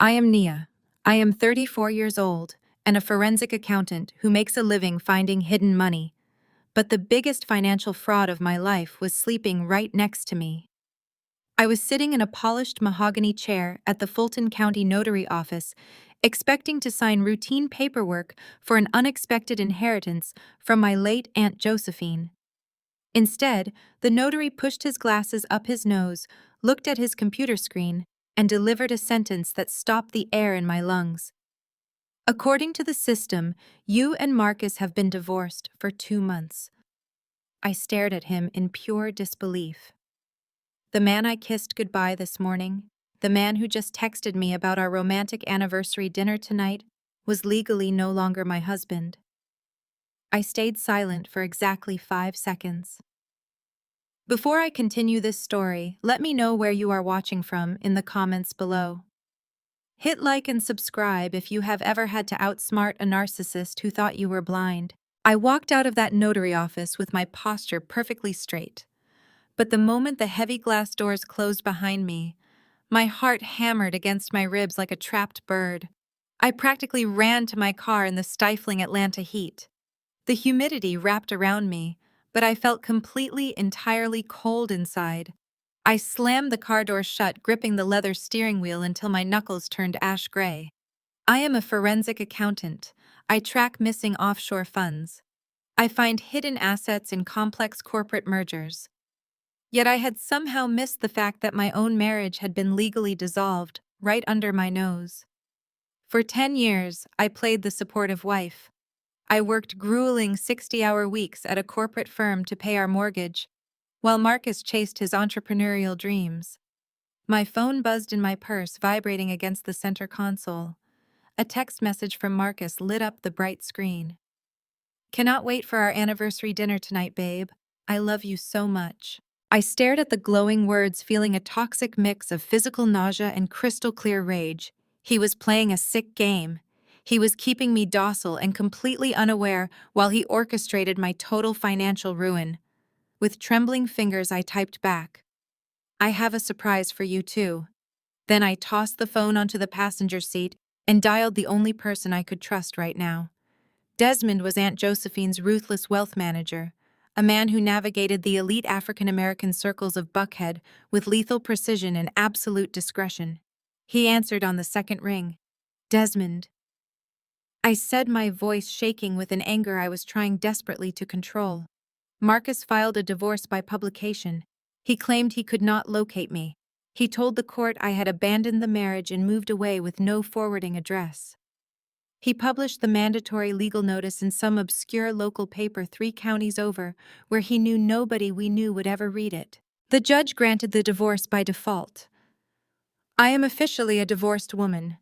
I am Nia. I am 34 years old and a forensic accountant who makes a living finding hidden money. But the biggest financial fraud of my life was sleeping right next to me. I was sitting in a polished mahogany chair at the Fulton County Notary office, expecting to sign routine paperwork for an unexpected inheritance from my late Aunt Josephine. Instead, the notary pushed his glasses up his nose, looked at his computer screen, and delivered a sentence that stopped the air in my lungs. According to the system, you and Marcus have been divorced for 2 months. I stared at him in pure disbelief. The man I kissed goodbye this morning, the man who just texted me about our romantic anniversary dinner tonight, was legally no longer my husband. I stayed silent for exactly 5 seconds. Before I continue this story, let me know where you are watching from in the comments below. Hit like and subscribe if you have ever had to outsmart a narcissist who thought you were blind. I walked out of that notary office with my posture perfectly straight. But the moment the heavy glass doors closed behind me, my heart hammered against my ribs like a trapped bird. I practically ran to my car in the stifling Atlanta heat. The humidity wrapped around me, but I felt entirely cold inside. I slammed the car door shut, gripping the leather steering wheel until my knuckles turned ash gray. I am a forensic accountant. I track missing offshore funds. I find hidden assets in complex corporate mergers. Yet I had somehow missed the fact that my own marriage had been legally dissolved right under my nose. For 10 years, I played the supportive wife. I worked grueling 60-hour weeks at a corporate firm to pay our mortgage, while Marcus chased his entrepreneurial dreams. My phone buzzed in my purse, vibrating against the center console. A text message from Marcus lit up the bright screen. "Cannot wait for our anniversary dinner tonight, babe. I love you so much." I stared at the glowing words, feeling a toxic mix of physical nausea and crystal-clear rage. He was playing a sick game. He was keeping me docile and completely unaware while he orchestrated my total financial ruin. With trembling fingers, I typed back, "I have a surprise for you too." Then I tossed the phone onto the passenger seat and dialed the only person I could trust right now. Desmond was Aunt Josephine's ruthless wealth manager, a man who navigated the elite African-American circles of Buckhead with lethal precision and absolute discretion. He answered on the second ring. "Desmond," I said, my voice shaking with an anger I was trying desperately to control. "Marcus filed a divorce by publication. He claimed he could not locate me. He told the court I had abandoned the marriage and moved away with no forwarding address. He published the mandatory legal notice in some obscure local paper 3 counties over, where he knew nobody we knew would ever read it. The judge granted the divorce by default. I am officially a divorced woman."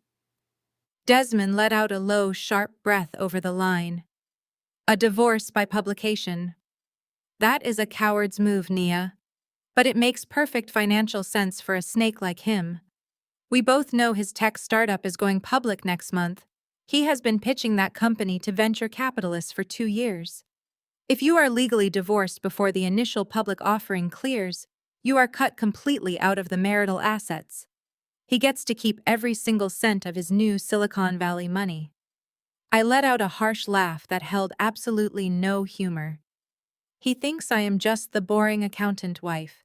Desmond let out a low, sharp breath over the line. "A divorce by publication. That is a coward's move, Nia. But it makes perfect financial sense for a snake like him. We both know his tech startup is going public next month. He has been pitching that company to venture capitalists for 2 years. If you are legally divorced before the initial public offering clears, you are cut completely out of the marital assets. He gets to keep every single cent of his new Silicon Valley money." I let out a harsh laugh that held absolutely no humor. "He thinks I am just the boring accountant wife.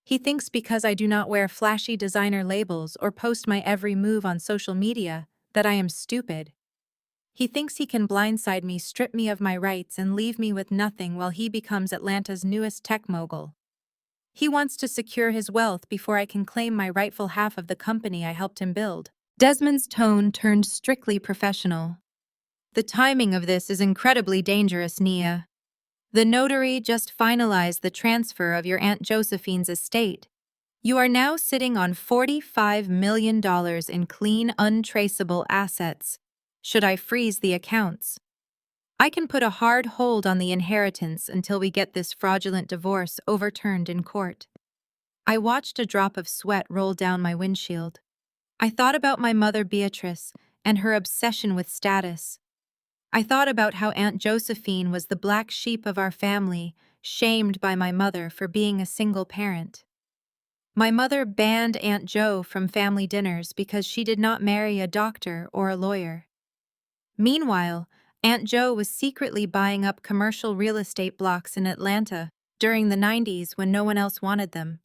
He thinks because I do not wear flashy designer labels or post my every move on social media that I am stupid. He thinks he can blindside me, strip me of my rights, and leave me with nothing while he becomes Atlanta's newest tech mogul. He wants to secure his wealth before I can claim my rightful half of the company I helped him build." Desmond's tone turned strictly professional. "The timing of this is incredibly dangerous, Nia. The notary just finalized the transfer of your Aunt Josephine's estate. You are now sitting on $45 million in clean, untraceable assets. Should I freeze the accounts? I can put a hard hold on the inheritance until we get this fraudulent divorce overturned in court." I watched a drop of sweat roll down my windshield. I thought about my mother Beatrice and her obsession with status. I thought about how Aunt Josephine was the black sheep of our family, shamed by my mother for being a single parent. My mother banned Aunt Jo from family dinners because she did not marry a doctor or a lawyer. Meanwhile, Aunt Jo was secretly buying up commercial real estate blocks in Atlanta during the 90s when no one else wanted them.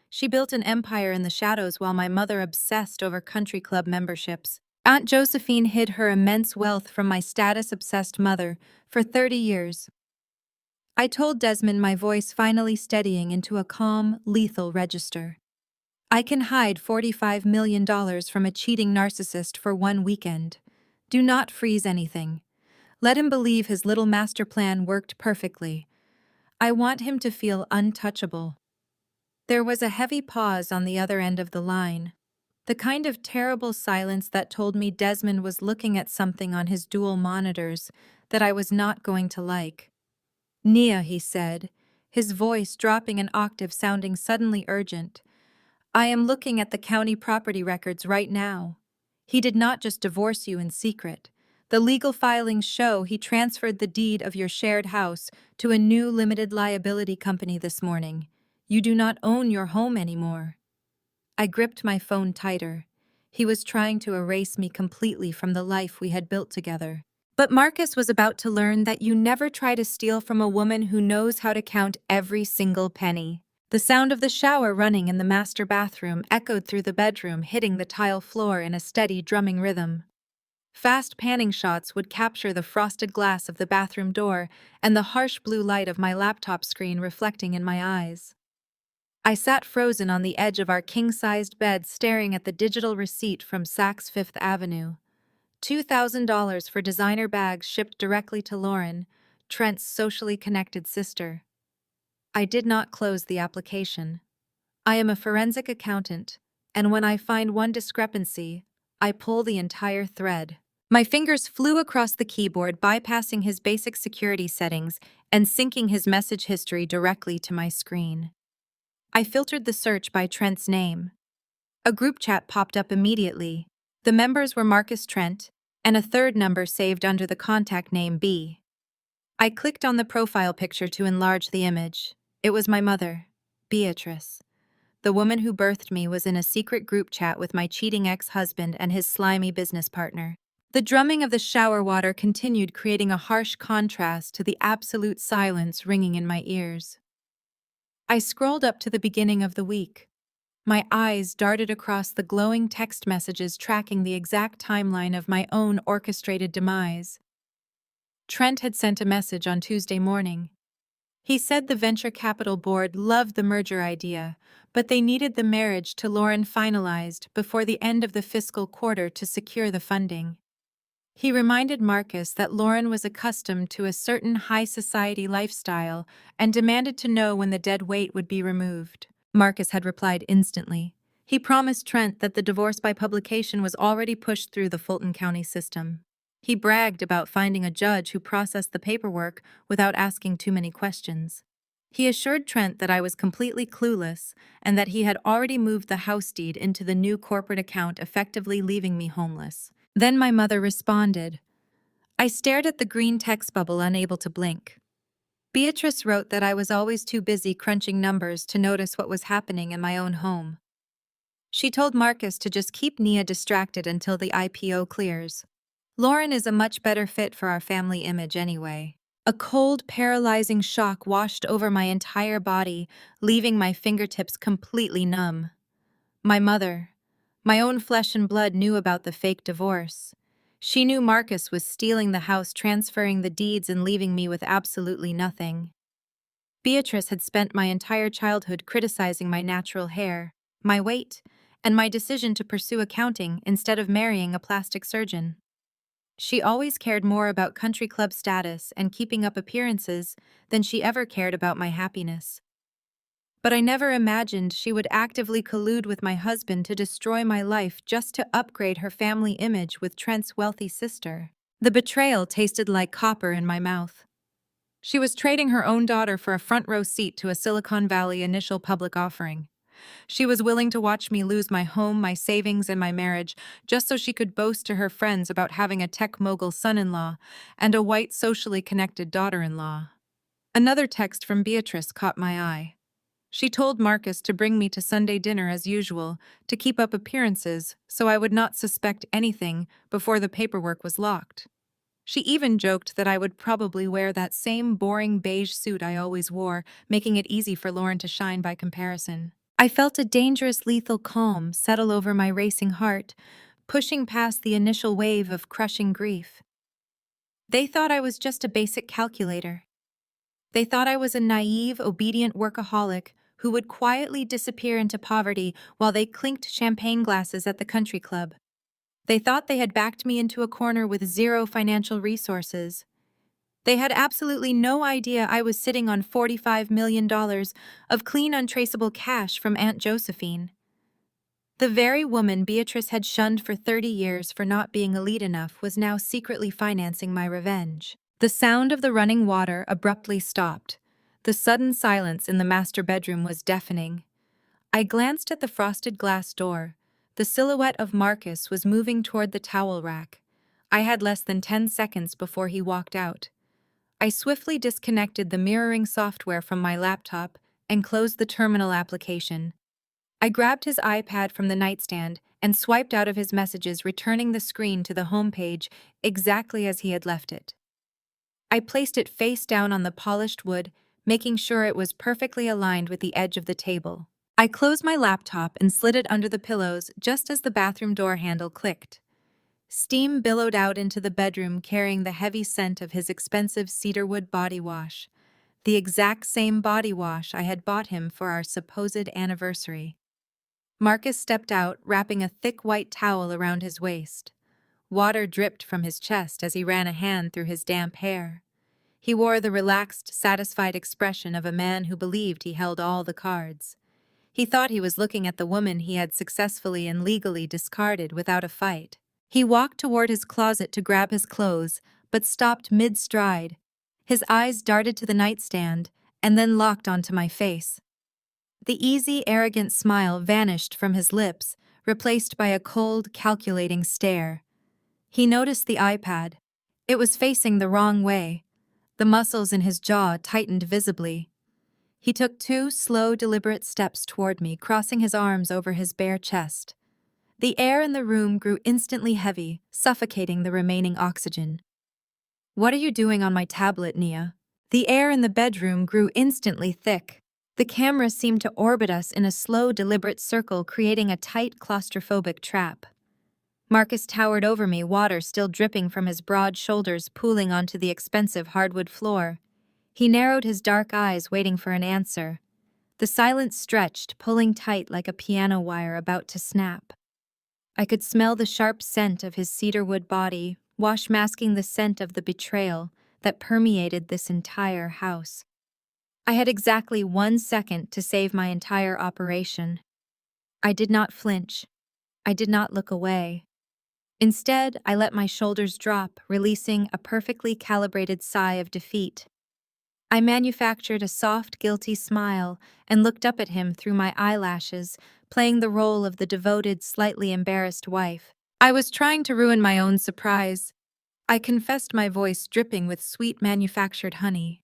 She built an empire in the shadows while my mother obsessed over country club memberships. Aunt Josephine hid her immense wealth from my status-obsessed mother for 30 years. I told Desmond, my voice finally steadying into a calm, lethal register. I can hide $45 million from a cheating narcissist for one weekend. Do not freeze anything. Let him believe his little master plan worked perfectly. I want him to feel untouchable. There was a heavy pause on the other end of the line. The kind of terrible silence that told me Desmond was looking at something on his dual monitors that I was not going to like. "Nia," he said, his voice dropping an octave, sounding suddenly urgent. "I am looking at the county property records right now. He did not just divorce you in secret. The legal filings show he transferred the deed of your shared house to a new limited liability company this morning. You do not own your home anymore." I gripped my phone tighter. He was trying to erase me completely from the life we had built together. But Marcus was about to learn that you never try to steal from a woman who knows how to count every single penny. The sound of the shower running in the master bathroom echoed through the bedroom, hitting the tile floor in a steady drumming rhythm. Fast panning shots would capture the frosted glass of the bathroom door and the harsh blue light of my laptop screen reflecting in my eyes. I sat frozen on the edge of our king-sized bed, staring at the digital receipt from Saks Fifth Avenue. $2,000 for designer bags shipped directly to Lauren, Trent's socially connected sister. I did not close the application. I am a forensic accountant, and when I find one discrepancy, I pull the entire thread. My fingers flew across the keyboard, bypassing his basic security settings and syncing his message history directly to my screen. I filtered the search by Trent's name. A group chat popped up immediately. The members were Marcus Trent, and a third number saved under the contact name B. I clicked on the profile picture to enlarge the image. It was my mother, Beatrice. The woman who birthed me was in a secret group chat with my cheating ex-husband and his slimy business partner. The drumming of the shower water continued, creating a harsh contrast to the absolute silence ringing in my ears. I scrolled up to the beginning of the week. My eyes darted across the glowing text messages tracking the exact timeline of my own orchestrated demise. Trent had sent a message on Tuesday morning. He said the venture capital board loved the merger idea, but they needed the marriage to Lauren finalized before the end of the fiscal quarter to secure the funding. He reminded Marcus that Lauren was accustomed to a certain high society lifestyle and demanded to know when the dead weight would be removed. Marcus had replied instantly. He promised Trent that the divorce by publication was already pushed through the Fulton County system. He bragged about finding a judge who processed the paperwork without asking too many questions. He assured Trent that I was completely clueless and that he had already moved the house deed into the new corporate account, effectively leaving me homeless. Then my mother responded. I stared at the green text bubble, unable to blink. Beatrice wrote that I was always too busy crunching numbers to notice what was happening in my own home. She told Marcus to just keep Nia distracted until the IPO clears. Lauren is a much better fit for our family image anyway. A cold, paralyzing shock washed over my entire body, leaving my fingertips completely numb. My mother, my own flesh and blood, knew about the fake divorce. She knew Marcus was stealing the house, transferring the deeds, and leaving me with absolutely nothing. Beatrice had spent my entire childhood criticizing my natural hair, my weight, and my decision to pursue accounting instead of marrying a plastic surgeon. She always cared more about country club status and keeping up appearances than she ever cared about my happiness. But I never imagined she would actively collude with my husband to destroy my life just to upgrade her family image with Trent's wealthy sister. The betrayal tasted like copper in my mouth. She was trading her own daughter for a front-row seat to a Silicon Valley initial public offering. She was willing to watch me lose my home, my savings, and my marriage just so she could boast to her friends about having a tech mogul son-in-law and a white, socially connected daughter-in-law. Another text from Beatrice caught my eye. She told Marcus to bring me to Sunday dinner as usual, to keep up appearances so I would not suspect anything before the paperwork was locked. She even joked that I would probably wear that same boring beige suit I always wore, making it easy for Lauren to shine by comparison. I felt a dangerous, lethal calm settle over my racing heart, pushing past the initial wave of crushing grief. They thought I was just a basic calculator. They thought I was a naive, obedient workaholic who would quietly disappear into poverty while they clinked champagne glasses at the country club. They thought they had backed me into a corner with zero financial resources. They had absolutely no idea I was sitting on $45 million of clean, untraceable cash from Aunt Josephine. The very woman Beatrice had shunned for 30 years for not being elite enough was now secretly financing my revenge. The sound of the running water abruptly stopped. The sudden silence in the master bedroom was deafening. I glanced at the frosted glass door. The silhouette of Marcus was moving toward the towel rack. I had less than 10 seconds before he walked out. I swiftly disconnected the mirroring software from my laptop and closed the terminal application. I grabbed his iPad from the nightstand and swiped out of his messages, returning the screen to the home page exactly as he had left it. I placed it face down on the polished wood, making sure it was perfectly aligned with the edge of the table. I closed my laptop and slid it under the pillows just as the bathroom door handle clicked. Steam billowed out into the bedroom, carrying the heavy scent of his expensive cedarwood body wash, the exact same body wash I had bought him for our supposed anniversary. Marcus stepped out, wrapping a thick white towel around his waist. Water dripped from his chest as he ran a hand through his damp hair. He wore the relaxed, satisfied expression of a man who believed he held all the cards. He thought he was looking at the woman he had successfully and legally discarded without a fight. He walked toward his closet to grab his clothes, but stopped mid-stride. His eyes darted to the nightstand, and then locked onto my face. The easy, arrogant smile vanished from his lips, replaced by a cold, calculating stare. He noticed the iPad. It was facing the wrong way. The muscles in his jaw tightened visibly. He took 2 slow, deliberate steps toward me, crossing his arms over his bare chest. The air in the room grew instantly heavy, suffocating the remaining oxygen. "What are you doing on my tablet, Nia?" The air in the bedroom grew instantly thick. The camera seemed to orbit us in a slow, deliberate circle, creating a tight, claustrophobic trap. Marcus towered over me, water still dripping from his broad shoulders pooling onto the expensive hardwood floor. He narrowed his dark eyes, waiting for an answer. The silence stretched, pulling tight like a piano wire about to snap. I could smell the sharp scent of his cedarwood body, wash masking the scent of the betrayal that permeated this entire house. I had exactly 1 second to save my entire operation. I did not flinch. I did not look away. Instead, I let my shoulders drop, releasing a perfectly calibrated sigh of defeat. I manufactured a soft, guilty smile and looked up at him through my eyelashes, playing the role of the devoted, slightly embarrassed wife. I was trying to ruin my own surprise. I confessed, my voice dripping with sweet manufactured honey.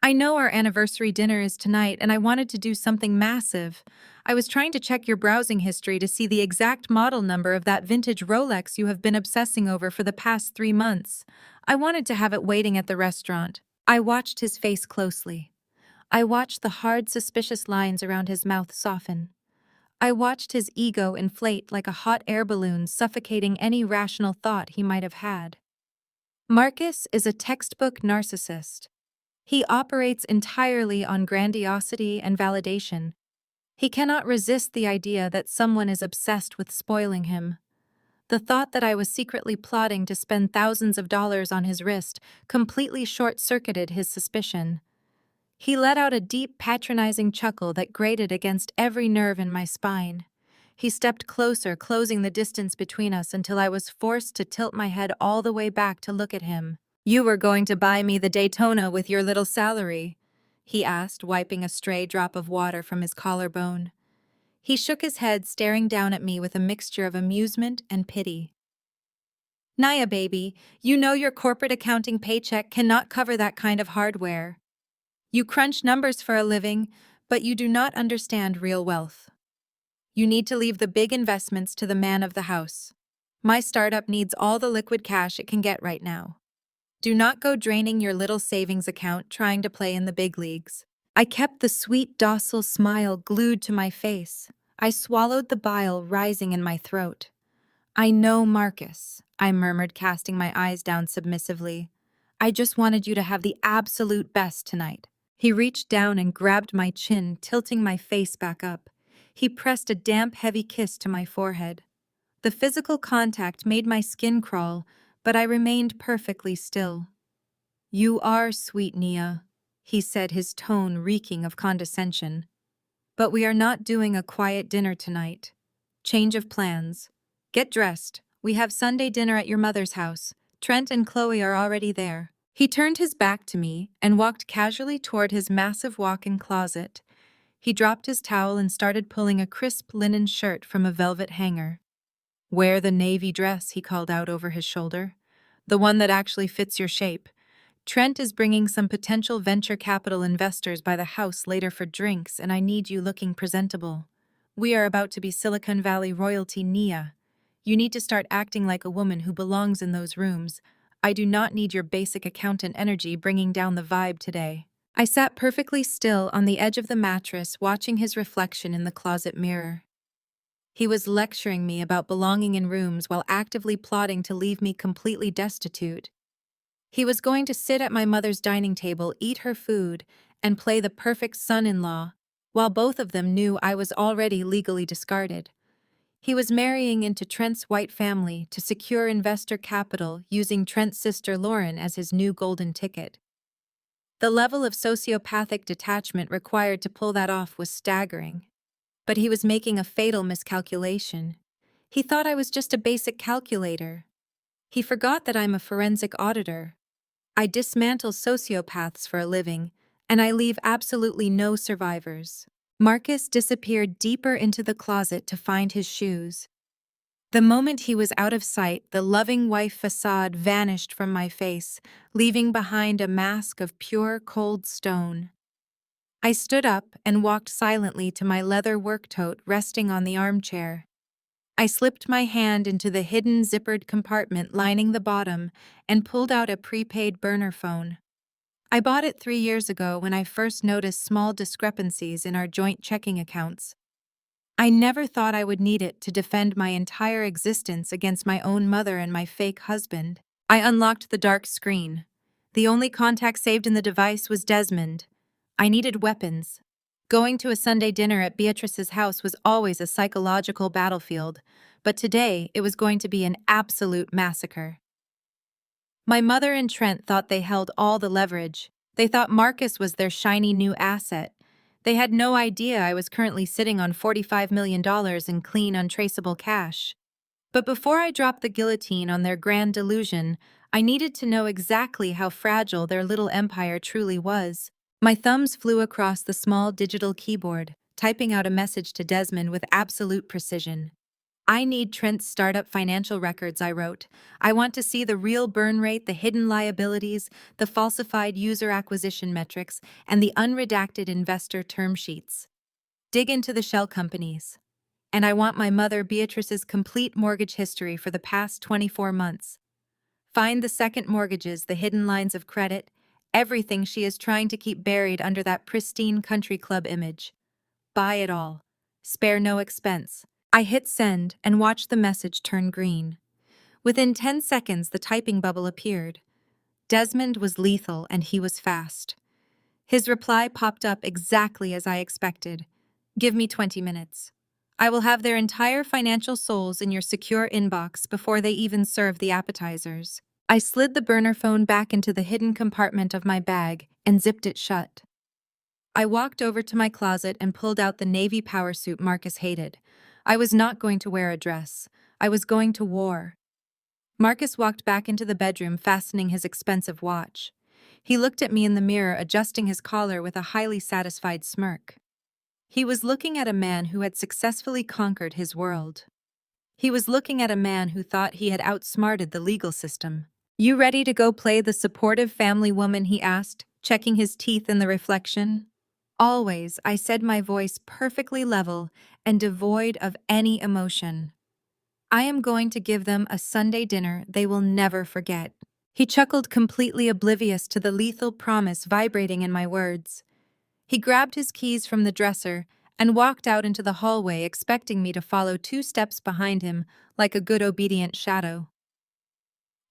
"I know our anniversary dinner is tonight, and I wanted to do something massive. I was trying to check your browsing history to see the exact model number of that vintage Rolex you have been obsessing over for the past 3 months. I wanted to have it waiting at the restaurant." I watched his face closely. I watched the hard, suspicious lines around his mouth soften. I watched his ego inflate like a hot air balloon, suffocating any rational thought he might have had. Marcus is a textbook narcissist. He operates entirely on grandiosity and validation. He cannot resist the idea that someone is obsessed with spoiling him. The thought that I was secretly plotting to spend thousands of dollars on his wrist completely short-circuited his suspicion. He let out a deep, patronizing chuckle that grated against every nerve in my spine. He stepped closer, closing the distance between us until I was forced to tilt my head all the way back to look at him. "You were going to buy me the Daytona with your little salary?" he asked, wiping a stray drop of water from his collarbone. He shook his head, staring down at me with a mixture of amusement and pity. "Naya, baby, you know your corporate accounting paycheck cannot cover that kind of hardware. You crunch numbers for a living, But you do not understand real wealth. You need to leave the big investments to the man of the house. My startup needs all the liquid cash it can get right now. Do not go draining your little savings account trying to play in the big leagues. I kept the sweet, docile smile glued to my face. I swallowed the bile rising in my throat. I know, Marcus, I murmured, casting my eyes down submissively. I just wanted you to have the absolute best tonight. He reached down and grabbed my chin, tilting my face back up. He pressed a damp, heavy kiss to my forehead. The physical contact made my skin crawl, but I remained perfectly still. You are sweet, Nia, he said, his tone reeking of condescension. But we are not doing a quiet dinner tonight. Change of plans. Get dressed. We have Sunday dinner at your mother's house. Trent and Chloe are already there. He turned his back to me and walked casually toward his massive walk-in closet. He dropped his towel and started pulling a crisp linen shirt from a velvet hanger. Wear the navy dress, he called out over his shoulder. The one that actually fits your shape. Trent is bringing some potential venture capital investors by the house later for drinks, and I need you looking presentable. We are about to be Silicon Valley royalty, Nia. You need to start acting like a woman who belongs in those rooms. I do not need your basic accountant energy bringing down the vibe today. I sat perfectly still on the edge of the mattress, watching his reflection in the closet mirror. He was lecturing me about belonging in rooms while actively plotting to leave me completely destitute. He was going to sit at my mother's dining table, eat her food, and play the perfect son-in-law, while both of them knew I was already legally discarded. He was marrying into Trent's white family to secure investor capital, using Trent's sister Lauren as his new golden ticket. The level of sociopathic detachment required to pull that off was staggering. But he was making a fatal miscalculation. He thought I was just a basic calculator. He forgot that I'm a forensic auditor. I dismantle sociopaths for a living, and I leave absolutely no survivors. Marcus disappeared deeper into the closet to find his shoes. The moment he was out of sight, the loving wife facade vanished from my face, leaving behind a mask of pure, cold stone. I stood up and walked silently to my leather work tote resting on the armchair. I slipped my hand into the hidden zippered compartment lining the bottom and pulled out a prepaid burner phone. I bought it 3 years ago when I first noticed small discrepancies in our joint checking accounts. I never thought I would need it to defend my entire existence against my own mother and my fake husband. I unlocked the dark screen. The only contact saved in the device was Desmond. I needed weapons. Going to a Sunday dinner at Beatrice's house was always a psychological battlefield, but today it was going to be an absolute massacre. My mother and Trent thought they held all the leverage. They thought Marcus was their shiny new asset. They had no idea I was currently sitting on $45 million in clean, untraceable cash. But before I dropped the guillotine on their grand delusion, I needed to know exactly how fragile their little empire truly was. My thumbs flew across the small digital keyboard, typing out a message to Desmond with absolute precision. I need Trent's startup financial records, I wrote. I want to see the real burn rate, the hidden liabilities, the falsified user acquisition metrics, and the unredacted investor term sheets. Dig into the shell companies. And I want my mother Beatrice's complete mortgage history for the past 24 months. Find the second mortgages, the hidden lines of credit, everything she is trying to keep buried under that pristine country club image. Buy it all. Spare no expense. I hit send and watched the message turn green. Within 10 seconds, the typing bubble appeared. Desmond was lethal and he was fast. His reply popped up exactly as I expected. Give me 20 minutes. I will have their entire financial souls in your secure inbox before they even serve the appetizers. I slid the burner phone back into the hidden compartment of my bag and zipped it shut. I walked over to my closet and pulled out the navy power suit Marcus hated. I was not going to wear a dress. I was going to war. Marcus walked back into the bedroom, fastening his expensive watch. He looked at me in the mirror, adjusting his collar with a highly satisfied smirk. He was looking at a man who had successfully conquered his world. He was looking at a man who thought he had outsmarted the legal system. You ready to go play the supportive family woman, he asked, checking his teeth in the reflection. Always, I said, my voice perfectly level and devoid of any emotion. I am going to give them a Sunday dinner they will never forget. He chuckled, completely oblivious to the lethal promise vibrating in my words. He grabbed his keys from the dresser and walked out into the hallway, expecting me to follow 2 steps behind him like a good obedient shadow.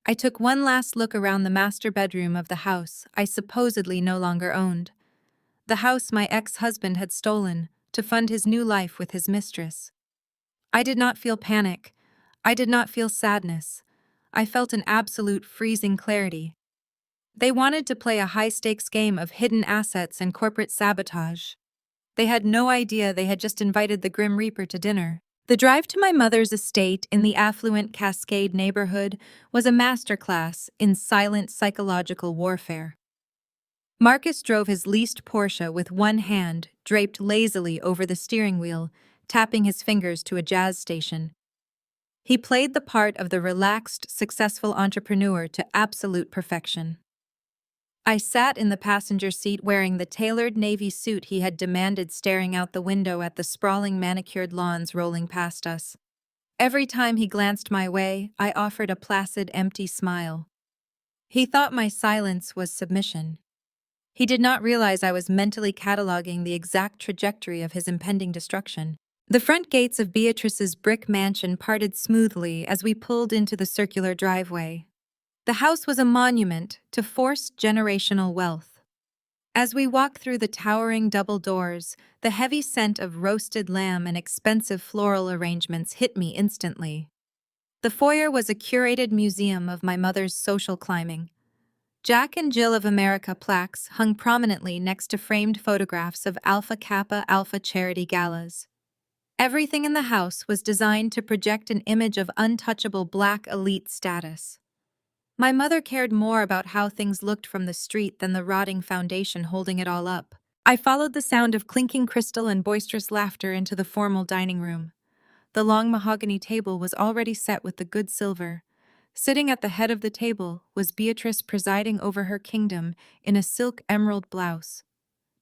I took one last look around the master bedroom of the house I supposedly no longer owned. The house my ex-husband had stolen to fund his new life with his mistress. I did not feel panic. I did not feel sadness. I felt an absolute freezing clarity. They wanted to play a high-stakes game of hidden assets and corporate sabotage. They had no idea they had just invited the Grim Reaper to dinner. The drive to my mother's estate in the affluent Cascade neighborhood was a masterclass in silent psychological warfare. Marcus drove his leased Porsche with one hand draped lazily over the steering wheel, tapping his fingers to a jazz station. He played the part of the relaxed, successful entrepreneur to absolute perfection. I sat in the passenger seat wearing the tailored navy suit he had demanded, staring out the window at the sprawling manicured lawns rolling past us. Every time he glanced my way, I offered a placid, empty smile. He thought my silence was submission. He did not realize I was mentally cataloging the exact trajectory of his impending destruction. The front gates of Beatrice's brick mansion parted smoothly as we pulled into the circular driveway. The house was a monument to forced generational wealth. As we walked through the towering double doors, the heavy scent of roasted lamb and expensive floral arrangements hit me instantly. The foyer was a curated museum of my mother's social climbing. Jack and Jill of America plaques hung prominently next to framed photographs of Alpha Kappa Alpha charity galas. Everything in the house was designed to project an image of untouchable Black elite status. My mother cared more about how things looked from the street than the rotting foundation holding it all up. I followed the sound of clinking crystal and boisterous laughter into the formal dining room. The long mahogany table was already set with the good silver. Sitting at the head of the table was Beatrice, presiding over her kingdom in a silk emerald blouse.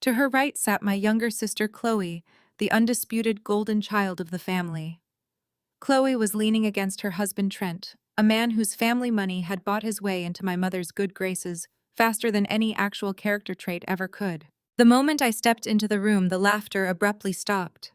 To her right sat my younger sister Chloe, the undisputed golden child of the family. Chloe was leaning against her husband Trent, a man whose family money had bought his way into my mother's good graces faster than any actual character trait ever could. The moment I stepped into the room, the laughter abruptly stopped.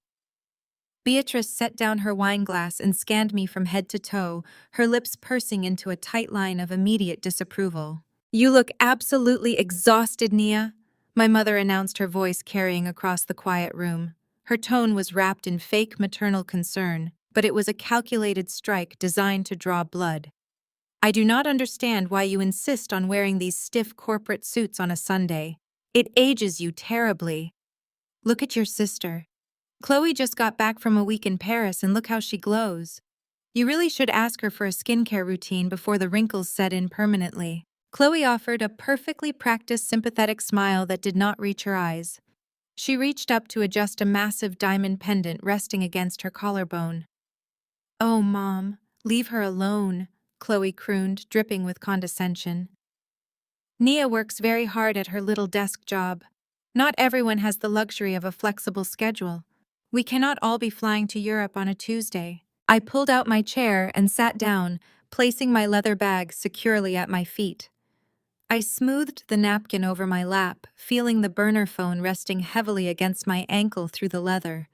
Beatrice set down her wineglass and scanned me from head to toe, her lips pursing into a tight line of immediate disapproval. "You look absolutely exhausted, Nia," my mother announced, her voice carrying across the quiet room. Her tone was wrapped in fake maternal concern, but it was a calculated strike designed to draw blood. "I do not understand why you insist on wearing these stiff corporate suits on a Sunday. It ages you terribly. Look at your sister. Chloe just got back from a week in Paris and look how she glows. You really should ask her for a skincare routine before the wrinkles set in permanently." Chloe offered a perfectly practiced sympathetic smile that did not reach her eyes. She reached up to adjust a massive diamond pendant resting against her collarbone. "Oh, Mom, leave her alone," Chloe crooned, dripping with condescension. "Nia works very hard at her little desk job. Not everyone has the luxury of a flexible schedule. We cannot all be flying to Europe on a Tuesday." I pulled out my chair and sat down, placing my leather bag securely at my feet. I smoothed the napkin over my lap, feeling the burner phone resting heavily against my ankle through the leather.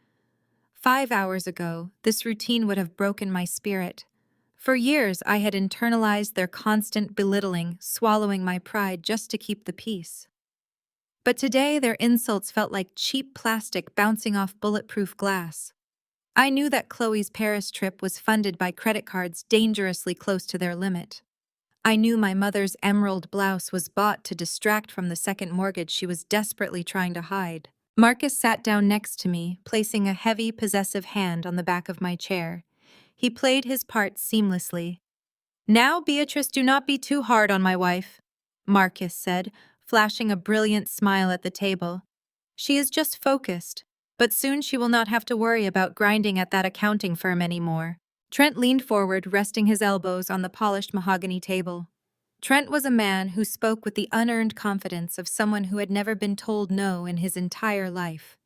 5 hours ago, this routine would have broken my spirit. For years, I had internalized their constant belittling, swallowing my pride just to keep the peace. But today, their insults felt like cheap plastic bouncing off bulletproof glass. I knew that Chloe's Paris trip was funded by credit cards dangerously close to their limit. I knew my mother's emerald blouse was bought to distract from the second mortgage she was desperately trying to hide. Marcus sat down next to me, placing a heavy, possessive hand on the back of my chair. He played his part seamlessly. "Now, Beatrice, do not be too hard on my wife," Marcus said, flashing a brilliant smile at the table. "She is just focused, but soon she will not have to worry about grinding at that accounting firm anymore." Trent leaned forward, resting his elbows on the polished mahogany table. Trent was a man who spoke with the unearned confidence of someone who had never been told no in his entire life.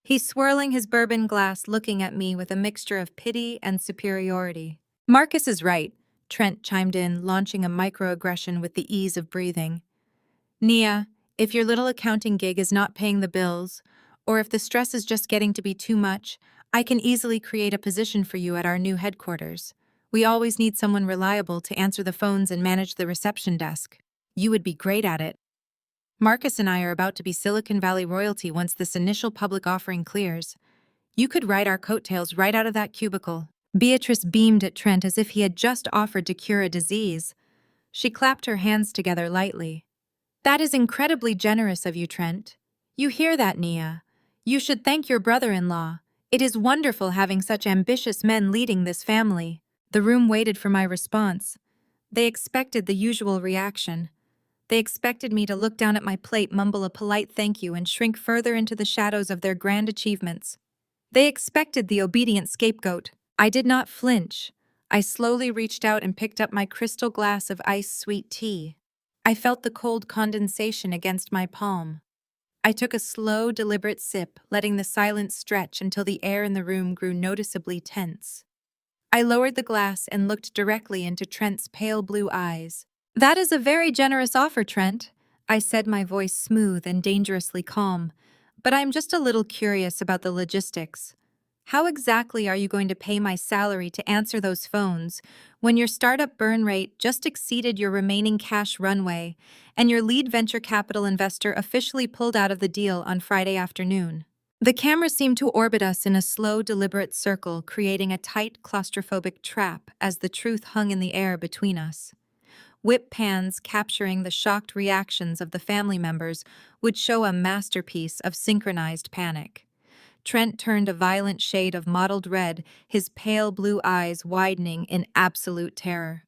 He's swirling his bourbon glass, looking at me with a mixture of pity and superiority. Marcus is right, Trent chimed in, launching a microaggression with the ease of breathing. Nia, if your little accounting gig is not paying the bills, or if the stress is just getting to be too much, I can easily create a position for you at our new headquarters. We always need someone reliable to answer the phones and manage the reception desk. You would be great at it. Marcus and I are about to be Silicon Valley royalty once this initial public offering clears. You could ride our coattails right out of that cubicle. Beatrice beamed at Trent as if he had just offered to cure a disease. She clapped her hands together lightly. That is incredibly generous of you, Trent. You hear that, Nia? You should thank your brother-in-law. It is wonderful having such ambitious men leading this family. The room waited for my response. They expected the usual reaction. They expected me to look down at my plate, mumble a polite thank you, and shrink further into the shadows of their grand achievements. They expected the obedient scapegoat. I did not flinch. I slowly reached out and picked up my crystal glass of iced sweet tea. I felt the cold condensation against my palm. I took a slow, deliberate sip, letting the silence stretch until the air in the room grew noticeably tense. I lowered the glass and looked directly into Trent's pale blue eyes. That is a very generous offer, Trent, I said, my voice smooth and dangerously calm. But I'm just a little curious about the logistics. How exactly are you going to pay my salary to answer those phones when your startup burn rate just exceeded your remaining cash runway and your lead venture capital investor officially pulled out of the deal on Friday afternoon? The camera seemed to orbit us in a slow, deliberate circle, creating a tight, claustrophobic trap as the truth hung in the air between us. Whip pans capturing the shocked reactions of the family members would show a masterpiece of synchronized panic. Trent turned a violent shade of mottled red, his pale blue eyes widening in absolute terror.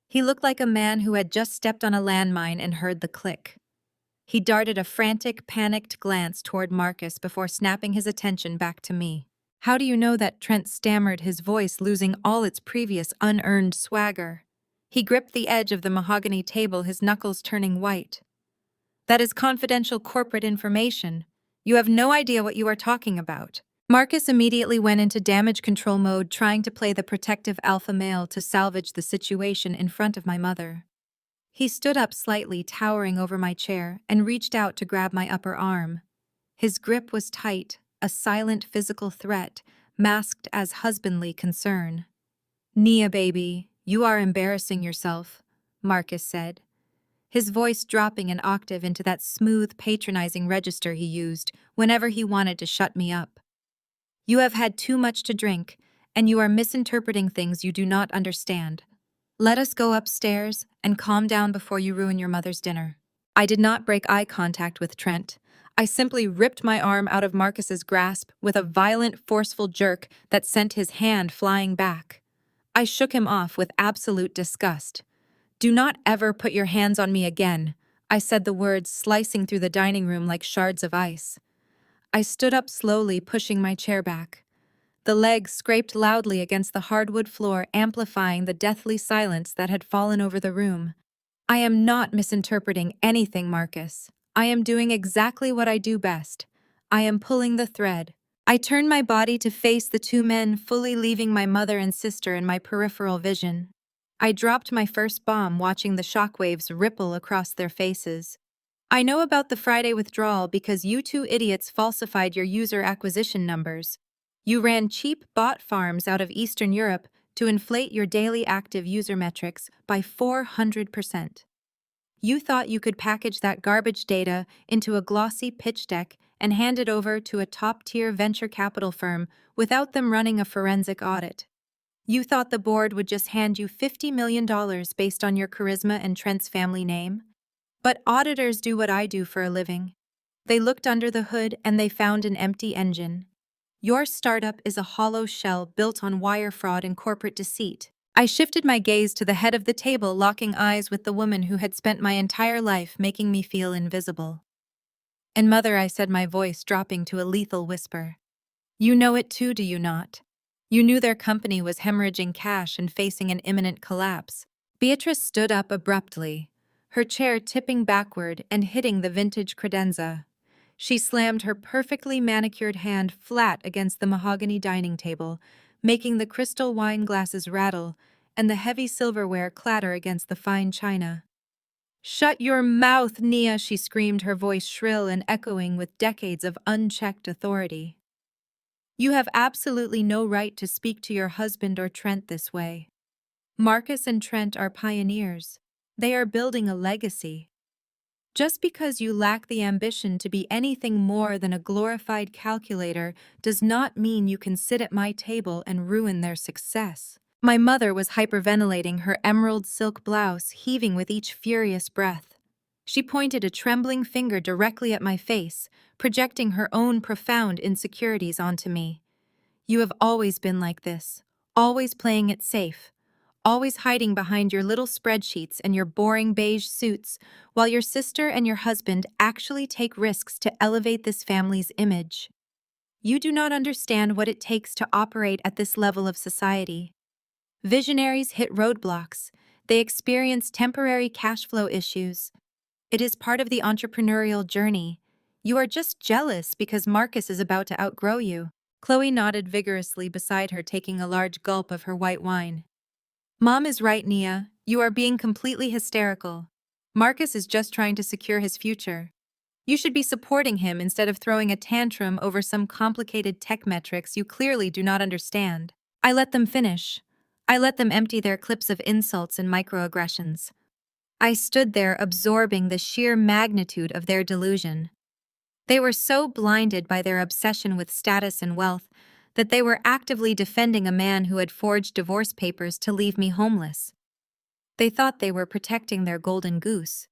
He looked like a man who had just stepped on a landmine and heard the click. He darted a frantic, panicked glance toward Marcus before snapping his attention back to me. How do you know that? Trent stammered, his voice losing all its previous unearned swagger. He gripped the edge of the mahogany table, his knuckles turning white. That is confidential corporate information. You have no idea what you are talking about. Marcus immediately went into damage control mode, trying to play the protective alpha male to salvage the situation in front of my mother. He stood up slightly, towering over my chair, and reached out to grab my upper arm. His grip was tight, a silent physical threat, masked as husbandly concern. Nia, baby, you are embarrassing yourself, Marcus said, his voice dropping an octave into that smooth, patronizing register he used whenever he wanted to shut me up. You have had too much to drink, and you are misinterpreting things you do not understand. Let us go upstairs and calm down before you ruin your mother's dinner. I did not break eye contact with Trent. I simply ripped my arm out of Marcus's grasp with a violent, forceful jerk that sent his hand flying back. I shook him off with absolute disgust. Do not ever put your hands on me again, I said, the words slicing through the dining room like shards of ice. I stood up slowly, pushing my chair back. The legs scraped loudly against the hardwood floor, amplifying the deathly silence that had fallen over the room. I am not misinterpreting anything, Marcus. I am doing exactly what I do best. I am pulling the thread. I turned my body to face the two men, fully leaving my mother and sister in my peripheral vision. I dropped my first bomb, watching the shockwaves ripple across their faces. I know about the Friday withdrawal because you two idiots falsified your user acquisition numbers. You ran cheap bot farms out of Eastern Europe to inflate your daily active user metrics by 400%. You thought you could package that garbage data into a glossy pitch deck and hand it over to a top-tier venture capital firm without them running a forensic audit. You thought the board would just hand you $50 million based on your charisma and Trent's family name? But auditors do what I do for a living. They looked under the hood and they found an empty engine. Your startup is a hollow shell built on wire fraud and corporate deceit. I shifted my gaze to the head of the table, locking eyes with the woman who had spent my entire life making me feel invisible. And Mother, I said, my voice dropping to a lethal whisper. You know it too, do you not? You knew their company was hemorrhaging cash and facing an imminent collapse. Beatrice stood up abruptly. her chair tipping backward and hitting the vintage credenza. She slammed her perfectly manicured hand flat against the mahogany dining table, making the crystal wine glasses rattle and the heavy silverware clatter against the fine china. "Shut your mouth, Nia," she screamed, her voice shrill and echoing with decades of unchecked authority. "You have absolutely no right to speak to your husband or Trent this way. Marcus and Trent are pioneers. They are building a legacy. Just because you lack the ambition to be anything more than a glorified calculator does not mean you can sit at my table and ruin their success." My mother was hyperventilating, her emerald silk blouse heaving with each furious breath. She pointed a trembling finger directly at my face, projecting her own profound insecurities onto me. "You have always been like this, always playing it safe, always hiding behind your little spreadsheets and your boring beige suits, while your sister and your husband actually take risks to elevate this family's image. You do not understand what it takes to operate at this level of society. Visionaries hit roadblocks. They experience temporary cash flow issues. It is part of the entrepreneurial journey. You are just jealous because Marcus is about to outgrow you." Chloe nodded vigorously beside her, taking a large gulp of her white wine. "Mom is right, Nia. You are being completely hysterical. Marcus is just trying to secure his future. You should be supporting him instead of throwing a tantrum over some complicated tech metrics you clearly do not understand." I let them finish. I let them empty their clips of insults and microaggressions. I stood there absorbing the sheer magnitude of their delusion. They were so blinded by their obsession with status and wealth that they were actively defending a man who had forged divorce papers to leave me homeless. They thought they were protecting their golden goose.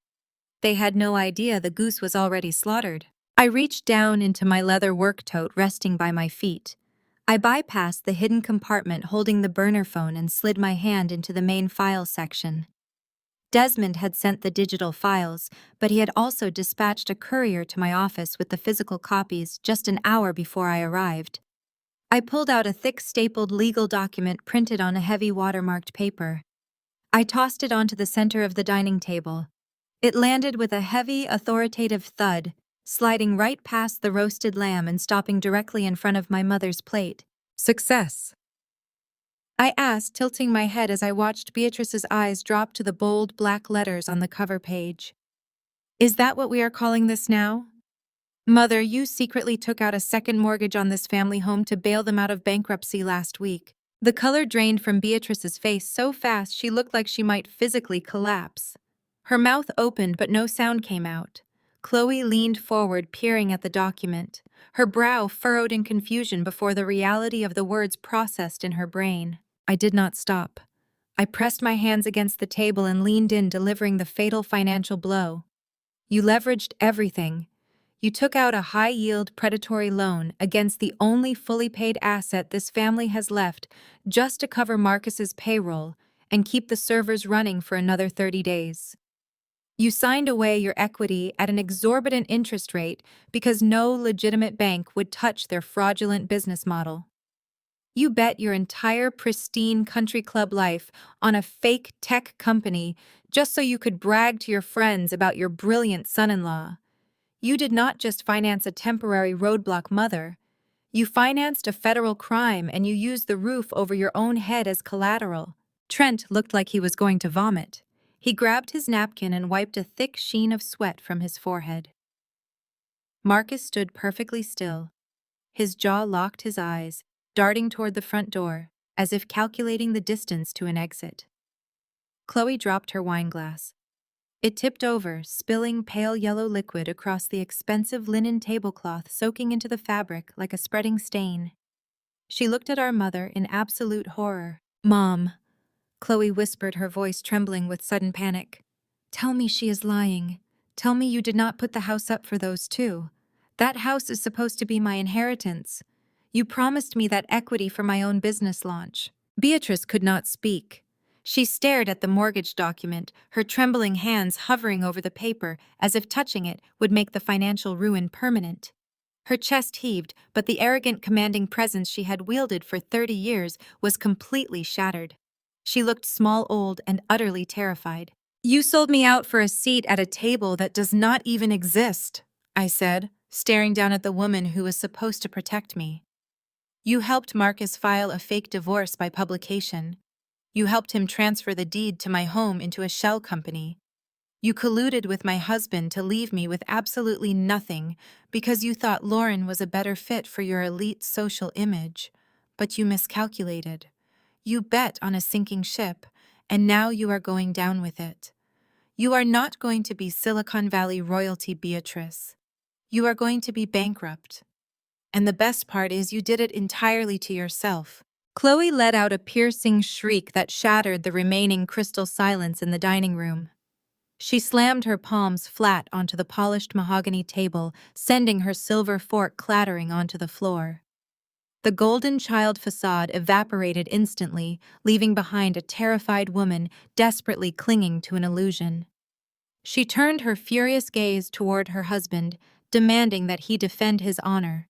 They had no idea the goose was already slaughtered. I reached down into my leather work tote resting by my feet. I bypassed the hidden compartment holding the burner phone and slid my hand into the main file section. Desmond had sent the digital files, but he had also dispatched a courier to my office with the physical copies just an hour before I arrived. I pulled out a thick stapled legal document printed on a heavy watermarked paper. I tossed it onto the center of the dining table. It landed with a heavy, authoritative thud, sliding right past the roasted lamb and stopping directly in front of my mother's plate. "Success?" I asked, tilting my head as I watched Beatrice's eyes drop to the bold black letters on the cover page. "Is that what we are calling this now? Mother, you secretly took out a second mortgage on this family home to bail them out of bankruptcy last week." The color drained from Beatrice's face so fast she looked like she might physically collapse. Her mouth opened but no sound came out. Chloe leaned forward, peering at the document, her brow furrowed in confusion before the reality of the words processed in her brain. I did not stop. I pressed my hands against the table and leaned in, delivering the fatal financial blow. "You leveraged everything. You took out a high-yield predatory loan against the only fully paid asset this family has left just to cover Marcus's payroll and keep the servers running for another 30 days. You signed away your equity at an exorbitant interest rate because no legitimate bank would touch their fraudulent business model. You bet your entire pristine country club life on a fake tech company just so you could brag to your friends about your brilliant son-in-law. You did not just finance a temporary roadblock, Mother. You financed a federal crime and you used the roof over your own head as collateral." Trent looked like he was going to vomit. He grabbed his napkin and wiped a thick sheen of sweat from his forehead. Marcus stood perfectly still. His jaw locked, his eyes darting toward the front door, as if calculating the distance to an exit. Chloe dropped her wine glass. It tipped over, spilling pale yellow liquid across the expensive linen tablecloth, soaking into the fabric like a spreading stain. She looked at our mother in absolute horror. "Mom," Chloe whispered, her voice trembling with sudden panic. "Tell me she is lying. Tell me you did not put the house up for those two. That house is supposed to be my inheritance. You promised me that equity for my own business launch." Beatrice could not speak. She stared at the mortgage document, her trembling hands hovering over the paper as if touching it would make the financial ruin permanent. Her chest heaved, but the arrogant, commanding presence she had wielded for 30 years was completely shattered. She looked small, old, and utterly terrified. You sold me out for a seat at a table that does not even exist, I said, staring down at the woman who was supposed to protect me. You helped Marcus file a fake divorce by publication. You helped him transfer the deed to my home into a shell company. You colluded with my husband to leave me with absolutely nothing because you thought Lauren was a better fit for your elite social image. But you miscalculated. You bet on a sinking ship, and now you are going down with it. You are not going to be Silicon Valley royalty, Beatrice. You are going to be bankrupt. And the best part is you did it entirely to yourself. Chloe let out a piercing shriek that shattered the remaining crystal silence in the dining room. She slammed her palms flat onto the polished mahogany table, sending her silver fork clattering onto the floor. The golden child facade evaporated instantly, leaving behind a terrified woman desperately clinging to an illusion. She turned her furious gaze toward her husband, demanding that he defend his honor.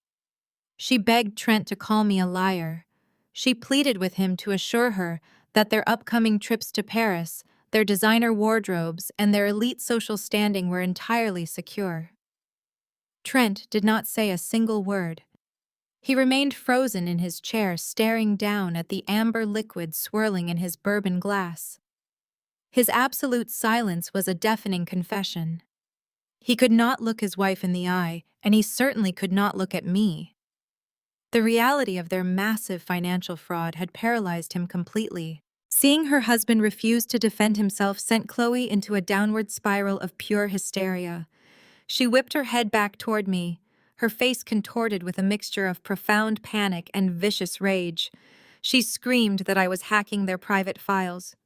She begged Trent to call me a liar. She pleaded with him to assure her that their upcoming trips to Paris, their designer wardrobes, and their elite social standing were entirely secure. Trent did not say a single word. He remained frozen in his chair, staring down at the amber liquid swirling in his bourbon glass. His absolute silence was a deafening confession. He could not look his wife in the eye, and he certainly could not look at me. The reality of their massive financial fraud had paralyzed him completely. Seeing her husband refuse to defend himself sent Chloe into a downward spiral of pure hysteria. She whipped her head back toward me, her face contorted with a mixture of profound panic and vicious rage. She screamed that I was hacking their private files.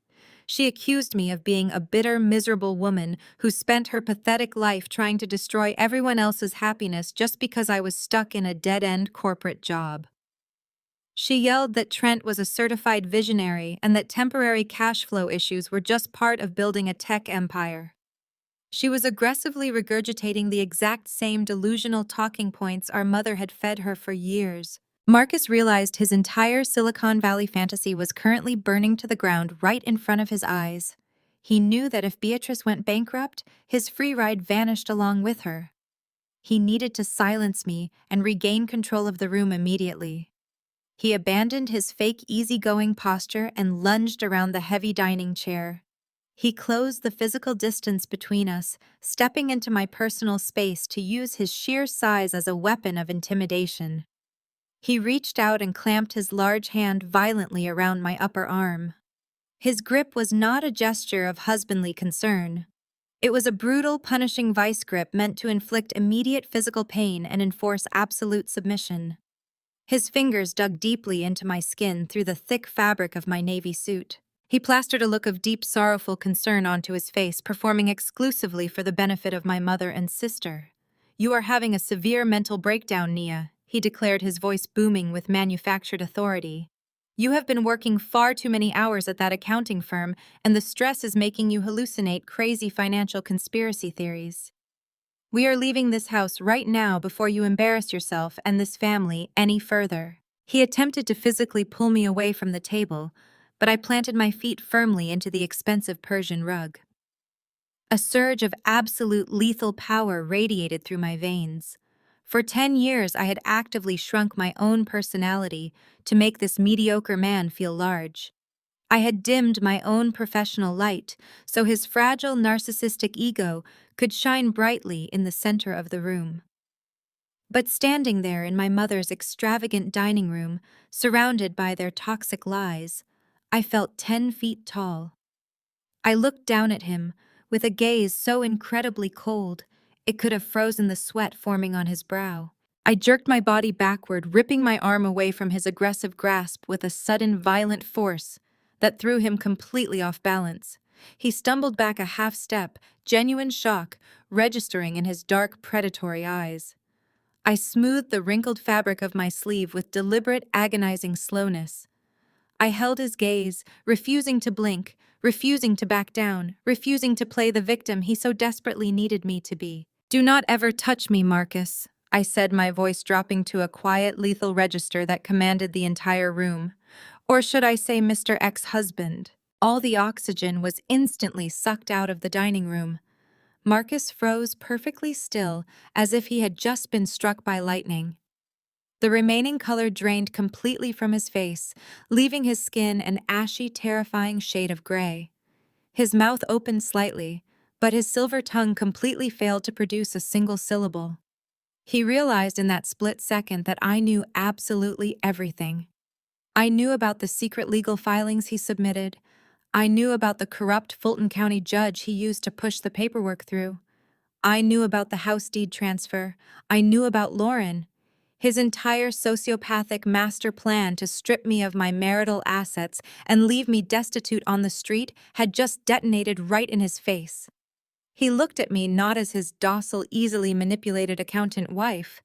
She accused me of being a bitter, miserable woman who spent her pathetic life trying to destroy everyone else's happiness just because I was stuck in a dead-end corporate job. She yelled that Trent was a certified visionary and that temporary cash flow issues were just part of building a tech empire. She was aggressively regurgitating the exact same delusional talking points our mother had fed her for years. Marcus realized his entire Silicon Valley fantasy was currently burning to the ground right in front of his eyes. He knew that if Beatrice went bankrupt, his free ride vanished along with her. He needed to silence me and regain control of the room immediately. He abandoned his fake easygoing posture and lunged around the heavy dining chair. He closed the physical distance between us, stepping into my personal space to use his sheer size as a weapon of intimidation. He reached out and clamped his large hand violently around my upper arm. His grip was not a gesture of husbandly concern. It was a brutal, punishing vice grip meant to inflict immediate physical pain and enforce absolute submission. His fingers dug deeply into my skin through the thick fabric of my navy suit. He plastered a look of deep, sorrowful concern onto his face, performing exclusively for the benefit of my mother and sister. "You are having a severe mental breakdown, Nia," he declared, his voice booming with manufactured authority. "You have been working far too many hours at that accounting firm, and the stress is making you hallucinate crazy financial conspiracy theories. We are leaving this house right now before you embarrass yourself and this family any further." He attempted to physically pull me away from the table, but I planted my feet firmly into the expensive Persian rug. A surge of absolute lethal power radiated through my veins. For 10 years, I had actively shrunk my own personality to make this mediocre man feel large. I had dimmed my own professional light so his fragile narcissistic ego could shine brightly in the center of the room. But standing there in my mother's extravagant dining room, surrounded by their toxic lies, I felt 10 feet tall. I looked down at him with a gaze so incredibly cold it could have frozen the sweat forming on his brow. I jerked my body backward, ripping my arm away from his aggressive grasp with a sudden violent force that threw him completely off balance. He stumbled back a half step, genuine shock registering in his dark, predatory eyes. I smoothed the wrinkled fabric of my sleeve with deliberate, agonizing slowness. I held his gaze, refusing to blink, refusing to back down, refusing to play the victim he so desperately needed me to be. "Do not ever touch me, Marcus," I said, my voice dropping to a quiet, lethal register that commanded the entire room. "Or should I say Mr. Ex-husband?" All the oxygen was instantly sucked out of the dining room. Marcus froze perfectly still, as if he had just been struck by lightning. The remaining color drained completely from his face, leaving his skin an ashy, terrifying shade of gray. His mouth opened slightly, but his silver tongue completely failed to produce a single syllable. He realized in that split second that I knew absolutely everything. I knew about the secret legal filings he submitted. I knew about the corrupt Fulton County judge he used to push the paperwork through. I knew about the house deed transfer. I knew about Lauren. His entire sociopathic master plan to strip me of my marital assets and leave me destitute on the street had just detonated right in his face. He looked at me not as his docile, easily manipulated accountant wife,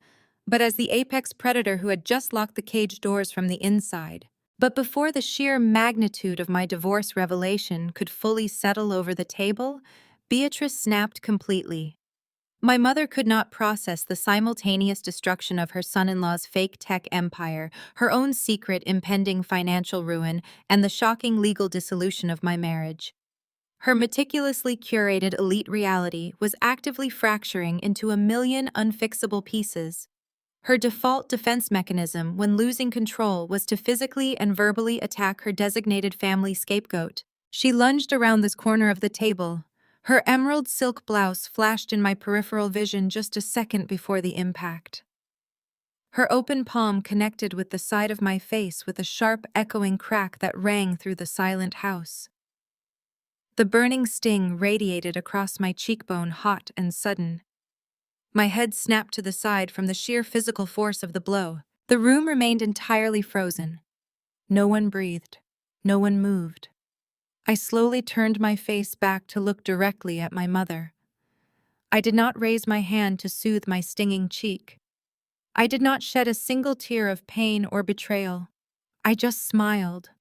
but as the apex predator who had just locked the cage doors from the inside. But before the sheer magnitude of my divorce revelation could fully settle over the table, Beatrice snapped completely. My mother could not process the simultaneous destruction of her son-in-law's fake tech empire, her own secret impending financial ruin, and the shocking legal dissolution of my marriage. Her meticulously curated elite reality was actively fracturing into a million unfixable pieces. Her default defense mechanism when losing control was to physically and verbally attack her designated family scapegoat. She lunged around this corner of the table. Her emerald silk blouse flashed in my peripheral vision just a second before the impact. Her open palm connected with the side of my face with a sharp, echoing crack that rang through the silent house. The burning sting radiated across my cheekbone, hot and sudden. My head snapped to the side from the sheer physical force of the blow. The room remained entirely frozen. No one breathed. No one moved. I slowly turned my face back to look directly at my mother. I did not raise my hand to soothe my stinging cheek. I did not shed a single tear of pain or betrayal. I just smiled.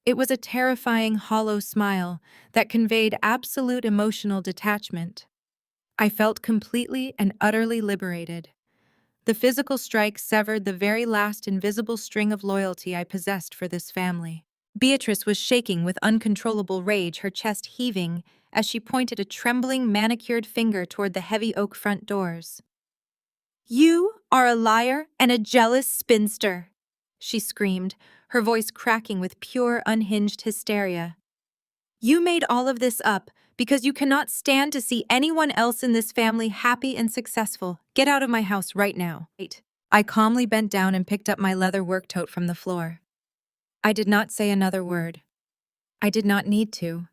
It was a terrifying, hollow smile that conveyed absolute emotional detachment. I felt completely and utterly liberated. The physical strike severed the very last invisible string of loyalty I possessed for this family. Beatrice was shaking with uncontrollable rage, her chest heaving as she pointed a trembling, manicured finger toward the heavy oak front doors. "You are a liar and a jealous spinster," she screamed, her voice cracking with pure, unhinged hysteria. "You made all of this up because you cannot stand to see anyone else in this family happy and successful. Get out of my house right now." I calmly bent down and picked up my leather work tote from the floor. I did not say another word. I did not need to.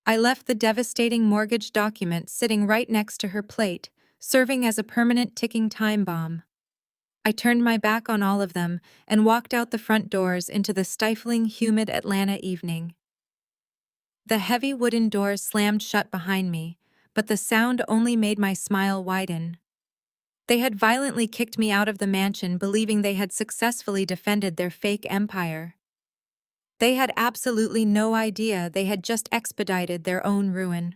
I left the devastating mortgage document sitting right next to her plate, serving as a permanent ticking time bomb. I turned my back on all of them and walked out the front doors into the stifling, humid Atlanta evening. The heavy wooden doors slammed shut behind me, but the sound only made my smile widen. They had violently kicked me out of the mansion, believing they had successfully defended their fake empire. They had absolutely no idea they had just expedited their own ruin.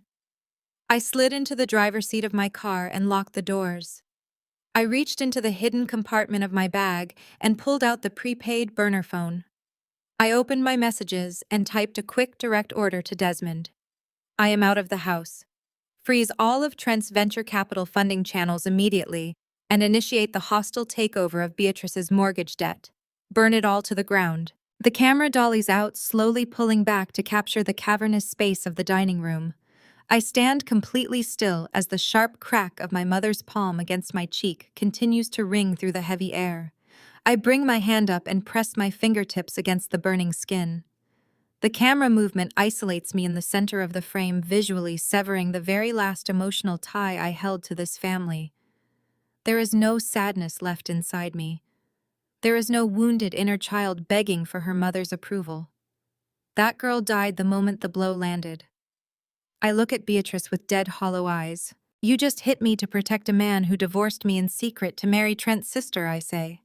I slid into the driver's seat of my car and locked the doors. I reached into the hidden compartment of my bag and pulled out the prepaid burner phone. I opened my messages and typed a quick direct order to Desmond. "I am out of the house. Freeze all of Trent's venture capital funding channels immediately and initiate the hostile takeover of Beatrice's mortgage debt. Burn it all to the ground." The camera dollies out, slowly pulling back to capture the cavernous space of the dining room. I stand completely still as the sharp crack of my mother's palm against my cheek continues to ring through the heavy air. I bring my hand up and press my fingertips against the burning skin. The camera movement isolates me in the center of the frame, visually severing the very last emotional tie I held to this family. There is no sadness left inside me. There is no wounded inner child begging for her mother's approval. That girl died the moment the blow landed. I look at Beatrice with dead, hollow eyes. "You just hit me to protect a man who divorced me in secret to marry Trent's sister," I say.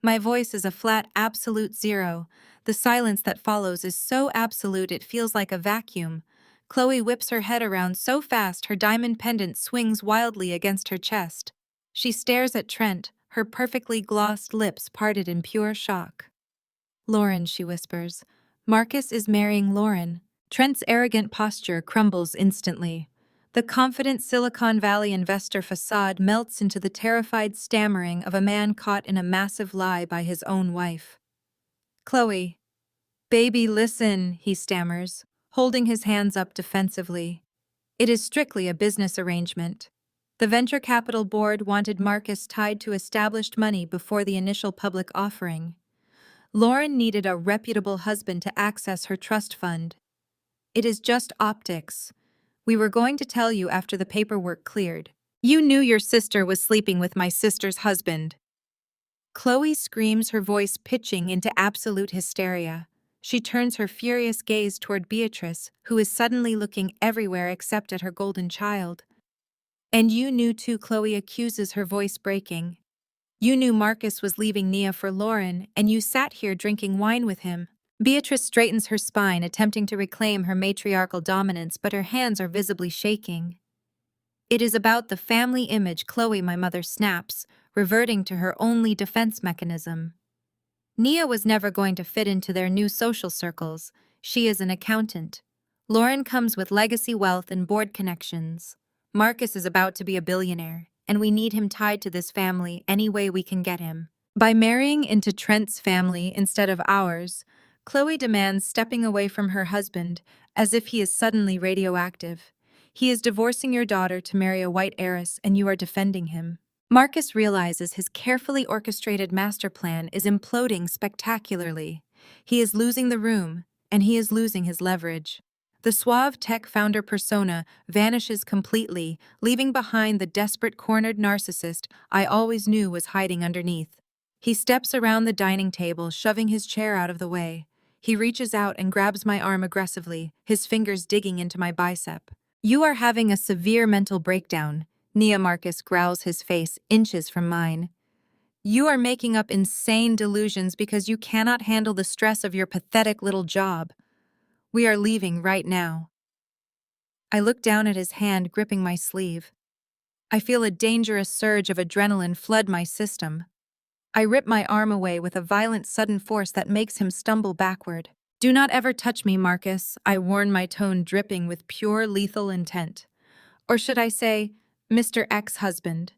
My voice is a flat, absolute zero. The silence that follows is so absolute it feels like a vacuum. Chloe whips her head around so fast her diamond pendant swings wildly against her chest. She stares at Trent, her perfectly glossed lips parted in pure shock. "Lauren," she whispers. "Marcus is marrying Lauren. Trent's arrogant posture crumbles instantly. The confident Silicon Valley investor facade melts into the terrified stammering of a man caught in a massive lie by his own wife. Chloe, baby, listen, he stammers, holding his hands up defensively. It is strictly a business arrangement. The venture capital board wanted Marcus tied to established money before the initial public offering. Lauren needed a reputable husband to access her trust fund. It is just optics. We were going to tell you after the paperwork cleared. You knew your sister was sleeping with my sister's husband. Chloe screams, her voice pitching into absolute hysteria. She turns her furious gaze toward Beatrice, who is suddenly looking everywhere except at her golden child. And you knew too, Chloe accuses, her voice breaking. You knew Marcus was leaving Nia for Lauren, and you sat here drinking wine with him. Beatrice straightens her spine, attempting to reclaim her matriarchal dominance, but her hands are visibly shaking. It is about the family image, Chloe, my mother snaps, reverting to her only defense mechanism. Nia was never going to fit into their new social circles. She is an accountant. Lauren comes with legacy wealth and board connections. Marcus is about to be a billionaire, and we need him tied to this family any way we can get him. By marrying into Trent's family instead of ours, Chloe demands stepping away from her husband as if he is suddenly radioactive. He is divorcing your daughter to marry a white heiress, and you are defending him. Marcus realizes his carefully orchestrated master plan is imploding spectacularly. He is losing the room, and he is losing his leverage. The suave tech founder persona vanishes completely, leaving behind the desperate cornered narcissist I always knew was hiding underneath. He steps around the dining table, shoving his chair out of the way. He reaches out and grabs my arm aggressively, his fingers digging into my bicep. You are having a severe mental breakdown. Nia, Marcus growls, his face inches from mine. You are making up insane delusions because you cannot handle the stress of your pathetic little job. We are leaving right now. I look down at his hand gripping my sleeve. I feel a dangerous surge of adrenaline flood my system. I rip my arm away with a violent sudden force that makes him stumble backward. Do not ever touch me, Marcus, I warn, my tone dripping with pure lethal intent. Or should I say, Mr. Ex-husband.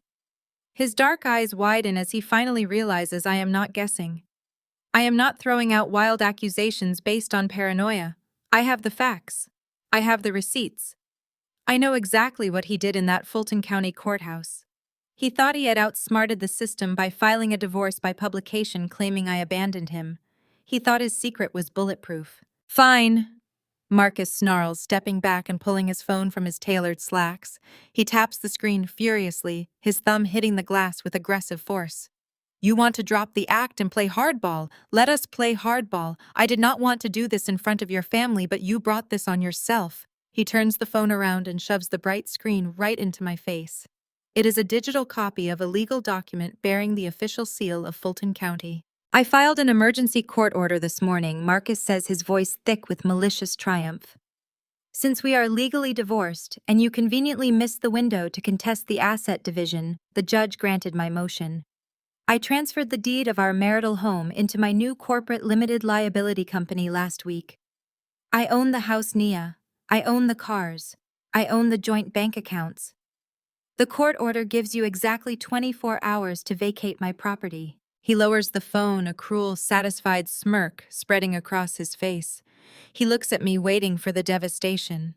His dark eyes widen as he finally realizes I am not guessing. I am not throwing out wild accusations based on paranoia. I have the facts. I have the receipts. I know exactly what he did in that Fulton County courthouse. He thought he had outsmarted the system by filing a divorce by publication claiming I abandoned him. He thought his secret was bulletproof. Fine, Marcus snarls, stepping back and pulling his phone from his tailored slacks. He taps the screen furiously, his thumb hitting the glass with aggressive force. You want to drop the act and play hardball? Let us play hardball. I did not want to do this in front of your family, but you brought this on yourself. He turns the phone around and shoves the bright screen right into my face. It is a digital copy of a legal document bearing the official seal of Fulton County. I filed an emergency court order this morning, Marcus says, his voice thick with malicious triumph. Since we are legally divorced, and you conveniently missed the window to contest the asset division, the judge granted my motion. I transferred the deed of our marital home into my new corporate limited liability company last week. I own the house, Nia. I own the cars. I own the joint bank accounts. The court order gives you exactly 24 hours to vacate my property. He lowers the phone, a cruel, satisfied smirk spreading across his face. He looks at me, waiting for the devastation.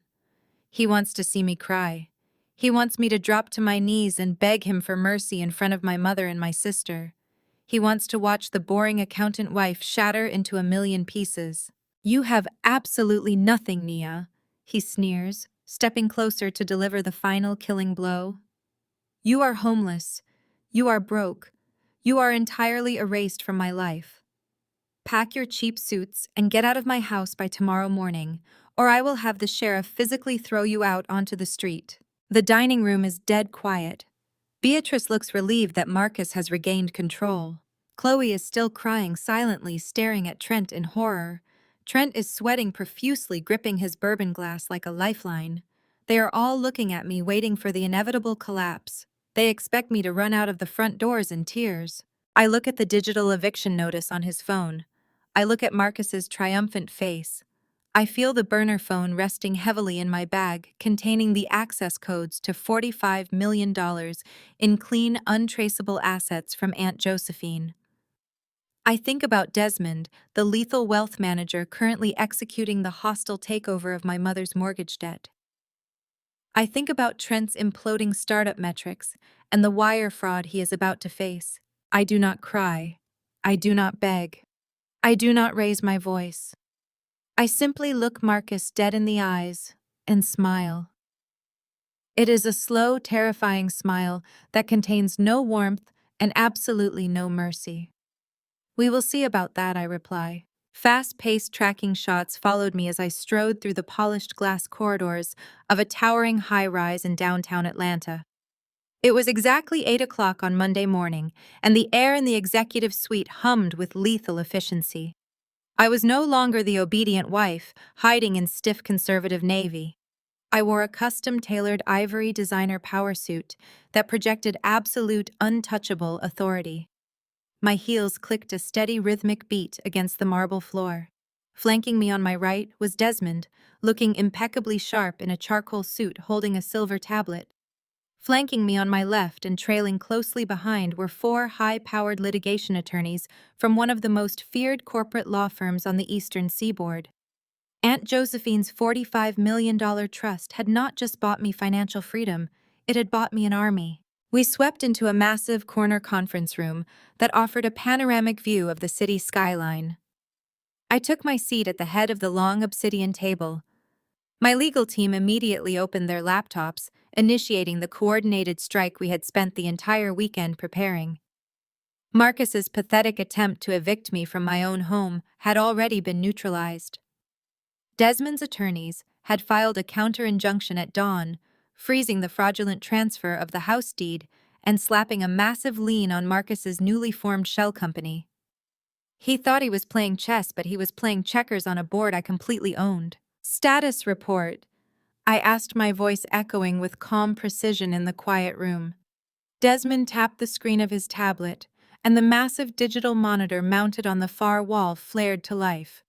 He wants to see me cry. He wants me to drop to my knees and beg him for mercy in front of my mother and my sister. He wants to watch the boring accountant wife shatter into a million pieces. You have absolutely nothing, Nia, he sneers, stepping closer to deliver the final killing blow. You are homeless. You are broke. You are entirely erased from my life. Pack your cheap suits and get out of my house by tomorrow morning, or I will have the sheriff physically throw you out onto the street. The dining room is dead quiet. Beatrice looks relieved that Marcus has regained control. Chloe is still crying silently, staring at Trent in horror. Trent is sweating profusely, gripping his bourbon glass like a lifeline. They are all looking at me, waiting for the inevitable collapse. They expect me to run out of the front doors in tears. I look at the digital eviction notice on his phone. I look at Marcus's triumphant face. I feel the burner phone resting heavily in my bag, containing the access codes to $45 million in clean, untraceable assets from Aunt Josephine. I think about Desmond, the lethal wealth manager currently executing the hostile takeover of my mother's mortgage debt. I think about Trent's imploding startup metrics and the wire fraud he is about to face. I do not cry. I do not beg. I do not raise my voice. I simply look Marcus dead in the eyes and smile. It is a slow, terrifying smile that contains no warmth and absolutely no mercy. We will see about that, I reply. Fast-paced tracking shots followed me as I strode through the polished glass corridors of a towering high-rise in downtown Atlanta. It was exactly 8 o'clock on Monday morning, and the air in the executive suite hummed with lethal efficiency. I was no longer the obedient wife, hiding in stiff conservative navy. I wore a custom-tailored ivory designer power suit that projected absolute, untouchable authority. My heels clicked a steady rhythmic beat against the marble floor. Flanking me on my right was Desmond, looking impeccably sharp in a charcoal suit holding a silver tablet. Flanking me on my left and trailing closely behind were 4 high-powered litigation attorneys from one of the most feared corporate law firms on the Eastern Seaboard. Aunt Josephine's $45 million trust had not just bought me financial freedom, it had bought me an army. We swept into a massive corner conference room that offered a panoramic view of the city skyline. I took my seat at the head of the long obsidian table. My legal team immediately opened their laptops, initiating the coordinated strike we had spent the entire weekend preparing. Marcus's pathetic attempt to evict me from my own home had already been neutralized. Desmond's attorneys had filed a counter-injunction at dawn, freezing the fraudulent transfer of the house deed and slapping a massive lien on Marcus's newly formed shell company. He thought he was playing chess, but he was playing checkers on a board I completely owned. Status report, I asked, my voice echoing with calm precision in the quiet room. Desmond tapped the screen of his tablet, and the massive digital monitor mounted on the far wall flared to life.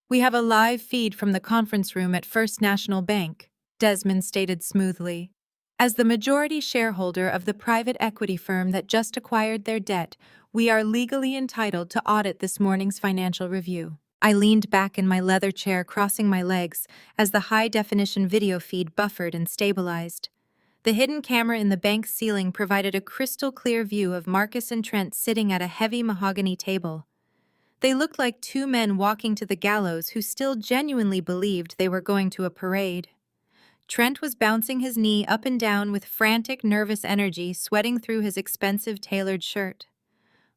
We have a live feed from the conference room at First National Bank, Desmond stated smoothly. As the majority shareholder of the private equity firm that just acquired their debt, we are legally entitled to audit this morning's financial review. I leaned back in my leather chair, crossing my legs, as the high-definition video feed buffered and stabilized. The hidden camera in the bank's ceiling provided a crystal-clear view of Marcus and Trent sitting at a heavy mahogany table. They looked like 2 men walking to the gallows who still genuinely believed they were going to a parade. Trent was bouncing his knee up and down with frantic, nervous energy, sweating through his expensive tailored shirt.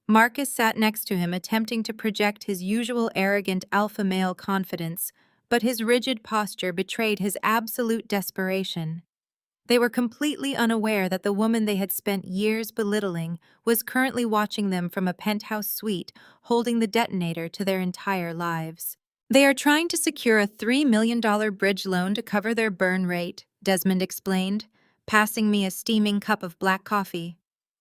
Marcus sat next to him, attempting to project his usual arrogant alpha male confidence, but his rigid posture betrayed his absolute desperation. They were completely unaware that the woman they had spent years belittling was currently watching them from a penthouse suite, holding the detonator to their entire lives. They are trying to secure a $3 million bridge loan to cover their burn rate, Desmond explained, passing me a steaming cup of black coffee.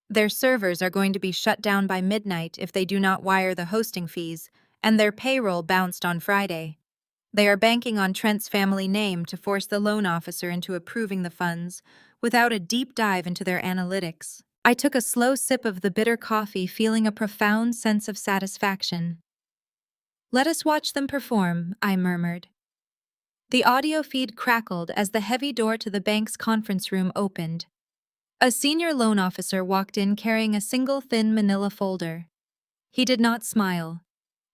Their servers are going to be shut down by midnight if they do not wire the hosting fees, and their payroll bounced on Friday. They are banking on Trent's family name to force the loan officer into approving the funds, without a deep dive into their analytics. I took a slow sip of the bitter coffee, feeling a profound sense of satisfaction. "Let us watch them perform," I murmured. The audio feed crackled as the heavy door to the bank's conference room opened. A senior loan officer walked in carrying a single thin manila folder. He did not smile.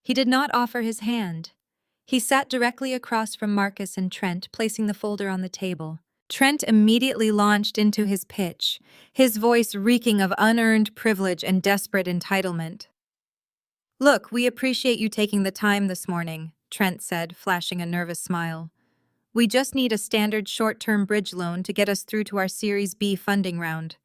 He did not offer his hand. He sat directly across from Marcus and Trent, placing the folder on the table. Trent immediately launched into his pitch, his voice reeking of unearned privilege and desperate entitlement. "Look, we appreciate you taking the time this morning," Trent said, flashing a nervous smile. "We just need a standard short-term bridge loan to get us through to our Series B funding round.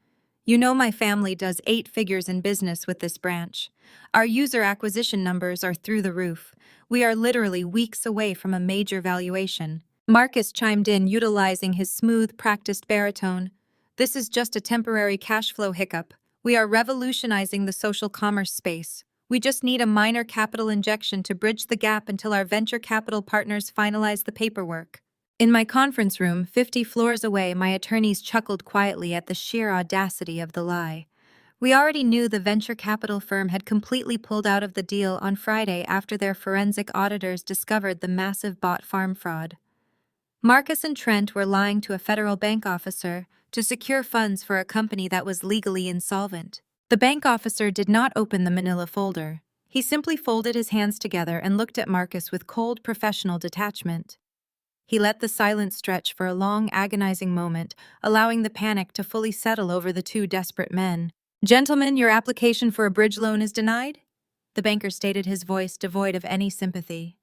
You know my family does 8 figures in business with this branch. Our user acquisition numbers are through the roof. We are literally weeks away from a major valuation." Marcus chimed in, utilizing his smooth, practiced baritone. "This is just a temporary cash flow hiccup. We are revolutionizing the social commerce space. We just need a minor capital injection to bridge the gap until our venture capital partners finalize the paperwork. In my conference room, 50 floors away, my attorneys chuckled quietly at the sheer audacity of the lie. We already knew the venture capital firm had completely pulled out of the deal on Friday after their forensic auditors discovered the massive bot farm fraud. Marcus and Trent were lying to a federal bank officer to secure funds for a company that was legally insolvent. The bank officer did not open the manila folder. He simply folded his hands together and looked at Marcus with cold professional detachment. He let the silence stretch for a long, agonizing moment, allowing the panic to fully settle over the two desperate men. "Gentlemen, your application for a bridge loan is denied?" The banker stated, his voice devoid of any sympathy.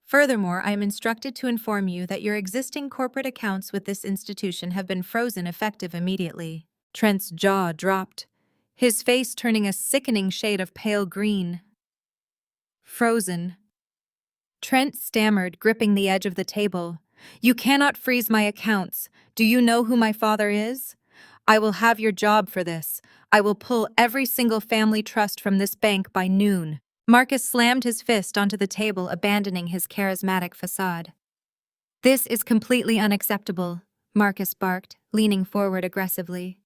"Furthermore, I am instructed to inform you that your existing corporate accounts with this institution have been frozen effective immediately." Trent's jaw dropped, his face turning a sickening shade of pale green. "Frozen?" Trent stammered, gripping the edge of the table. "You cannot freeze my accounts. Do you know who my father is? I will have your job for this. I will pull every single family trust from this bank by noon." Marcus slammed his fist onto the table, abandoning his charismatic facade. "This is completely unacceptable," Marcus barked, leaning forward aggressively.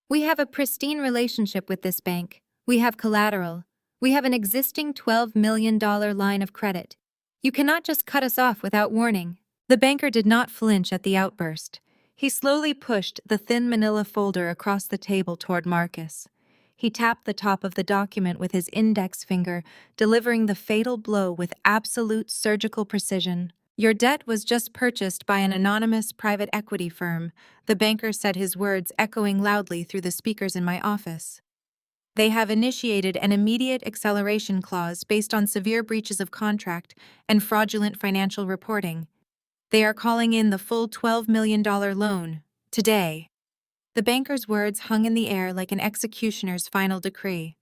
"We have a pristine relationship with this bank. We have collateral. We have an existing $12 million line of credit. You cannot just cut us off without warning." The banker did not flinch at the outburst. He slowly pushed the thin manila folder across the table toward Marcus. He tapped the top of the document with his index finger, delivering the fatal blow with absolute surgical precision. "Your debt was just purchased by an anonymous private equity firm," the banker said, his words echoing loudly through the speakers in my office. "They have initiated an immediate acceleration clause based on severe breaches of contract and fraudulent financial reporting. They are calling in the full $12 million loan today." The banker's words hung in the air like an executioner's final decree.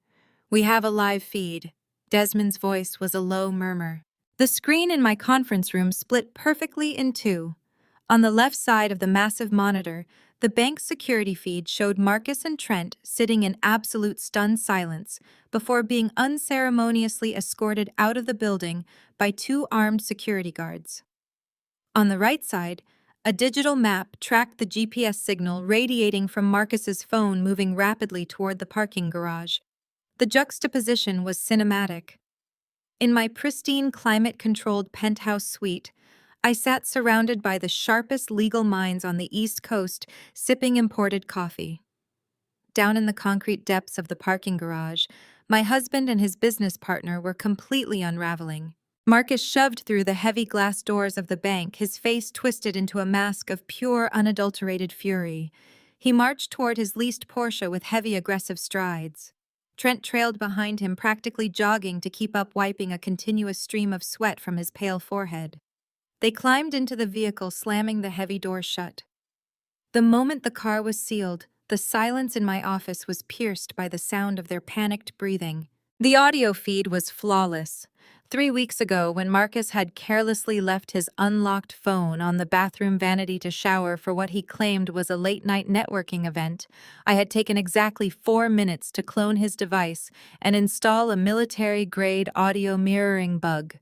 "We have a live feed." Desmond's voice was a low murmur. The screen in my conference room split perfectly in two. On the left side of the massive monitor, the bank's security feed showed Marcus and Trent sitting in absolute stunned silence before being unceremoniously escorted out of the building by two armed security guards. On the right side, a digital map tracked the GPS signal radiating from Marcus's phone, moving rapidly toward the parking garage. The juxtaposition was cinematic. In my pristine, climate-controlled penthouse suite, I sat surrounded by the sharpest legal minds on the East Coast, sipping imported coffee. Down in the concrete depths of the parking garage, my husband and his business partner were completely unraveling. Marcus shoved through the heavy glass doors of the bank, his face twisted into a mask of pure, unadulterated fury. He marched toward his leased Porsche with heavy, aggressive strides. Trent trailed behind him, practically jogging to keep up, wiping a continuous stream of sweat from his pale forehead. They climbed into the vehicle, slamming the heavy doors shut. The moment the car was sealed, the silence in my office was pierced by the sound of their panicked breathing. The audio feed was flawless. 3 weeks ago, when Marcus had carelessly left his unlocked phone on the bathroom vanity to shower for what he claimed was a late-night networking event, I had taken exactly 4 minutes to clone his device and install a military-grade audio mirroring bug.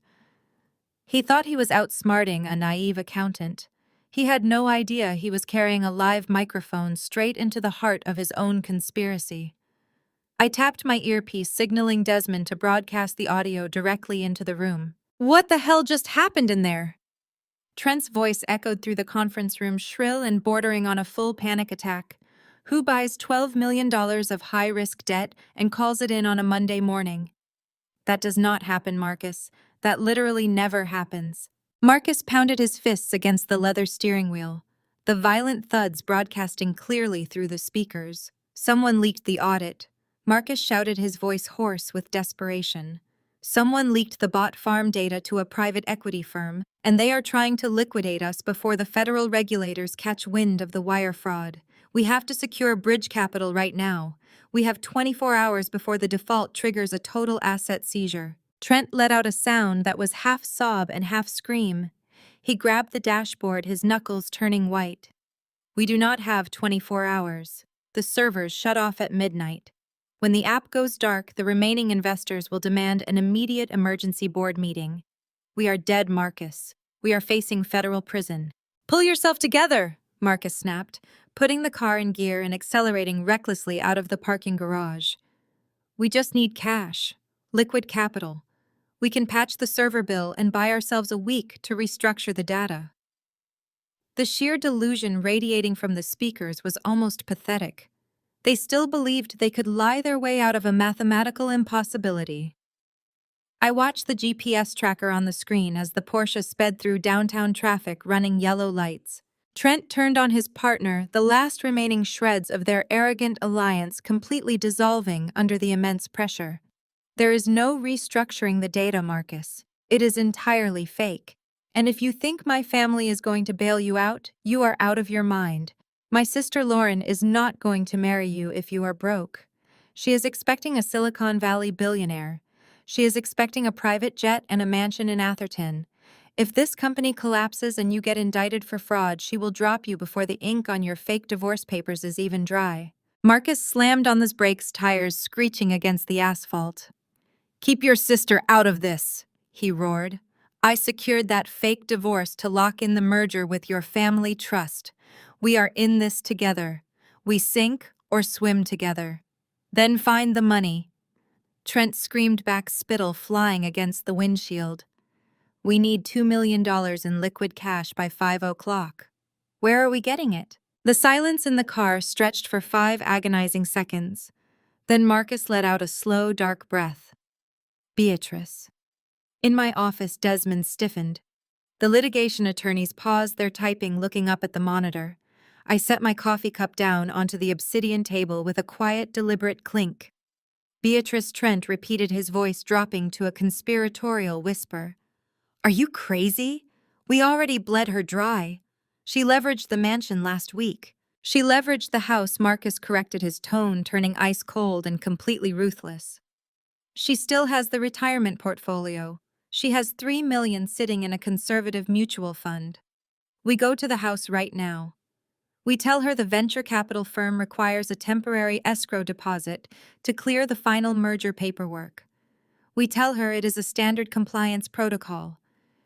He thought he was outsmarting a naive accountant. He had no idea he was carrying a live microphone straight into the heart of his own conspiracy. I tapped my earpiece, signaling Desmond to broadcast the audio directly into the room. "What the hell just happened in there?" Trent's voice echoed through the conference room, shrill and bordering on a full panic attack. "Who buys $12 million of high-risk debt and calls it in on a Monday morning?" "That does not happen, Marcus. That literally never happens." Marcus pounded his fists against the leather steering wheel, the violent thuds broadcasting clearly through the speakers. "Someone leaked the audit." Marcus shouted, his voice hoarse with desperation. "Someone leaked the bot farm data to a private equity firm, and they are trying to liquidate us before the federal regulators catch wind of the wire fraud. We have to secure bridge capital right now. We have 24 hours before the default triggers a total asset seizure." Trent let out a sound that was half sob and half scream. He grabbed the dashboard, his knuckles turning white. "We do not have 24 hours. The servers shut off at midnight. When the app goes dark, the remaining investors will demand an immediate emergency board meeting. We are dead, Marcus. We are facing federal prison. Pull yourself together, Marcus snapped, putting the car in gear and accelerating recklessly out of the parking garage. We just need cash, liquid capital. We can patch the server bill and buy ourselves a week to restructure the data. The sheer delusion radiating from the speakers was almost pathetic. They still believed they could lie their way out of a mathematical impossibility. I watched the GPS tracker on the screen as the Porsche sped through downtown traffic running yellow lights. Trent turned on his partner, the last remaining shreds of their arrogant alliance completely dissolving under the immense pressure. There is no restructuring the data, Marcus. It is entirely fake. And if you think my family is going to bail you out, you are out of your mind. My sister Lauren is not going to marry you if you are broke. She is expecting a Silicon Valley billionaire. She is expecting a private jet and a mansion in Atherton. If this company collapses and you get indicted for fraud, she will drop you before the ink on your fake divorce papers is even dry. Marcus slammed on his brakes, tires screeching against the asphalt. Keep your sister out of this, he roared. I secured that fake divorce to lock in the merger with your family trust. We are in this together. We sink or swim together. Then find the money. Trent screamed back, spittle flying against the windshield. We need $2 million in liquid cash by 5 o'clock. Where are we getting it? The silence in the car stretched for 5 agonizing seconds. Then Marcus let out a slow, dark breath. Beatrice. In my office, Desmond stiffened. The litigation attorneys paused their typing, looking up at the monitor. I set my coffee cup down onto the obsidian table with a quiet, deliberate clink. Beatrice Trent repeated, his voice dropping to a conspiratorial whisper. Are you crazy? We already bled her dry. She leveraged the mansion last week. She leveraged the house. Marcus corrected, his tone turning ice cold and completely ruthless. She still has the retirement portfolio. She has $3 million sitting in a conservative mutual fund. We go to the house right now. We tell her the venture capital firm requires a temporary escrow deposit to clear the final merger paperwork. We tell her it is a standard compliance protocol.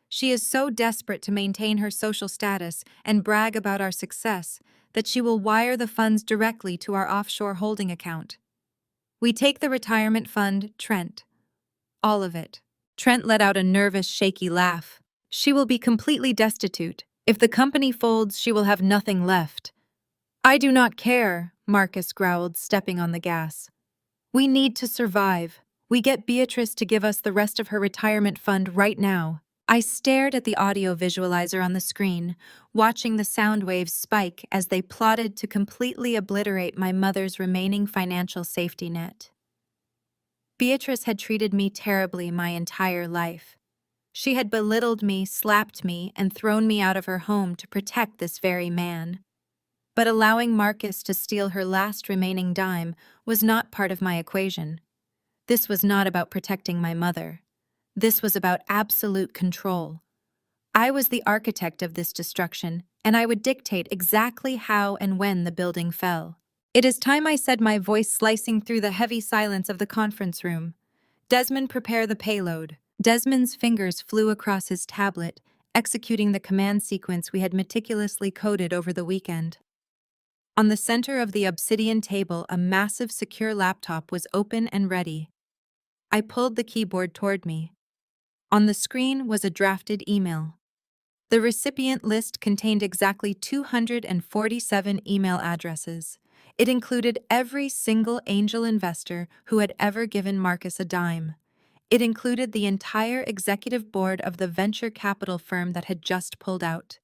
She is so desperate to maintain her social status and brag about our success that she will wire the funds directly to our offshore holding account. We take the retirement fund, Trent. All of it. Trent let out a nervous, shaky laugh. She will be completely destitute. If the company folds, she will have nothing left. I do not care, Marcus growled, stepping on the gas. We need to survive. We get Beatrice to give us the rest of her retirement fund right now. I stared at the audio visualizer on the screen, watching the sound waves spike as they plotted to completely obliterate my mother's remaining financial safety net. Beatrice had treated me terribly my entire life. She had belittled me, slapped me, and thrown me out of her home to protect this very man. But allowing Marcus to steal her last remaining dime was not part of my equation. This was not about protecting my mother. This was about absolute control. I was the architect of this destruction, and I would dictate exactly how and when the building fell. It is time, I said, my voice slicing through the heavy silence of the conference room. Desmond, prepare the payload. Desmond's fingers flew across his tablet, executing the command sequence we had meticulously coded over the weekend. On the center of the obsidian table, a massive secure laptop was open and ready. I pulled the keyboard toward me. On the screen was a drafted email. The recipient list contained exactly 247 email addresses. It included every single angel investor who had ever given Marcus a dime. It included the entire executive board of the venture capital firm that had just pulled out.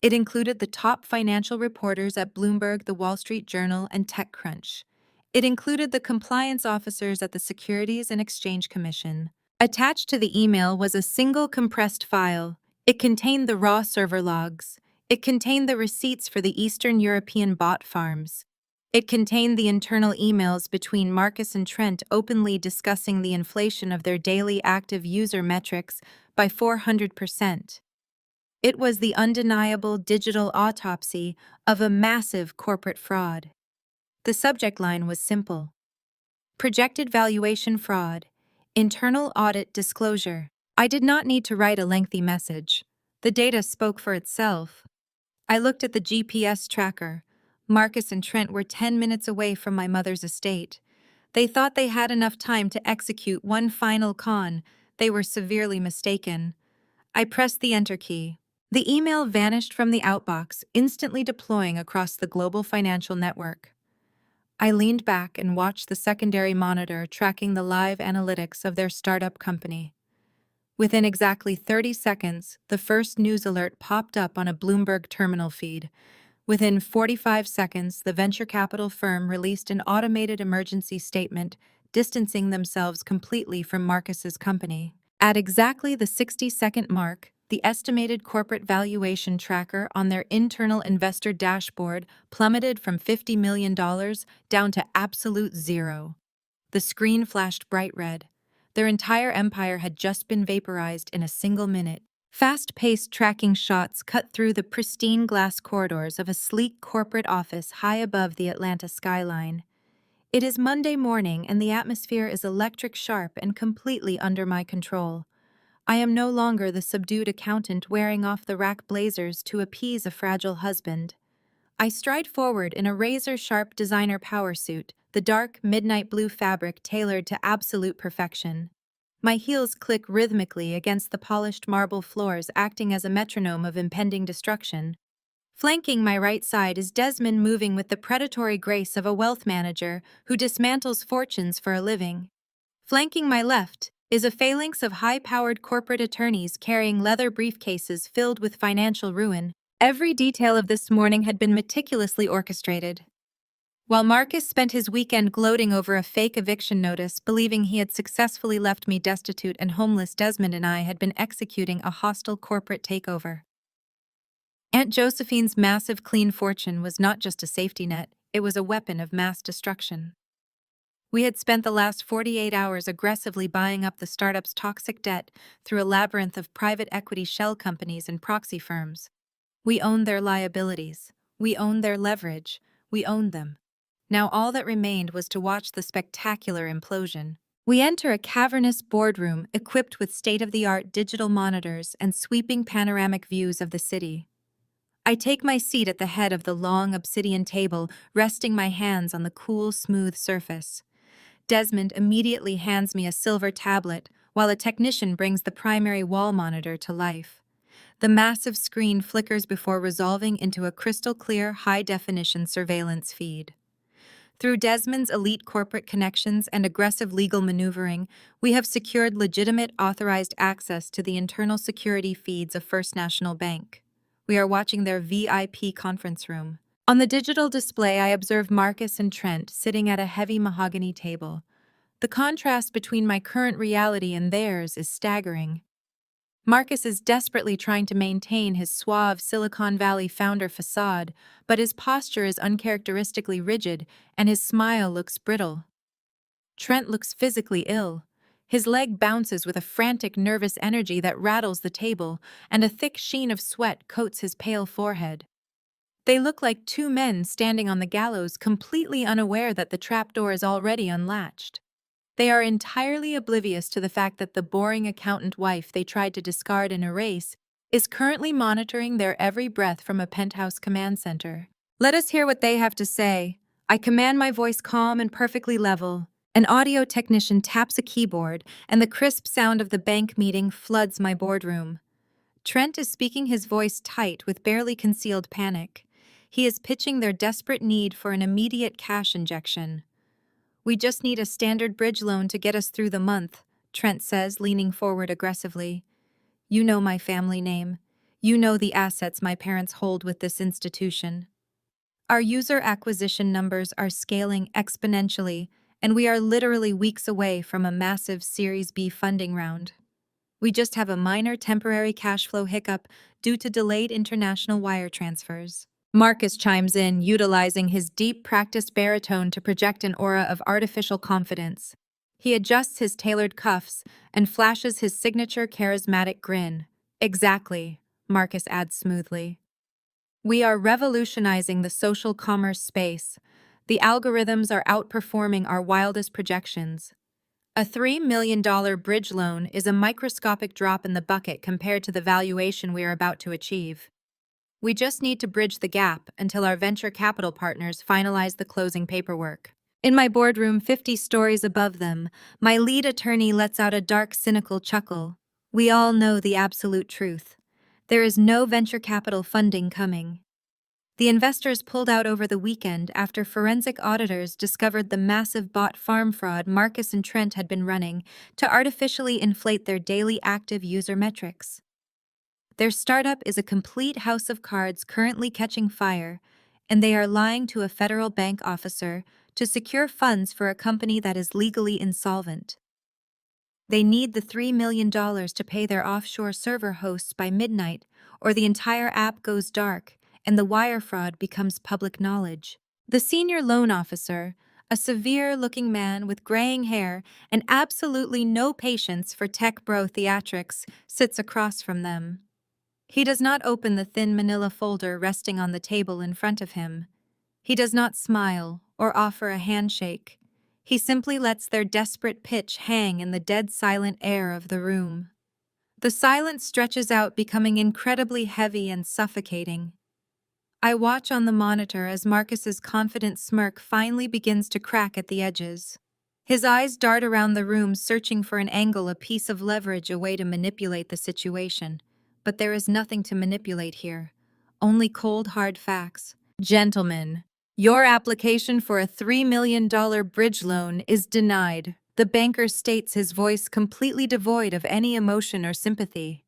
It included the top financial reporters at Bloomberg, the Wall Street Journal, and TechCrunch. It included the compliance officers at the Securities and Exchange Commission. Attached to the email was a single compressed file. It contained the raw server logs. It contained the receipts for the Eastern European bot farms. It contained the internal emails between Marcus and Trent openly discussing the inflation of their daily active user metrics by 400%. It was the undeniable digital autopsy of a massive corporate fraud. The subject line was simple. Projected valuation fraud. Internal audit disclosure. I did not need to write a lengthy message. The data spoke for itself. I looked at the GPS tracker. Marcus and Trent were 10 minutes away from my mother's estate. They thought they had enough time to execute one final con. They were severely mistaken. I pressed the enter key. The email vanished from the outbox, instantly deploying across the global financial network. I leaned back and watched the secondary monitor tracking the live analytics of their startup company. Within exactly 30 seconds, the first news alert popped up on a Bloomberg terminal feed. Within 45 seconds, the venture capital firm released an automated emergency statement, distancing themselves completely from Marcus's company. At exactly the 60-second mark, the estimated corporate valuation tracker on their internal investor dashboard plummeted from $50 million down to absolute zero. The screen flashed bright red. Their entire empire had just been vaporized in a single minute. Fast-paced tracking shots cut through the pristine glass corridors of a sleek corporate office high above the Atlanta skyline. It is Monday morning and the atmosphere is electric sharp and completely under my control. I am no longer the subdued accountant wearing off-the-rack blazers to appease a fragile husband. I stride forward in a razor-sharp designer power suit, the dark, midnight blue fabric tailored to absolute perfection. My heels click rhythmically against the polished marble floors, acting as a metronome of impending destruction. Flanking my right side is Desmond, moving with the predatory grace of a wealth manager who dismantles fortunes for a living. Flanking my left is a phalanx of high-powered corporate attorneys carrying leather briefcases filled with financial ruin. Every detail of this morning had been meticulously orchestrated. While Marcus spent his weekend gloating over a fake eviction notice, believing he had successfully left me destitute and homeless, Desmond and I had been executing a hostile corporate takeover. Aunt Josephine's massive clean fortune was not just a safety net, it was a weapon of mass destruction. We had spent the last 48 hours aggressively buying up the startup's toxic debt through a labyrinth of private equity shell companies and proxy firms. We owned their liabilities. We owned their leverage. We owned them. Now all that remained was to watch the spectacular implosion. We enter a cavernous boardroom equipped with state-of-the-art digital monitors and sweeping panoramic views of the city. I take my seat at the head of the long obsidian table, resting my hands on the cool, smooth surface. Desmond immediately hands me a silver tablet, while a technician brings the primary wall monitor to life. The massive screen flickers before resolving into a crystal-clear, high-definition surveillance feed. Through Desmond's elite corporate connections and aggressive legal maneuvering, we have secured legitimate, authorized access to the internal security feeds of First National Bank. We are watching their VIP conference room. On the digital display, I observe Marcus and Trent sitting at a heavy mahogany table. The contrast between my current reality and theirs is staggering. Marcus is desperately trying to maintain his suave Silicon Valley founder facade, but his posture is uncharacteristically rigid and his smile looks brittle. Trent looks physically ill. His leg bounces with a frantic, nervous energy that rattles the table, and a thick sheen of sweat coats his pale forehead. They look like two men standing on the gallows, completely unaware that the trapdoor is already unlatched. They are entirely oblivious to the fact that the boring accountant wife they tried to discard and erase is currently monitoring their every breath from a penthouse command center. Let us hear what they have to say. I command my voice calm and perfectly level. An audio technician taps a keyboard, and the crisp sound of the bank meeting floods my boardroom. Trent is speaking, his voice tight with barely concealed panic. He is pitching their desperate need for an immediate cash injection. "We just need a standard bridge loan to get us through the month," Trent says, leaning forward aggressively. "You know my family name. You know the assets my parents hold with this institution. Our user acquisition numbers are scaling exponentially, and we are literally weeks away from a massive Series B funding round. We just have a minor temporary cash flow hiccup due to delayed international wire transfers." Marcus chimes in, utilizing his deep, practiced baritone to project an aura of artificial confidence. He adjusts his tailored cuffs and flashes his signature charismatic grin. "Exactly," Marcus adds smoothly. "We are revolutionizing the social commerce space. The algorithms are outperforming our wildest projections. A $3 million bridge loan is a microscopic drop in the bucket compared to the valuation we are about to achieve. We just need to bridge the gap until our venture capital partners finalize the closing paperwork. In my boardroom 50 stories above them, my lead attorney lets out a dark, cynical chuckle. We all know the absolute truth. There is no venture capital funding coming. The investors pulled out over the weekend after forensic auditors discovered the massive bot farm fraud Marcus and Trent had been running to artificially inflate their daily active user metrics. Their startup is a complete house of cards currently catching fire, and they are lying to a federal bank officer to secure funds for a company that is legally insolvent. They need the $3 million to pay their offshore server hosts by midnight, or the entire app goes dark and the wire fraud becomes public knowledge. The senior loan officer, a severe-looking man with graying hair and absolutely no patience for tech bro theatrics, sits across from them. He does not open the thin manila folder resting on the table in front of him. He does not smile or offer a handshake. He simply lets their desperate pitch hang in the dead silent air of the room. The silence stretches out, becoming incredibly heavy and suffocating. I watch on the monitor as Marcus's confident smirk finally begins to crack at the edges. His eyes dart around the room, searching for an angle, a piece of leverage, a way to manipulate the situation. But there is nothing to manipulate here. Only cold, hard facts. Gentlemen, your application for a $3 million bridge loan is denied. The banker states, his voice completely devoid of any emotion or sympathy.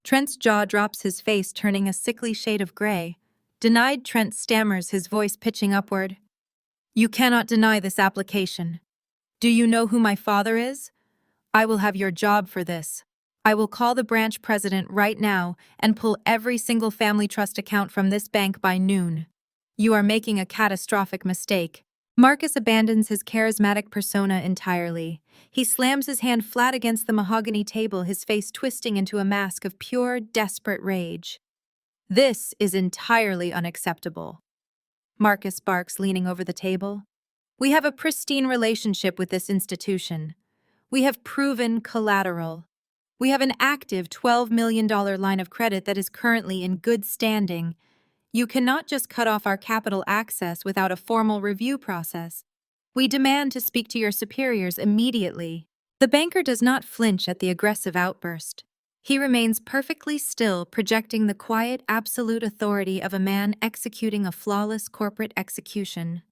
Trent's jaw drops, his face turning a sickly shade of gray. Denied, Trent stammers, his voice pitching upward. You cannot deny this application. Do you know who my father is? I will have your job for this. I will call the branch president right now and pull every single family trust account from this bank by noon. You are making a catastrophic mistake. Marcus abandons his charismatic persona entirely. He slams his hand flat against the mahogany table, his face twisting into a mask of pure, desperate rage. This is entirely unacceptable. Marcus barks, leaning over the table. We have a pristine relationship with this institution. We have proven collateral. We have an active $12 million line of credit that is currently in good standing. You cannot just cut off our capital access without a formal review process. We demand to speak to your superiors immediately. The banker does not flinch at the aggressive outburst. He remains perfectly still, projecting the quiet, absolute authority of a man executing a flawless corporate execution.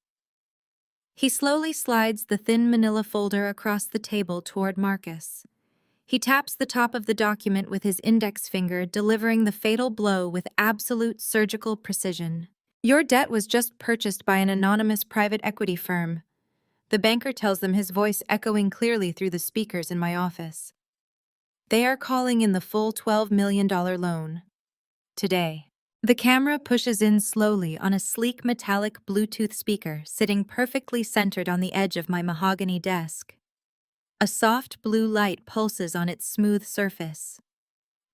He slowly slides the thin manila folder across the table toward Marcus. He taps the top of the document with his index finger, delivering the fatal blow with absolute surgical precision. Your debt was just purchased by an anonymous private equity firm. The banker tells them, his voice echoing clearly through the speakers in my office. They are calling in the full $12 million loan. Today. The camera pushes in slowly on a sleek metallic Bluetooth speaker sitting perfectly centered on the edge of my mahogany desk. A soft blue light pulses on its smooth surface.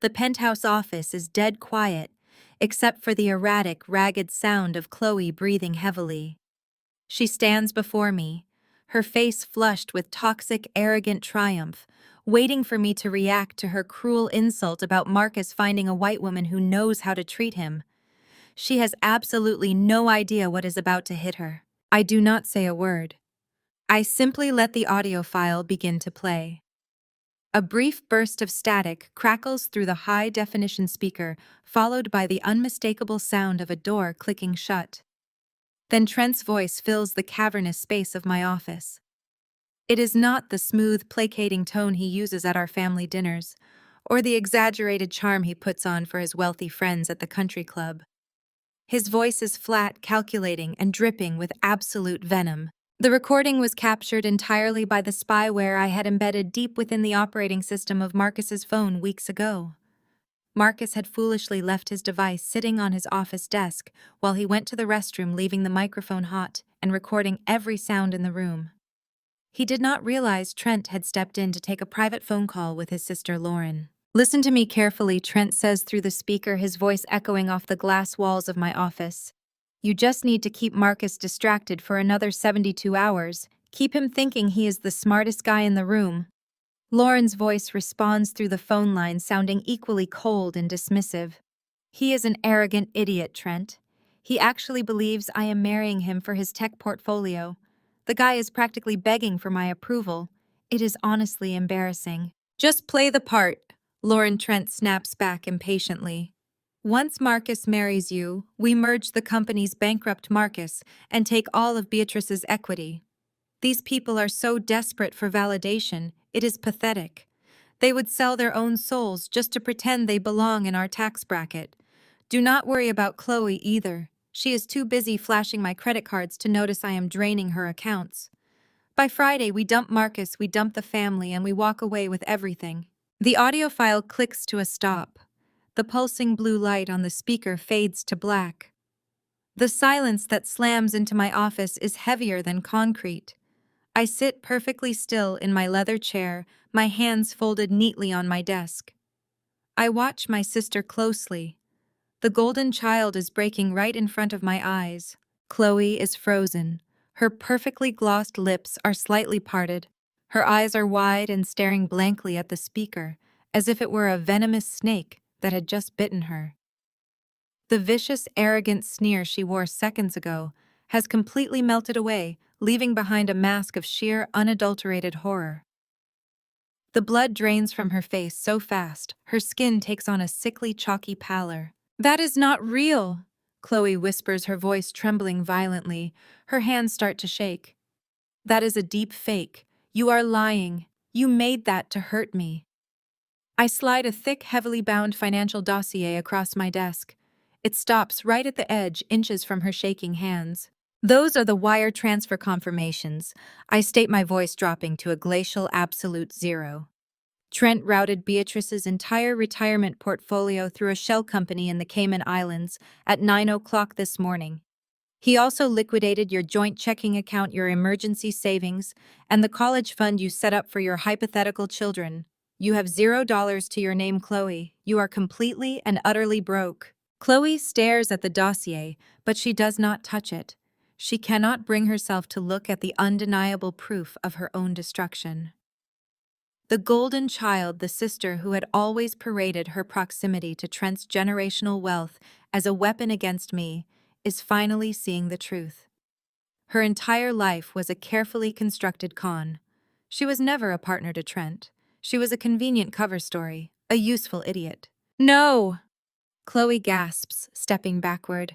The penthouse office is dead quiet, except for the erratic, ragged sound of Chloe breathing heavily. She stands before me, her face flushed with toxic, arrogant triumph, waiting for me to react to her cruel insult about Marcus finding a white woman who knows how to treat him. She has absolutely no idea what is about to hit her. I do not say a word. I simply let the audio file begin to play. A brief burst of static crackles through the high-definition speaker, followed by the unmistakable sound of a door clicking shut. Then Trent's voice fills the cavernous space of my office. It is not the smooth, placating tone he uses at our family dinners, or the exaggerated charm he puts on for his wealthy friends at the country club. His voice is flat, calculating, and dripping with absolute venom. The recording was captured entirely by the spyware I had embedded deep within the operating system of Marcus's phone weeks ago. Marcus had foolishly left his device sitting on his office desk while he went to the restroom, leaving the microphone hot and recording every sound in the room. He did not realize Trent had stepped in to take a private phone call with his sister Lauren. Listen to me carefully, Trent says through the speaker, his voice echoing off the glass walls of my office. You just need to keep Marcus distracted for another 72 hours. Keep him thinking he is the smartest guy in the room. Lauren's voice responds through the phone line, sounding equally cold and dismissive. He is an arrogant idiot, Trent. He actually believes I am marrying him for his tech portfolio. The guy is practically begging for my approval. It is honestly embarrassing. Just play the part, Lauren Trent snaps back impatiently. Once Marcus marries you, we merge the company's bankrupt Marcus and take all of Beatrice's equity. These people are so desperate for validation, it is pathetic. They would sell their own souls just to pretend they belong in our tax bracket. Do not worry about Chloe either. She is too busy flashing my credit cards to notice I am draining her accounts. By Friday, we dump Marcus, we dump the family, and we walk away with everything. The audio file clicks to a stop. The pulsing blue light on the speaker fades to black. The silence that slams into my office is heavier than concrete. I sit perfectly still in my leather chair, my hands folded neatly on my desk. I watch my sister closely. The golden child is breaking right in front of my eyes. Chloe is frozen. Her perfectly glossed lips are slightly parted. Her eyes are wide and staring blankly at the speaker, as if it were a venomous snake that had just bitten her. The vicious, arrogant sneer she wore seconds ago has completely melted away, leaving behind a mask of sheer, unadulterated horror. The blood drains from her face so fast, her skin takes on a sickly, chalky pallor. That is not real, Chloe whispers, her voice trembling violently. Her hands start to shake. That is a deep fake. You are lying. You made that to hurt me. I slide a thick, heavily bound financial dossier across my desk. It stops right at the edge, inches from her shaking hands. Those are the wire transfer confirmations. I state, my voice dropping to a glacial absolute zero. Trent routed Beatrice's entire retirement portfolio through a shell company in the Cayman Islands at 9 o'clock this morning. He also liquidated your joint checking account, your emergency savings, and the college fund you set up for your hypothetical children. You have $0 to your name, Chloe. You are completely and utterly broke. Chloe stares at the dossier, but she does not touch it. She cannot bring herself to look at the undeniable proof of her own destruction. The golden child, the sister who had always paraded her proximity to Trent's generational wealth as a weapon against me, is finally seeing the truth. Her entire life was a carefully constructed con. She was never a partner to Trent. She was a convenient cover story, a useful idiot. No! Chloe gasps, stepping backward.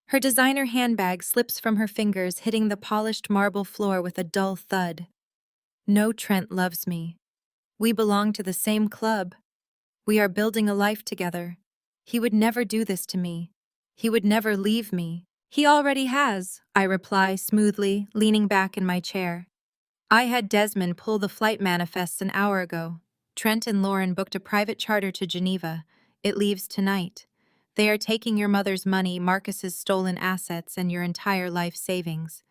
Her designer handbag slips from her fingers, hitting the polished marble floor with a dull thud. No, Trent loves me. We belong to the same club. We are building a life together. He would never do this to me. He would never leave me. He already has, I reply smoothly, leaning back in my chair. I had Desmond pull the flight manifests an hour ago. Trent and Lauren booked a private charter to Geneva. It leaves tonight. They are taking your mother's money, Marcus's stolen assets, and your entire life savings.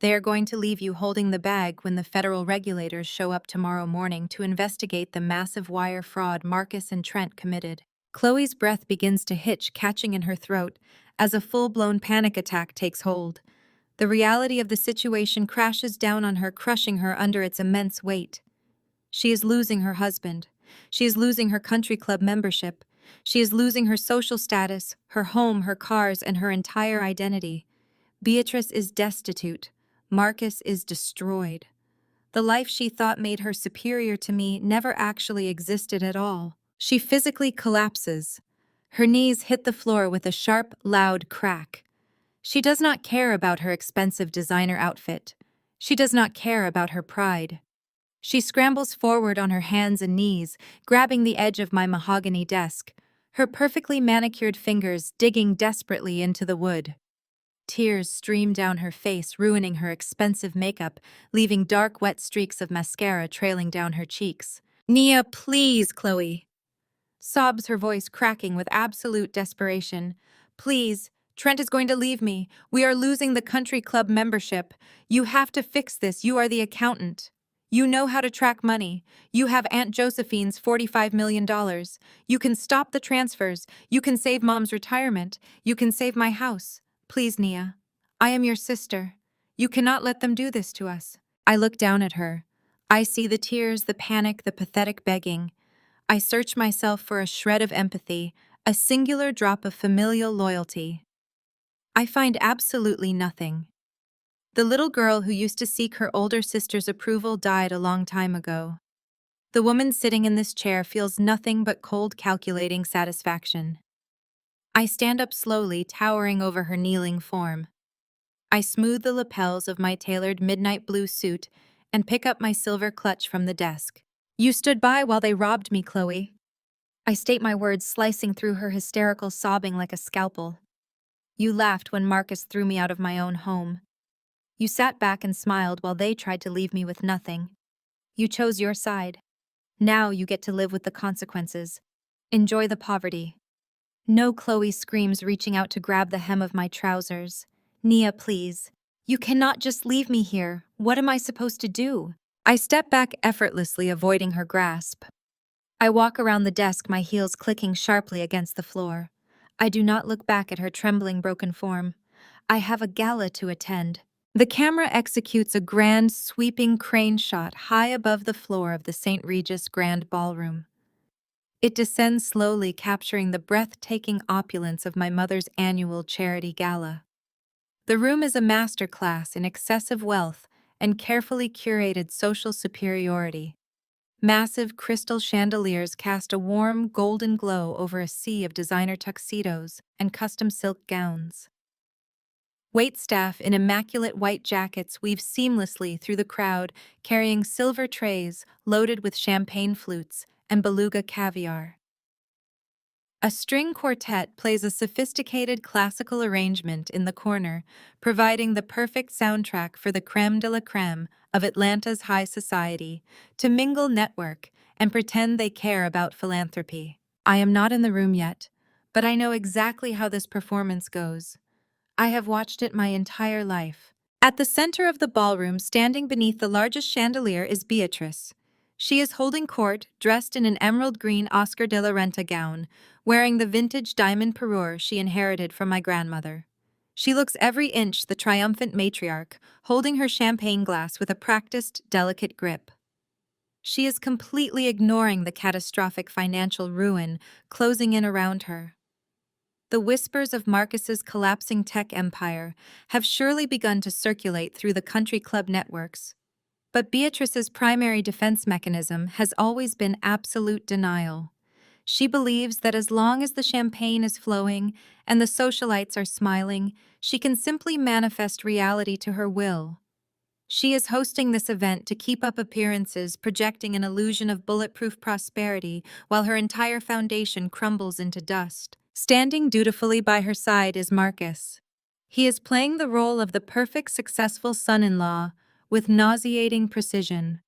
They are going to leave you holding the bag when the federal regulators show up tomorrow morning to investigate the massive wire fraud Marcus and Trent committed. Chloe's breath begins to hitch, catching in her throat, as a full-blown panic attack takes hold. The reality of the situation crashes down on her, crushing her under its immense weight. She is losing her husband. She is losing her country club membership. She is losing her social status, her home, her cars, and her entire identity. Beatrice is destitute. Marcus is destroyed. The life she thought made her superior to me never actually existed at all. She physically collapses. Her knees hit the floor with a sharp, loud crack. She does not care about her expensive designer outfit. She does not care about her pride. She scrambles forward on her hands and knees, grabbing the edge of my mahogany desk, her perfectly manicured fingers digging desperately into the wood. Tears stream down her face, ruining her expensive makeup, leaving dark, wet streaks of mascara trailing down her cheeks. "Nia, please, Chloe," sobs, her voice cracking with absolute desperation. "Please, Trent is going to leave me. We are losing the country club membership. You have to fix this. You are the accountant. You know how to track money. You have Aunt Josephine's $45 million. You can stop the transfers. You can save Mom's retirement. You can save my house. Please, Nia. I am your sister. You cannot let them do this to us. I look down at her. I see the tears, the panic, the pathetic begging. I search myself for a shred of empathy, a singular drop of familial loyalty. I find absolutely nothing. The little girl who used to seek her older sister's approval died a long time ago. The woman sitting in this chair feels nothing but cold, calculating satisfaction. I stand up slowly, towering over her kneeling form. I smooth the lapels of my tailored midnight blue suit and pick up my silver clutch from the desk. You stood by while they robbed me, Chloe. I state my words, slicing through her hysterical sobbing like a scalpel. You laughed when Marcus threw me out of my own home. You sat back and smiled while they tried to leave me with nothing. You chose your side. Now you get to live with the consequences. Enjoy the poverty. No, Chloe screams, reaching out to grab the hem of my trousers. Nia, please. You cannot just leave me here. What am I supposed to do? I step back effortlessly, avoiding her grasp. I walk around the desk, my heels clicking sharply against the floor. I do not look back at her trembling, broken form. I have a gala to attend. The camera executes a grand, sweeping crane shot high above the floor of the St. Regis Grand Ballroom. It descends slowly, capturing the breathtaking opulence of my mother's annual charity gala. The room is a masterclass in excessive wealth and carefully curated social superiority. Massive crystal chandeliers cast a warm, golden glow over a sea of designer tuxedos and custom silk gowns. Waitstaff in immaculate white jackets weave seamlessly through the crowd, carrying silver trays loaded with champagne flutes and beluga caviar. A string quartet plays a sophisticated classical arrangement in the corner, providing the perfect soundtrack for the crème de la crème of Atlanta's high society to mingle, network, and pretend they care about philanthropy. I am not in the room yet, but I know exactly how this performance goes. I have watched it my entire life. At the center of the ballroom, standing beneath the largest chandelier, is Beatrice. She is holding court, dressed in an emerald green Oscar de la Renta gown, wearing the vintage diamond parure she inherited from my grandmother. She looks every inch the triumphant matriarch, holding her champagne glass with a practiced, delicate grip. She is completely ignoring the catastrophic financial ruin closing in around her. The whispers of Marcus's collapsing tech empire have surely begun to circulate through the country club networks. But Beatrice's primary defense mechanism has always been absolute denial. She believes that as long as the champagne is flowing and the socialites are smiling, she can simply manifest reality to her will. She is hosting this event to keep up appearances, projecting an illusion of bulletproof prosperity while her entire foundation crumbles into dust. Standing dutifully by her side is Marcus. He is playing the role of the perfect, successful son-in-law with nauseating precision.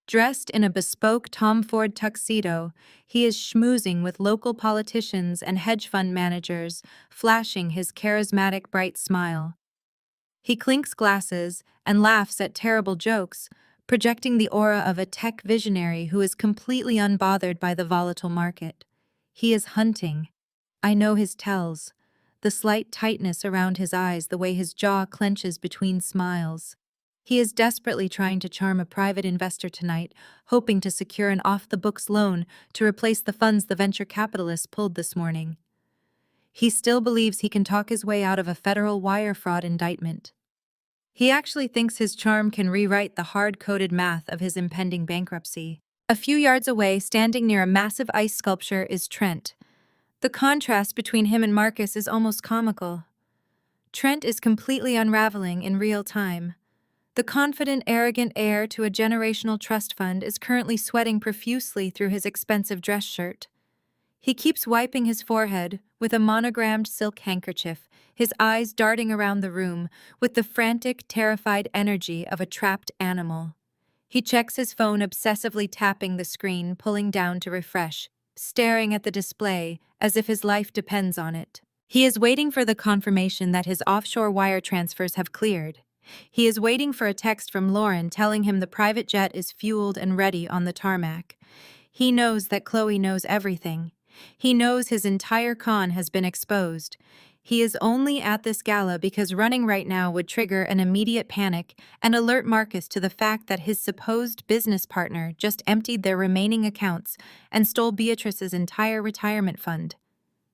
Dressed in a bespoke Tom Ford tuxedo, he is schmoozing with local politicians and hedge fund managers, flashing his charismatic bright smile. He clinks glasses and laughs at terrible jokes, projecting the aura of a tech visionary who is completely unbothered by the volatile market. He is hunting. I know his tells. The slight tightness around his eyes, the way his jaw clenches between smiles. He is desperately trying to charm a private investor tonight, hoping to secure an off-the-books loan to replace the funds the venture capitalists pulled this morning. He still believes he can talk his way out of a federal wire fraud indictment. He actually thinks his charm can rewrite the hard-coded math of his impending bankruptcy. A few yards away, standing near a massive ice sculpture, is Trent. The contrast between him and Marcus is almost comical. Trent is completely unraveling in real time. The confident, arrogant heir to a generational trust fund is currently sweating profusely through his expensive dress shirt. He keeps wiping his forehead with a monogrammed silk handkerchief, his eyes darting around the room with the frantic, terrified energy of a trapped animal. He checks his phone, obsessively tapping the screen, pulling down to refresh, staring at the display as if his life depends on it. He is waiting for the confirmation that his offshore wire transfers have cleared. He is waiting for a text from Lauren telling him the private jet is fueled and ready on the tarmac. He knows that Chloe knows everything. He knows his entire con has been exposed. He is only at this gala because running right now would trigger an immediate panic and alert Marcus to the fact that his supposed business partner just emptied their remaining accounts and stole Beatrice's entire retirement fund.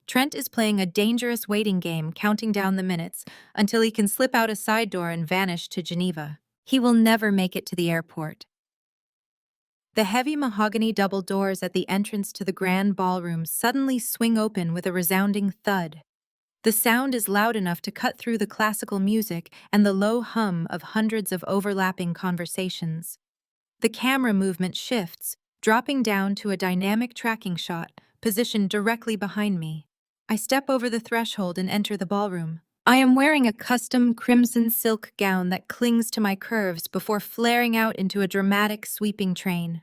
Trent is playing a dangerous waiting game, counting down the minutes until he can slip out a side door and vanish to Geneva. He will never make it to the airport. The heavy mahogany double doors at the entrance to the grand ballroom suddenly swing open with a resounding thud. The sound is loud enough to cut through the classical music and the low hum of hundreds of overlapping conversations. The camera movement shifts, dropping down to a dynamic tracking shot positioned directly behind me. I step over the threshold and enter the ballroom. I am wearing a custom crimson silk gown that clings to my curves before flaring out into a dramatic sweeping train.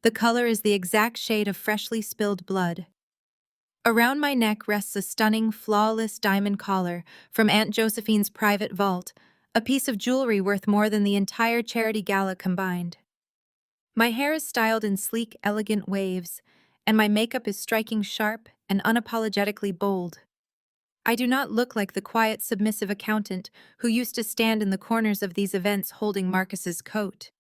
The color is the exact shade of freshly spilled blood. Around my neck rests a stunning, flawless diamond collar from Aunt Josephine's private vault, a piece of jewelry worth more than the entire charity gala combined. My hair is styled in sleek, elegant waves, and my makeup is striking sharp and unapologetically bold. I do not look like the quiet, submissive accountant who used to stand in the corners of these events holding Marcus's coat.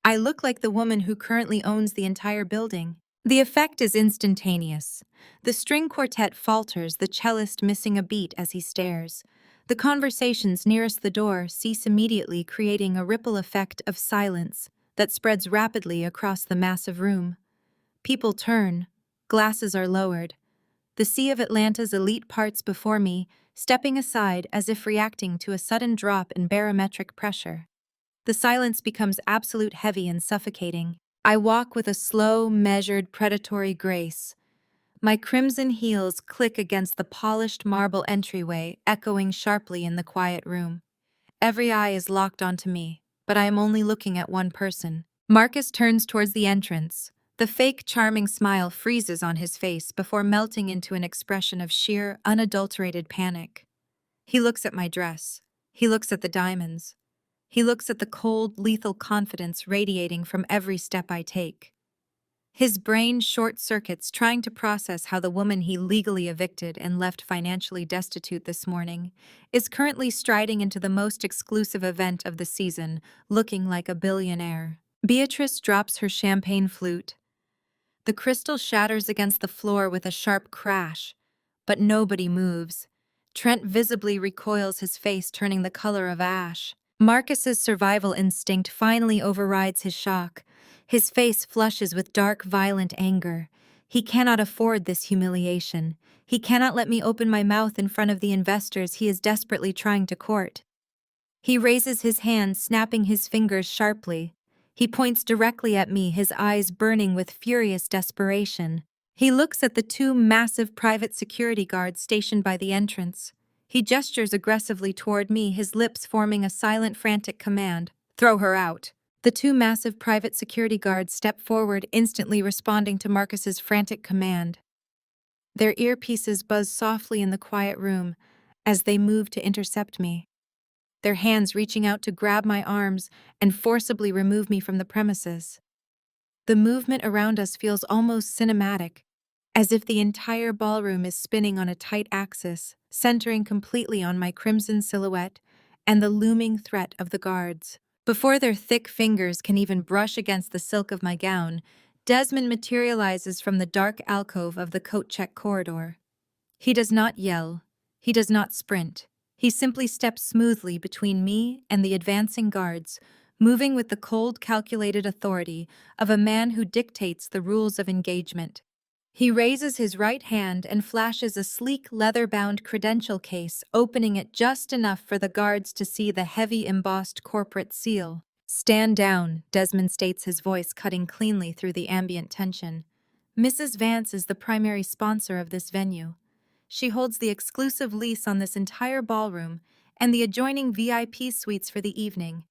I look like the woman who currently owns the entire building. The effect is instantaneous. The string quartet falters, the cellist missing a beat as he stares. The conversations nearest the door cease immediately, creating a ripple effect of silence that spreads rapidly across the massive room. People turn, glasses are lowered. The sea of Atlanta's elite parts before me, stepping aside as if reacting to a sudden drop in barometric pressure. The silence becomes absolute, heavy and suffocating. I walk with a slow, measured, predatory grace. My crimson heels click against the polished marble entryway, echoing sharply in the quiet room. Every eye is locked onto me, but I am only looking at one person. Marcus turns towards the entrance. The fake, charming smile freezes on his face before melting into an expression of sheer, unadulterated panic. He looks at my dress. He looks at the diamonds. He looks at the cold, lethal confidence radiating from every step I take. His brain short-circuits trying to process how the woman he legally evicted and left financially destitute this morning is currently striding into the most exclusive event of the season, looking like a billionaire. Beatrice drops her champagne flute. The crystal shatters against the floor with a sharp crash, but nobody moves. Trent visibly recoils, his face turning the color of ash. Marcus's survival instinct finally overrides his shock. His face flushes with dark, violent anger. He cannot afford this humiliation. He cannot let me open my mouth in front of the investors he is desperately trying to court. He raises his hand, snapping his fingers sharply. He points directly at me, his eyes burning with furious desperation. He looks at the two massive private security guards stationed by the entrance. He gestures aggressively toward me, his lips forming a silent, frantic command. "Throw her out." The two massive private security guards step forward, instantly responding to Marcus's frantic command. Their earpieces buzz softly in the quiet room as they move to intercept me, their hands reaching out to grab my arms and forcibly remove me from the premises. The movement around us feels almost cinematic, as if the entire ballroom is spinning on a tight axis, centering completely on my crimson silhouette and the looming threat of the guards. Before their thick fingers can even brush against the silk of my gown, Desmond materializes from the dark alcove of the coat check corridor. He does not yell. He does not sprint. He simply steps smoothly between me and the advancing guards, moving with the cold, calculated authority of a man who dictates the rules of engagement. He raises his right hand and flashes a sleek, leather-bound credential case, opening it just enough for the guards to see the heavy, embossed corporate seal. "Stand down," Desmond states, his voice cutting cleanly through the ambient tension. "Mrs. Vance is the primary sponsor of this venue. She holds the exclusive lease on this entire ballroom and the adjoining VIP suites for the evening.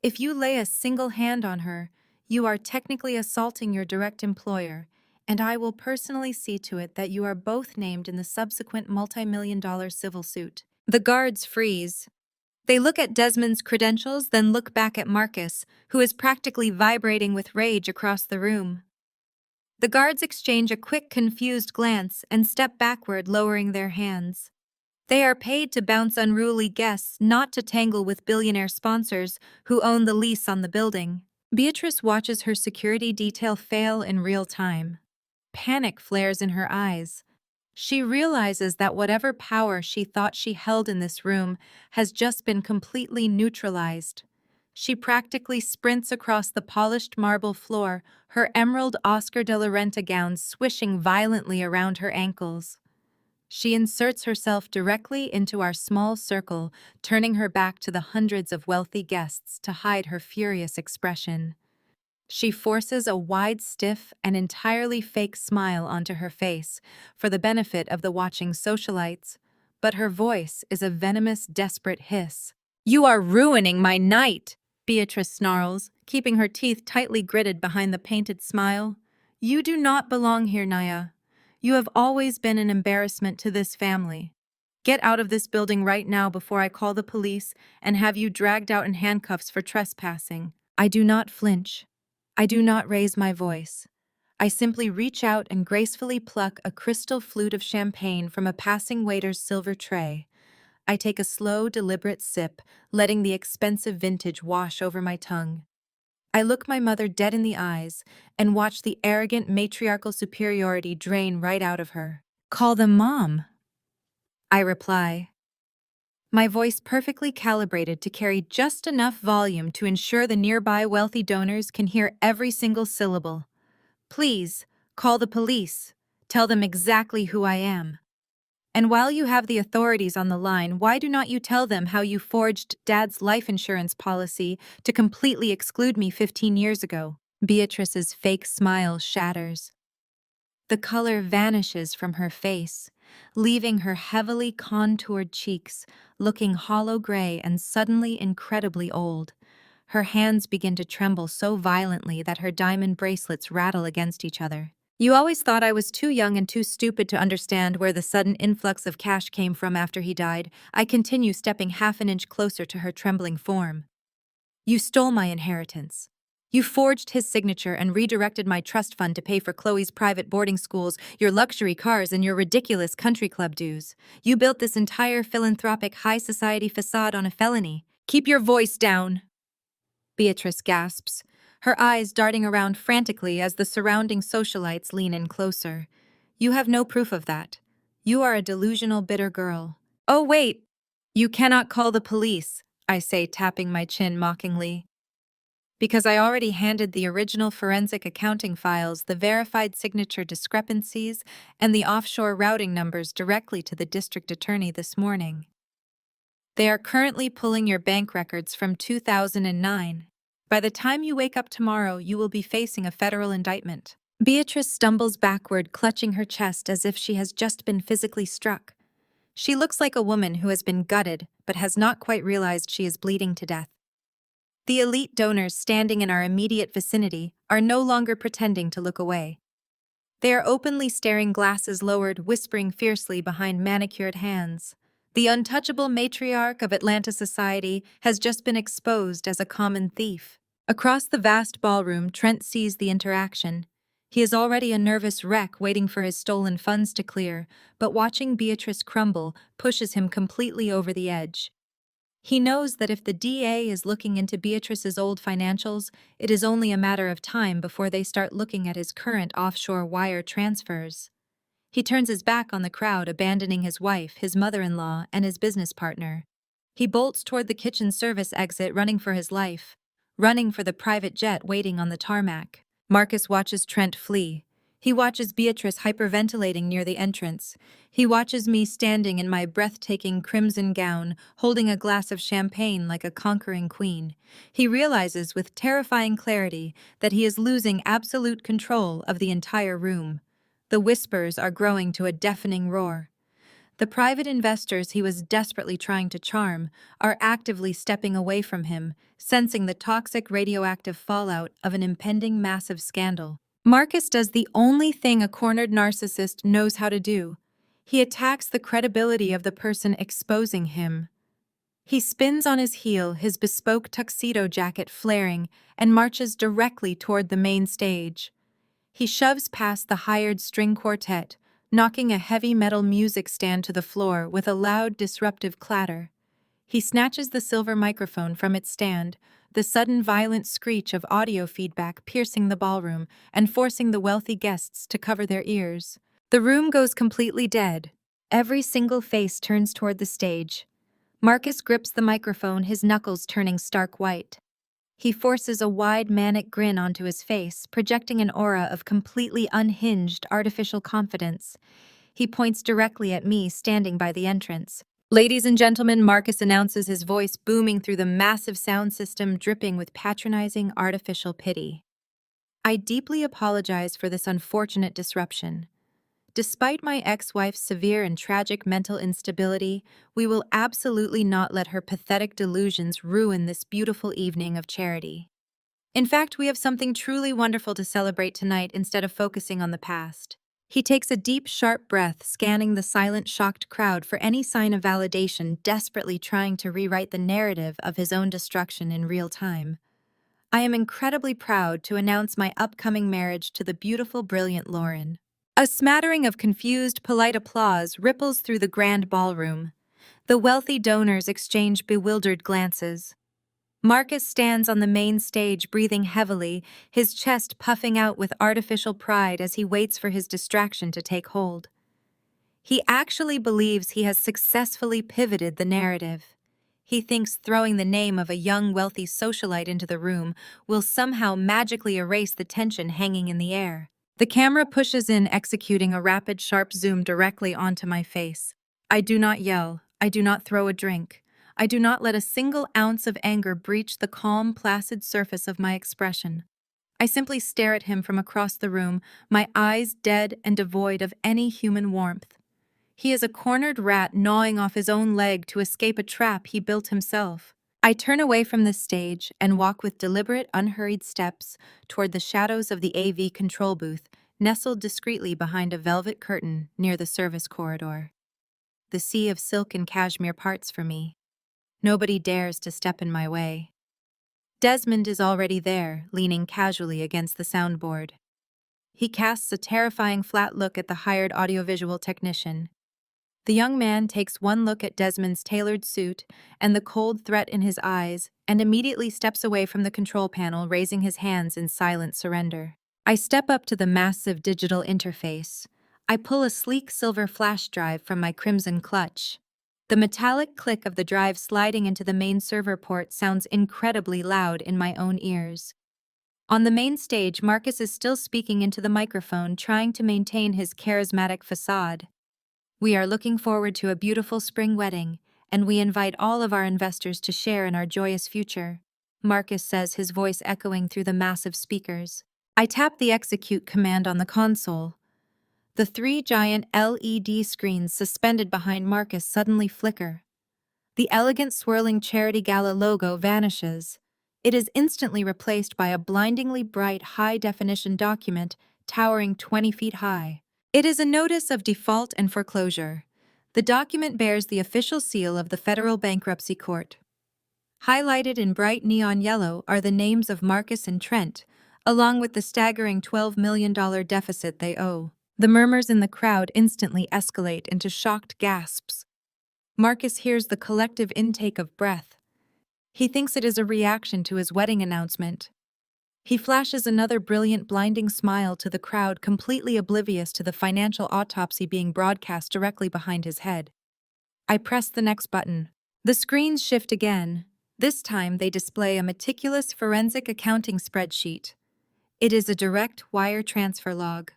If you lay a single hand on her, you are technically assaulting your direct employer, and I will personally see to it that you are both named in the subsequent multi-million-dollar civil suit." The guards freeze. They look at Desmond's credentials, then look back at Marcus, who is practically vibrating with rage across the room. The guards exchange a quick, confused glance and step backward, lowering their hands. They are paid to bounce unruly guests, not to tangle with billionaire sponsors who own the lease on the building. Beatrice watches her security detail fail in real time. Panic flares in her eyes. She realizes that whatever power she thought she held in this room has just been completely neutralized. She practically sprints across the polished marble floor, her emerald Oscar de la Renta gown swishing violently around her ankles. She inserts herself directly into our small circle, turning her back to the hundreds of wealthy guests to hide her furious expression. She forces a wide, stiff, and entirely fake smile onto her face for the benefit of the watching socialites, but her voice is a venomous, desperate hiss. "You are ruining my night!" Beatrice snarls, keeping her teeth tightly gritted behind the painted smile. "You do not belong here, Naya. You have always been an embarrassment to this family. Get out of this building right now before I call the police and have you dragged out in handcuffs for trespassing." I do not flinch. I do not raise my voice. I simply reach out and gracefully pluck a crystal flute of champagne from a passing waiter's silver tray. I take a slow, deliberate sip, letting the expensive vintage wash over my tongue. I look my mother dead in the eyes and watch the arrogant matriarchal superiority drain right out of her. "Call them Mom," I reply, my voice perfectly calibrated to carry just enough volume to ensure the nearby wealthy donors can hear every single syllable. "Please, call the police. Tell them exactly who I am. And while you have the authorities on the line, why do not you tell them how you forged Dad's life insurance policy to completely exclude me 15 years ago?" Beatrice's fake smile shatters. The color vanishes from her face, leaving her heavily contoured cheeks looking hollow gray and suddenly incredibly old. Her hands begin to tremble so violently that her diamond bracelets rattle against each other. "You always thought I was too young and too stupid to understand where the sudden influx of cash came from after he died," I continue, stepping half an inch closer to her trembling form. "You stole my inheritance. You forged his signature and redirected my trust fund to pay for Chloe's private boarding schools, your luxury cars, and your ridiculous country club dues. You built this entire philanthropic high society facade on a felony. Keep your voice down," Beatrice gasps, her eyes darting around frantically as the surrounding socialites lean in closer. "You have no proof of that. You are a delusional, bitter girl." "Oh, wait! You cannot call the police," I say, tapping my chin mockingly. "Because I already handed the original forensic accounting files, the verified signature discrepancies, and the offshore routing numbers directly to the district attorney this morning. They are currently pulling your bank records from 2009. By the time you wake up tomorrow, you will be facing a federal indictment." Beatrice stumbles backward, clutching her chest as if she has just been physically struck. She looks like a woman who has been gutted but has not quite realized she is bleeding to death. The elite donors standing in our immediate vicinity are no longer pretending to look away. They are openly staring, glasses lowered, whispering fiercely behind manicured hands. The untouchable matriarch of Atlanta society has just been exposed as a common thief. Across the vast ballroom, Trent sees the interaction. He is already a nervous wreck waiting for his stolen funds to clear, but watching Beatrice crumble pushes him completely over the edge. He knows that if the DA is looking into Beatrice's old financials, it is only a matter of time before they start looking at his current offshore wire transfers. He turns his back on the crowd, abandoning his wife, his mother-in-law, and his business partner. He bolts toward the kitchen service exit, running for his life, running for the private jet waiting on the tarmac. Marcus watches Trent flee. He watches Beatrice hyperventilating near the entrance. He watches me standing in my breathtaking crimson gown, holding a glass of champagne like a conquering queen. He realizes with terrifying clarity that he is losing absolute control of the entire room. The whispers are growing to a deafening roar. The private investors he was desperately trying to charm are actively stepping away from him, sensing the toxic radioactive fallout of an impending massive scandal. Marcus does the only thing a cornered narcissist knows how to do. He attacks the credibility of the person exposing him. He spins on his heel, his bespoke tuxedo jacket flaring, and marches directly toward the main stage. He shoves past the hired string quartet, knocking a heavy metal music stand to the floor with a loud, disruptive clatter. He snatches the silver microphone from its stand, the sudden violent screech of audio feedback piercing the ballroom and forcing the wealthy guests to cover their ears. The room goes completely dead. Every single face turns toward the stage. Marcus grips the microphone, his knuckles turning stark white. He forces a wide, manic grin onto his face, projecting an aura of completely unhinged, artificial confidence. He points directly at me, standing by the entrance. "Ladies and gentlemen," Marcus announces, his voice booming through the massive sound system, dripping with patronizing, artificial pity. I deeply apologize for this unfortunate disruption. Despite my ex-wife's severe and tragic mental instability, we will absolutely not let her pathetic delusions ruin this beautiful evening of charity. In fact, we have something truly wonderful to celebrate tonight instead of focusing on the past. He takes a deep, sharp breath, scanning the silent, shocked crowd for any sign of validation, desperately trying to rewrite the narrative of his own destruction in real time. I am incredibly proud to announce my upcoming marriage to the beautiful, brilliant Lauren. A smattering of confused, polite applause ripples through the grand ballroom. The wealthy donors exchange bewildered glances. Marcus stands on the main stage, breathing heavily, his chest puffing out with artificial pride as he waits for his distraction to take hold. He actually believes he has successfully pivoted the narrative. He thinks throwing the name of a young, wealthy socialite into the room will somehow magically erase the tension hanging in the air. The camera pushes in, executing a rapid, sharp zoom directly onto my face. I do not yell. I do not throw a drink. I do not let a single ounce of anger breach the calm, placid surface of my expression. I simply stare at him from across the room, my eyes dead and devoid of any human warmth. He is a cornered rat gnawing off his own leg to escape a trap he built himself. I turn away from the stage and walk with deliberate, unhurried steps toward the shadows of the AV control booth, nestled discreetly behind a velvet curtain near the service corridor. The sea of silk and cashmere parts for me. Nobody dares to step in my way. Desmond is already there, leaning casually against the soundboard. He casts a terrifying flat look at the hired audiovisual technician. The young man takes one look at Desmond's tailored suit and the cold threat in his eyes and immediately steps away from the control panel, raising his hands in silent surrender. I step up to the massive digital interface. I pull a sleek silver flash drive from my crimson clutch. The metallic click of the drive sliding into the main server port sounds incredibly loud in my own ears. On the main stage, Marcus is still speaking into the microphone, trying to maintain his charismatic facade. "We are looking forward to a beautiful spring wedding, and we invite all of our investors to share in our joyous future," Marcus says, his voice echoing through the massive speakers. I tap the execute command on the console. The three giant LED screens suspended behind Marcus suddenly flicker. The elegant swirling Charity Gala logo vanishes. It is instantly replaced by a blindingly bright, high-definition document towering 20 feet high. It is a notice of default and foreclosure. The document bears the official seal of the Federal Bankruptcy Court. Highlighted in bright neon yellow are the names of Marcus and Trent, along with the staggering $12 million deficit they owe. The murmurs in the crowd instantly escalate into shocked gasps. Marcus hears the collective intake of breath. He thinks it is a reaction to his wedding announcement. He flashes another brilliant, blinding smile to the crowd, completely oblivious to the financial autopsy being broadcast directly behind his head. I press the next button. The screens shift again. This time they display a meticulous forensic accounting spreadsheet. It is a direct wire transfer log.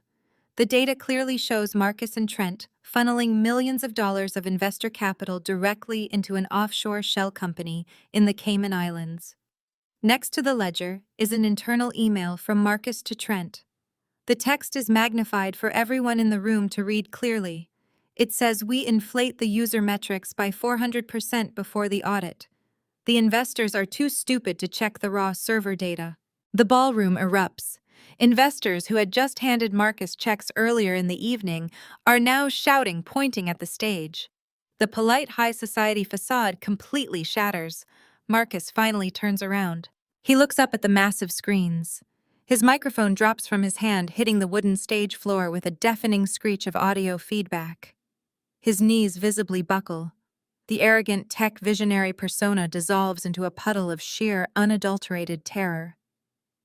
The data clearly shows Marcus and Trent funneling millions of dollars of investor capital directly into an offshore shell company in the Cayman Islands. Next to the ledger is an internal email from Marcus to Trent. The text is magnified for everyone in the room to read clearly. It says, "We inflate the user metrics by 400% before the audit. The investors are too stupid to check the raw server data." The ballroom erupts. Investors who had just handed Marcus checks earlier in the evening are now shouting, pointing at the stage. The polite high society facade completely shatters. Marcus finally turns around. He looks up at the massive screens. His microphone drops from his hand, hitting the wooden stage floor with a deafening screech of audio feedback. His knees visibly buckle. The arrogant tech visionary persona dissolves into a puddle of sheer, unadulterated terror.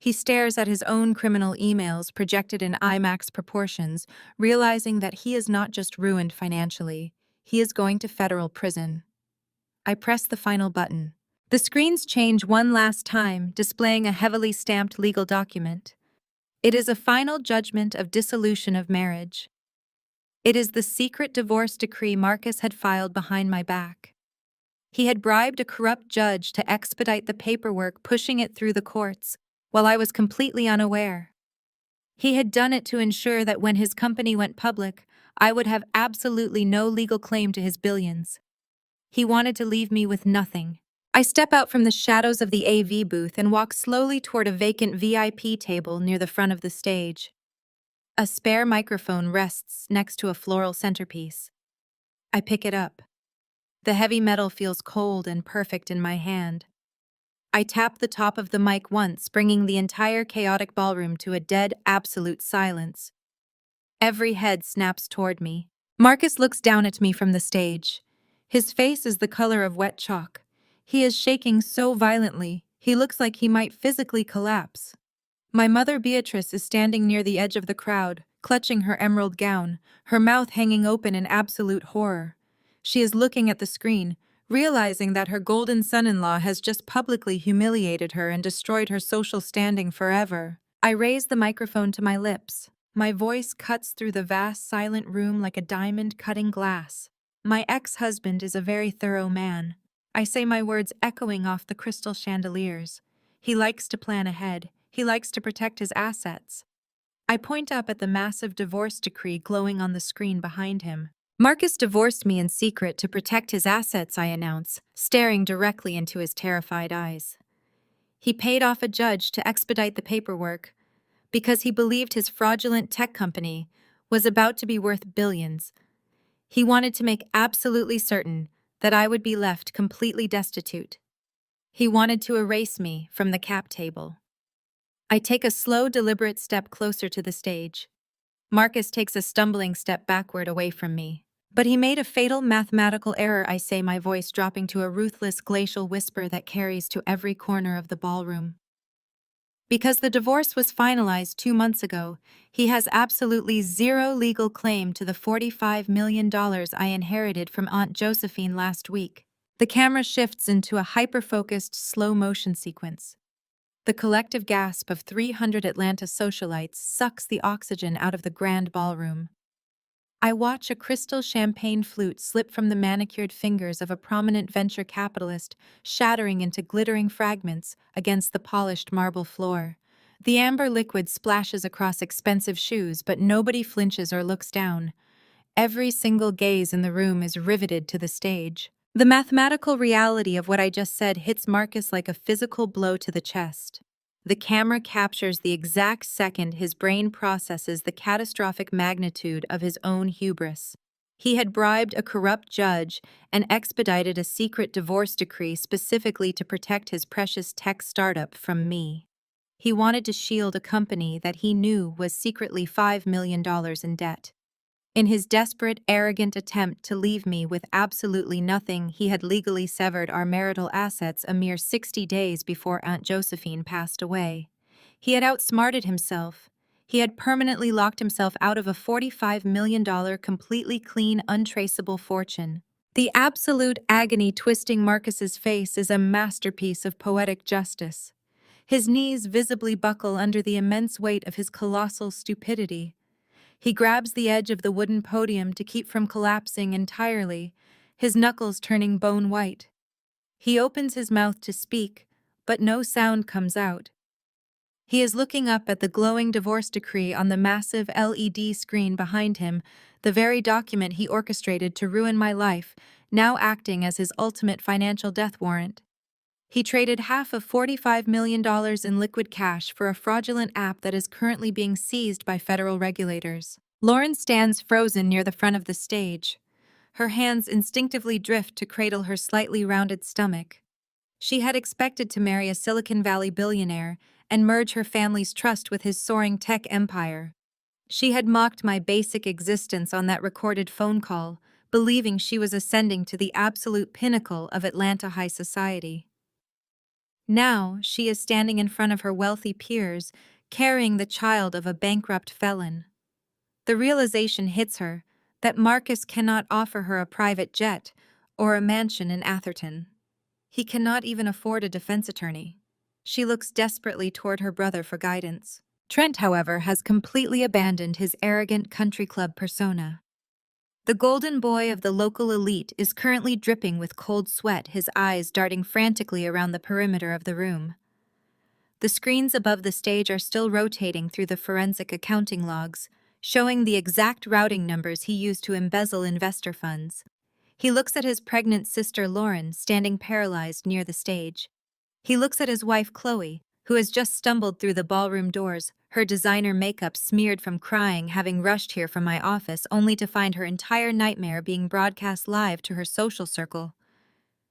He stares at his own criminal emails projected in IMAX proportions, realizing that he is not just ruined financially, he is going to federal prison. I press the final button. The screens change one last time, displaying a heavily stamped legal document. It is a final judgment of dissolution of marriage. It is the secret divorce decree Marcus had filed behind my back. He had bribed a corrupt judge to expedite the paperwork, pushing it through the courts, while I was completely unaware. He had done it to ensure that when his company went public, I would have absolutely no legal claim to his billions. He wanted to leave me with nothing. I step out from the shadows of the AV booth and walk slowly toward a vacant VIP table near the front of the stage. A spare microphone rests next to a floral centerpiece. I pick it up. The heavy metal feels cold and perfect in my hand. I tap the top of the mic once, bringing the entire chaotic ballroom to a dead, absolute silence. Every head snaps toward me. Marcus looks down at me from the stage. His face is the color of wet chalk. He is shaking so violently, he looks like he might physically collapse. My mother Beatrice is standing near the edge of the crowd, clutching her emerald gown, her mouth hanging open in absolute horror. She is looking at the screen, realizing that her golden son-in-law has just publicly humiliated her and destroyed her social standing forever. I raise the microphone to my lips. My voice cuts through the vast, silent room like a diamond cutting glass. My ex-husband is a very thorough man. I say my words echoing off the crystal chandeliers. He likes to plan ahead. He likes to protect his assets. I point up at the massive divorce decree glowing on the screen behind him. Marcus divorced me in secret to protect his assets, I announce, staring directly into his terrified eyes. He paid off a judge to expedite the paperwork because he believed his fraudulent tech company was about to be worth billions. He wanted to make absolutely certain that I would be left completely destitute. He wanted to erase me from the cap table. I take a slow, deliberate step closer to the stage. Marcus takes a stumbling step backward away from me. But he made a fatal mathematical error, I say, my voice dropping to a ruthless glacial whisper that carries to every corner of the ballroom. Because the divorce was finalized 2 months ago, he has absolutely zero legal claim to the $45 million I inherited from Aunt Josephine last week. The camera shifts into a hyper-focused slow-motion sequence. The collective gasp of 300 Atlanta socialites sucks the oxygen out of the grand ballroom. I watch a crystal champagne flute slip from the manicured fingers of a prominent venture capitalist, shattering into glittering fragments against the polished marble floor. The amber liquid splashes across expensive shoes, but nobody flinches or looks down. Every single gaze in the room is riveted to the stage. The mathematical reality of what I just said hits Marcus like a physical blow to the chest. The camera captures the exact second his brain processes the catastrophic magnitude of his own hubris. He had bribed a corrupt judge and expedited a secret divorce decree specifically to protect his precious tech startup from me. He wanted to shield a company that he knew was secretly $5 million in debt. In his desperate, arrogant attempt to leave me with absolutely nothing, he had legally severed our marital assets a mere 60 days before Aunt Josephine passed away. He had outsmarted himself. He had permanently locked himself out of a $45 million completely clean, untraceable fortune. The absolute agony twisting Marcus's face is a masterpiece of poetic justice. His knees visibly buckle under the immense weight of his colossal stupidity. He grabs the edge of the wooden podium to keep from collapsing entirely, his knuckles turning bone white. He opens his mouth to speak, but no sound comes out. He is looking up at the glowing divorce decree on the massive LED screen behind him, the very document he orchestrated to ruin my life, now acting as his ultimate financial death warrant. He traded half of $45 million in liquid cash for a fraudulent app that is currently being seized by federal regulators. Lauren stands frozen near the front of the stage. Her hands instinctively drift to cradle her slightly rounded stomach. She had expected to marry a Silicon Valley billionaire, and merge her family's trust with his soaring tech empire. She had mocked my basic existence on that recorded phone call, believing she was ascending to the absolute pinnacle of Atlanta high society. Now, she is standing in front of her wealthy peers, carrying the child of a bankrupt felon. The realization hits her that Marcus cannot offer her a private jet or a mansion in Atherton. He cannot even afford a defense attorney. She looks desperately toward her brother for guidance. Trent, however, has completely abandoned his arrogant country club persona. The golden boy of the local elite is currently dripping with cold sweat, his eyes darting frantically around the perimeter of the room. The screens above the stage are still rotating through the forensic accounting logs, showing the exact routing numbers he used to embezzle investor funds. He looks at his pregnant sister Lauren, standing paralyzed near the stage. He looks at his wife Chloe, who has just stumbled through the ballroom doors, her designer makeup smeared from crying, having rushed here from my office only to find her entire nightmare being broadcast live to her social circle.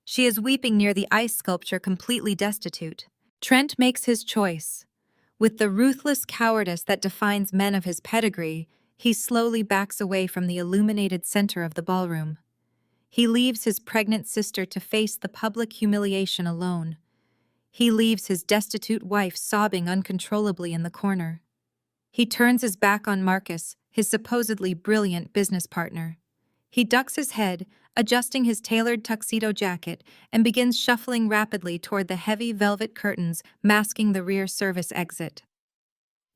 She is weeping near the ice sculpture, completely destitute. Trent makes his choice. With the ruthless cowardice that defines men of his pedigree, he slowly backs away from the illuminated center of the ballroom. He leaves his pregnant sister to face the public humiliation alone. He leaves his destitute wife sobbing uncontrollably in the corner. He turns his back on Marcus, his supposedly brilliant business partner. He ducks his head, adjusting his tailored tuxedo jacket, and begins shuffling rapidly toward the heavy velvet curtains masking the rear service exit.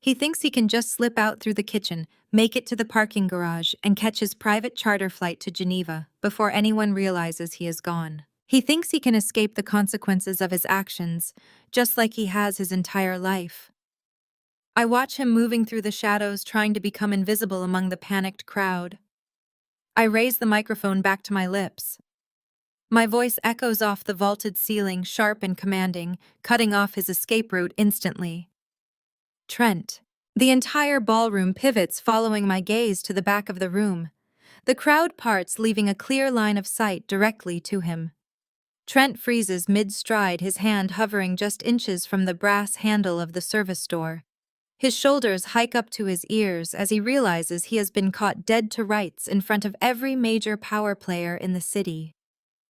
He thinks he can just slip out through the kitchen, make it to the parking garage, and catch his private charter flight to Geneva before anyone realizes he is gone. He thinks he can escape the consequences of his actions, just like he has his entire life. I watch him moving through the shadows, trying to become invisible among the panicked crowd. I raise the microphone back to my lips. My voice echoes off the vaulted ceiling, sharp and commanding, cutting off his escape route instantly. Trent. The entire ballroom pivots, following my gaze to the back of the room. The crowd parts, leaving a clear line of sight directly to him. Trent freezes mid-stride, his hand hovering just inches from the brass handle of the service door. His shoulders hike up to his ears as he realizes he has been caught dead to rights in front of every major power player in the city.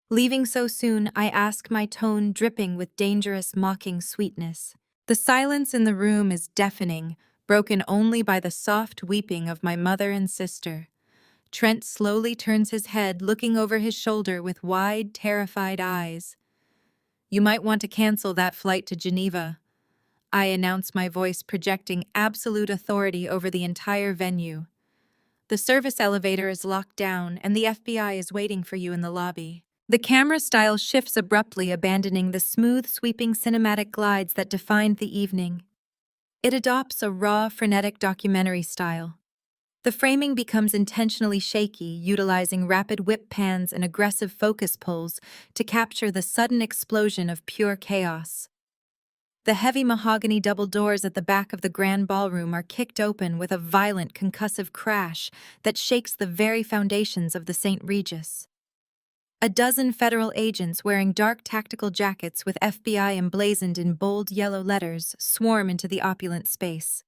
Leaving so soon, I ask, my tone dripping with dangerous, mocking sweetness. The silence in the room is deafening, broken only by the soft weeping of my mother and sister. Trent slowly turns his head, looking over his shoulder with wide, terrified eyes. "You might want to cancel that flight to Geneva," I announce, my voice projecting absolute authority over the entire venue. "The service elevator is locked down, and the FBI is waiting for you in the lobby." The camera style shifts abruptly, abandoning the smooth, sweeping cinematic glides that defined the evening. It adopts a raw, frenetic documentary style. The framing becomes intentionally shaky, utilizing rapid whip pans and aggressive focus pulls to capture the sudden explosion of pure chaos. The heavy mahogany double doors at the back of the grand ballroom are kicked open with a violent, concussive crash that shakes the very foundations of the St. Regis. A dozen federal agents wearing dark tactical jackets with FBI emblazoned in bold yellow letters swarm into the opulent space.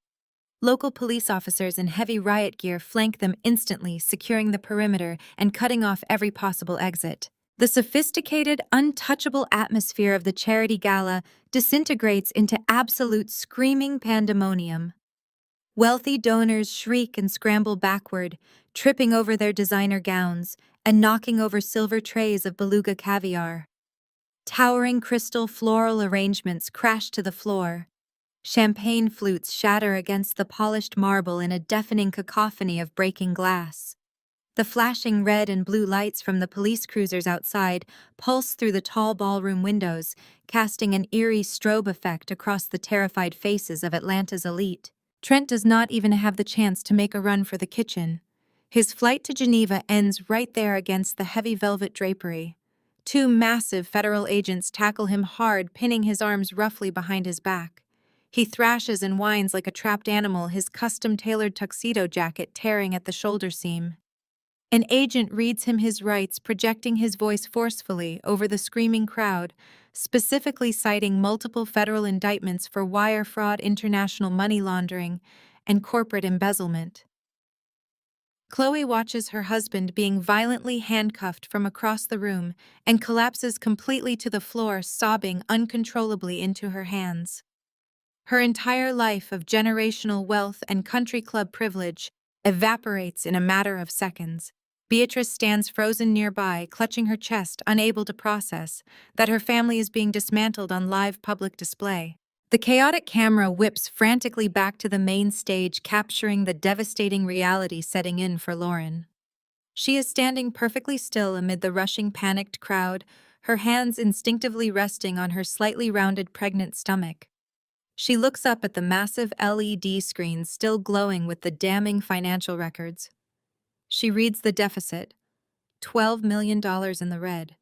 Local police officers in heavy riot gear flank them instantly, securing the perimeter and cutting off every possible exit. The sophisticated, untouchable atmosphere of the charity gala disintegrates into absolute screaming pandemonium. Wealthy donors shriek and scramble backward, tripping over their designer gowns and knocking over silver trays of beluga caviar. Towering crystal floral arrangements crash to the floor. Champagne flutes shatter against the polished marble in a deafening cacophony of breaking glass. The flashing red and blue lights from the police cruisers outside pulse through the tall ballroom windows, casting an eerie strobe effect across the terrified faces of Atlanta's elite. Trent does not even have the chance to make a run for the kitchen. His flight to Geneva ends right there against the heavy velvet drapery. Two massive federal agents tackle him hard, pinning his arms roughly behind his back. He thrashes and whines like a trapped animal, his custom-tailored tuxedo jacket tearing at the shoulder seam. An agent reads him his rights, projecting his voice forcefully over the screaming crowd, specifically citing multiple federal indictments for wire fraud, international money laundering, and corporate embezzlement. Chloe watches her husband being violently handcuffed from across the room and collapses completely to the floor, sobbing uncontrollably into her hands. Her entire life of generational wealth and country club privilege evaporates in a matter of seconds. Beatrice stands frozen nearby, clutching her chest, unable to process that her family is being dismantled on live public display. The chaotic camera whips frantically back to the main stage, capturing the devastating reality setting in for Lauren. She is standing perfectly still amid the rushing, panicked crowd, her hands instinctively resting on her slightly rounded pregnant stomach. She looks up at the massive LED screens still glowing with the damning financial records. She reads the deficit, $12 million in the red.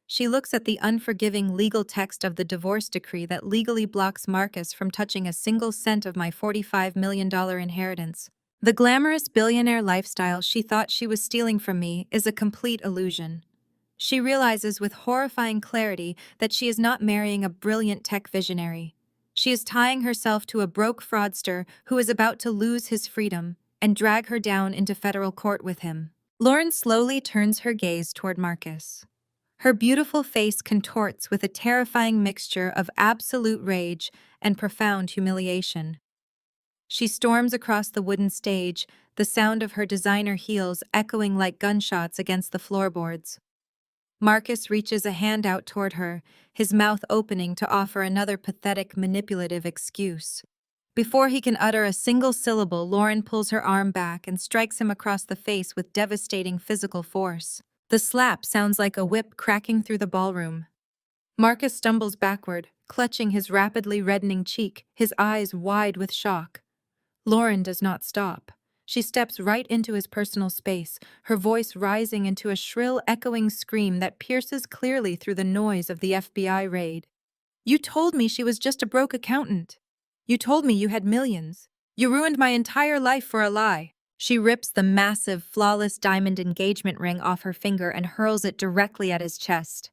She looks at the unforgiving legal text of the divorce decree that legally blocks Marcus from touching a single cent of my $45 million inheritance. The glamorous billionaire lifestyle she thought she was stealing from me is a complete illusion. She realizes with horrifying clarity that she is not marrying a brilliant tech visionary. She is tying herself to a broke fraudster who is about to lose his freedom and drag her down into federal court with him. Lauren slowly turns her gaze toward Marcus. Her beautiful face contorts with a terrifying mixture of absolute rage and profound humiliation. She storms across the wooden stage, the sound of her designer heels echoing like gunshots against the floorboards. Marcus reaches a hand out toward her, his mouth opening to offer another pathetic, manipulative excuse. Before he can utter a single syllable, Lauren pulls her arm back and strikes him across the face with devastating physical force. The slap sounds like a whip cracking through the ballroom. Marcus stumbles backward, clutching his rapidly reddening cheek, his eyes wide with shock. Lauren does not stop. She steps right into his personal space, her voice rising into a shrill, echoing scream that pierces clearly through the noise of the FBI raid. "You told me she was just a broke accountant. You told me you had millions. You ruined my entire life for a lie." She rips the massive, flawless diamond engagement ring off her finger and hurls it directly at his chest.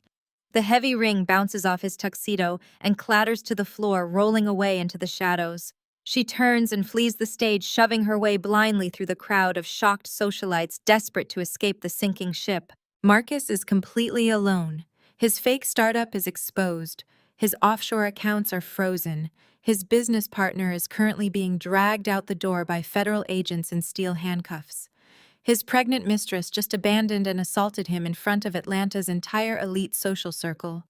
The heavy ring bounces off his tuxedo and clatters to the floor, rolling away into the shadows. She turns and flees the stage, shoving her way blindly through the crowd of shocked socialites desperate to escape the sinking ship. Marcus is completely alone. His fake startup is exposed. His offshore accounts are frozen. His business partner is currently being dragged out the door by federal agents in steel handcuffs. His pregnant mistress just abandoned and assaulted him in front of Atlanta's entire elite social circle.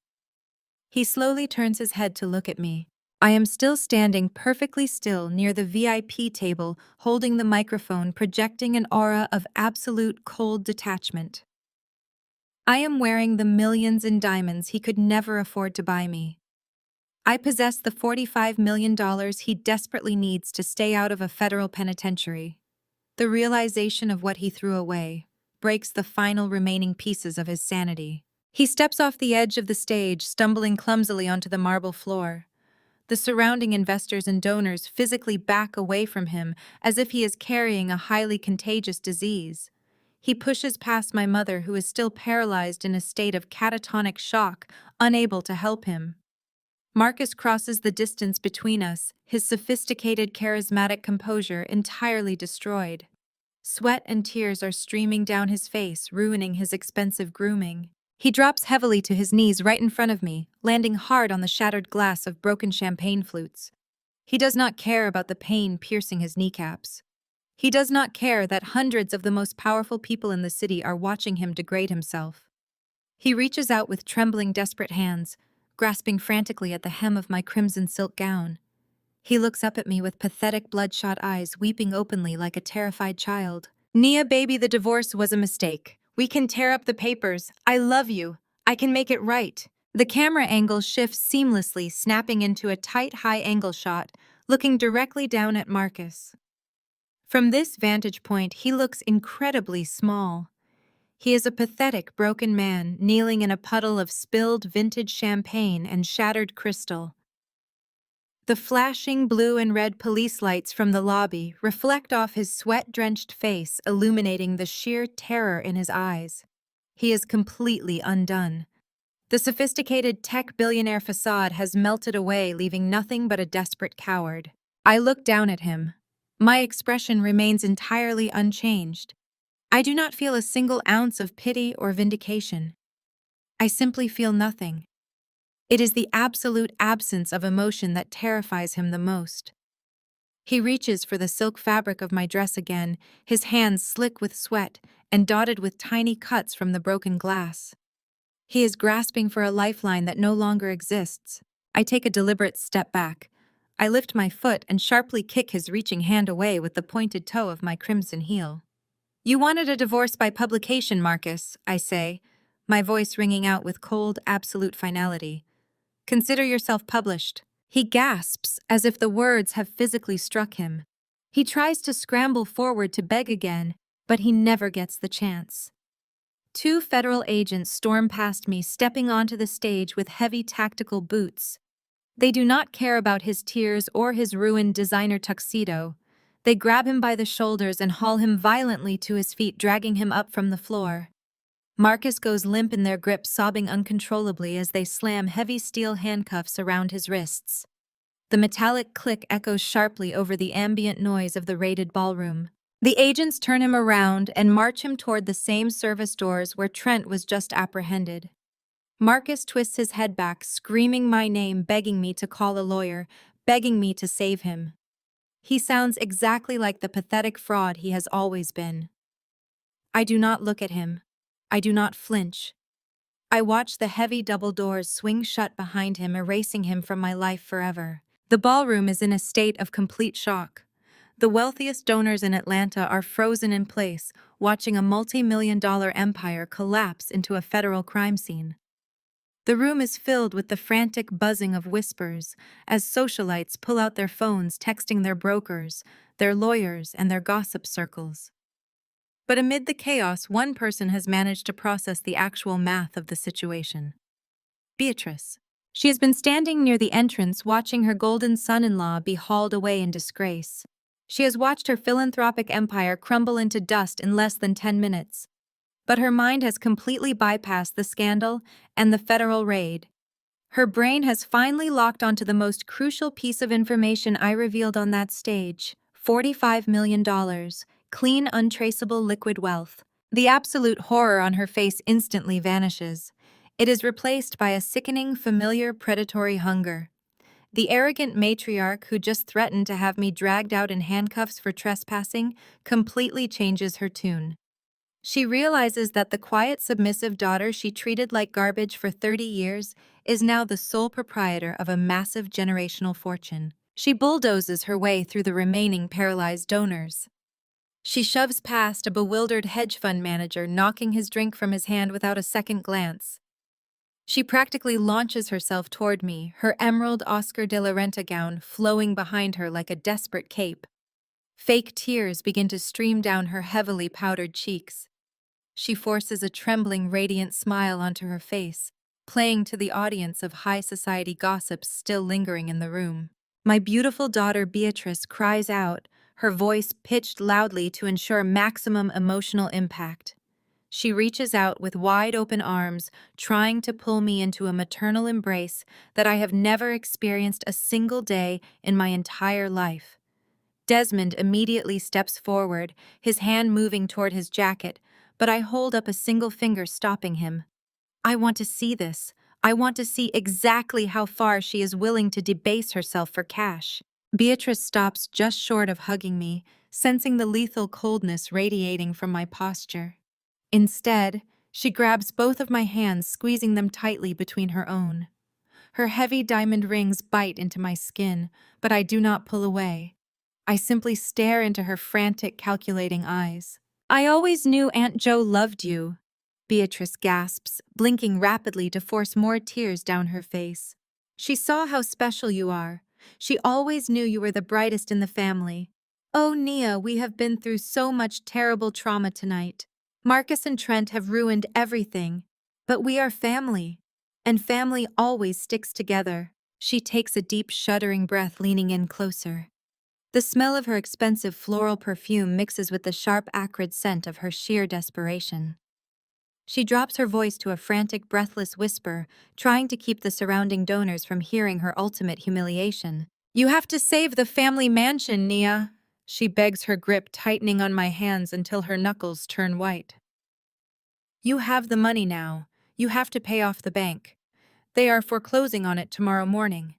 He slowly turns his head to look at me. I am still standing perfectly still near the VIP table, holding the microphone, projecting an aura of absolute cold detachment. I am wearing the millions in diamonds he could never afford to buy me. I possess the $45 million he desperately needs to stay out of a federal penitentiary. The realization of what he threw away breaks the final remaining pieces of his sanity. He steps off the edge of the stage, stumbling clumsily onto the marble floor. The surrounding investors and donors physically back away from him as if he is carrying a highly contagious disease. He pushes past my mother, who is still paralyzed in a state of catatonic shock, unable to help him. Marcus crosses the distance between us, his sophisticated, charismatic composure entirely destroyed. Sweat and tears are streaming down his face, ruining his expensive grooming. He drops heavily to his knees right in front of me, landing hard on the shattered glass of broken champagne flutes. He does not care about the pain piercing his kneecaps. He does not care that hundreds of the most powerful people in the city are watching him degrade himself. He reaches out with trembling, desperate hands, grasping frantically at the hem of my crimson silk gown. He looks up at me with pathetic, bloodshot eyes, weeping openly like a terrified child. "Nia, baby, the divorce was a mistake. We can tear up the papers. I love you. I can make it right." The camera angle shifts seamlessly, snapping into a tight, high-angle shot, looking directly down at Marcus. From this vantage point, he looks incredibly small. He is a pathetic, broken man, kneeling in a puddle of spilled vintage champagne and shattered crystal. The flashing blue and red police lights from the lobby reflect off his sweat-drenched face, illuminating the sheer terror in his eyes. He is completely undone. The sophisticated tech billionaire facade has melted away, leaving nothing but a desperate coward. I look down at him. My expression remains entirely unchanged. I do not feel a single ounce of pity or vindication. I simply feel nothing. It is the absolute absence of emotion that terrifies him the most. He reaches for the silk fabric of my dress again, his hands slick with sweat and dotted with tiny cuts from the broken glass. He is grasping for a lifeline that no longer exists. I take a deliberate step back. I lift my foot and sharply kick his reaching hand away with the pointed toe of my crimson heel. "You wanted a divorce by publication, Marcus," I say, my voice ringing out with cold, absolute finality. "Consider yourself published." He gasps as if the words have physically struck him. He tries to scramble forward to beg again, but he never gets the chance. Two federal agents storm past me, stepping onto the stage with heavy tactical boots. They do not care about his tears or his ruined designer tuxedo. They grab him by the shoulders and haul him violently to his feet, dragging him up from the floor. Marcus goes limp in their grip, sobbing uncontrollably as they slam heavy steel handcuffs around his wrists. The metallic click echoes sharply over the ambient noise of the raided ballroom. The agents turn him around and march him toward the same service doors where Trent was just apprehended. Marcus twists his head back, screaming my name, begging me to call a lawyer, begging me to save him. He sounds exactly like the pathetic fraud he has always been. I do not look at him. I do not flinch. I watch the heavy double doors swing shut behind him, erasing him from my life forever. The ballroom is in a state of complete shock. The wealthiest donors in Atlanta are frozen in place, watching a multi-million-dollar empire collapse into a federal crime scene. The room is filled with the frantic buzzing of whispers as socialites pull out their phones, texting their brokers, their lawyers, and their gossip circles. But amid the chaos, one person has managed to process the actual math of the situation. Beatrice. She has been standing near the entrance, watching her golden son-in-law be hauled away in disgrace. She has watched her philanthropic empire crumble into dust in less than 10 minutes. But her mind has completely bypassed the scandal and the federal raid. Her brain has finally locked onto the most crucial piece of information I revealed on that stage: $45 million, clean, untraceable liquid wealth. The absolute horror on her face instantly vanishes. It is replaced by a sickening, familiar, predatory hunger. The arrogant matriarch who just threatened to have me dragged out in handcuffs for trespassing completely changes her tune. She realizes that the quiet, submissive daughter she treated like garbage for 30 years is now the sole proprietor of a massive generational fortune. She bulldozes her way through the remaining paralyzed donors. She shoves past a bewildered hedge fund manager, knocking his drink from his hand without a second glance. She practically launches herself toward me, her emerald Oscar de la Renta gown flowing behind her like a desperate cape. Fake tears begin to stream down her heavily powdered cheeks. She forces a trembling, radiant smile onto her face, playing to the audience of high society gossips still lingering in the room. My beautiful daughter Beatrice cries out, her voice pitched loudly to ensure maximum emotional impact. She reaches out with wide-open arms, trying to pull me into a maternal embrace that I have never experienced a single day in my entire life. Desmond immediately steps forward, his hand moving toward his jacket, but I hold up a single finger, stopping him. I want to see this. I want to see exactly how far she is willing to debase herself for cash. Beatrice stops just short of hugging me, sensing the lethal coldness radiating from my posture. Instead, she grabs both of my hands, squeezing them tightly between her own. Her heavy diamond rings bite into my skin, but I do not pull away. I simply stare into her frantic, calculating eyes. "I always knew Aunt Jo loved you," Beatrice gasps, blinking rapidly to force more tears down her face. "She saw how special you are. She always knew you were the brightest in the family. Oh, Nia, we have been through so much terrible trauma tonight. Marcus and Trent have ruined everything. But we are family. And family always sticks together." She takes a deep, shuddering breath, leaning in closer. The smell of her expensive floral perfume mixes with the sharp, acrid scent of her sheer desperation. She drops her voice to a frantic, breathless whisper, trying to keep the surrounding donors from hearing her ultimate humiliation. You have to save the family mansion, Nia. She begs, her grip tightening on my hands until her knuckles turn white. You have the money now. You have to pay off the bank. They are foreclosing on it tomorrow morning.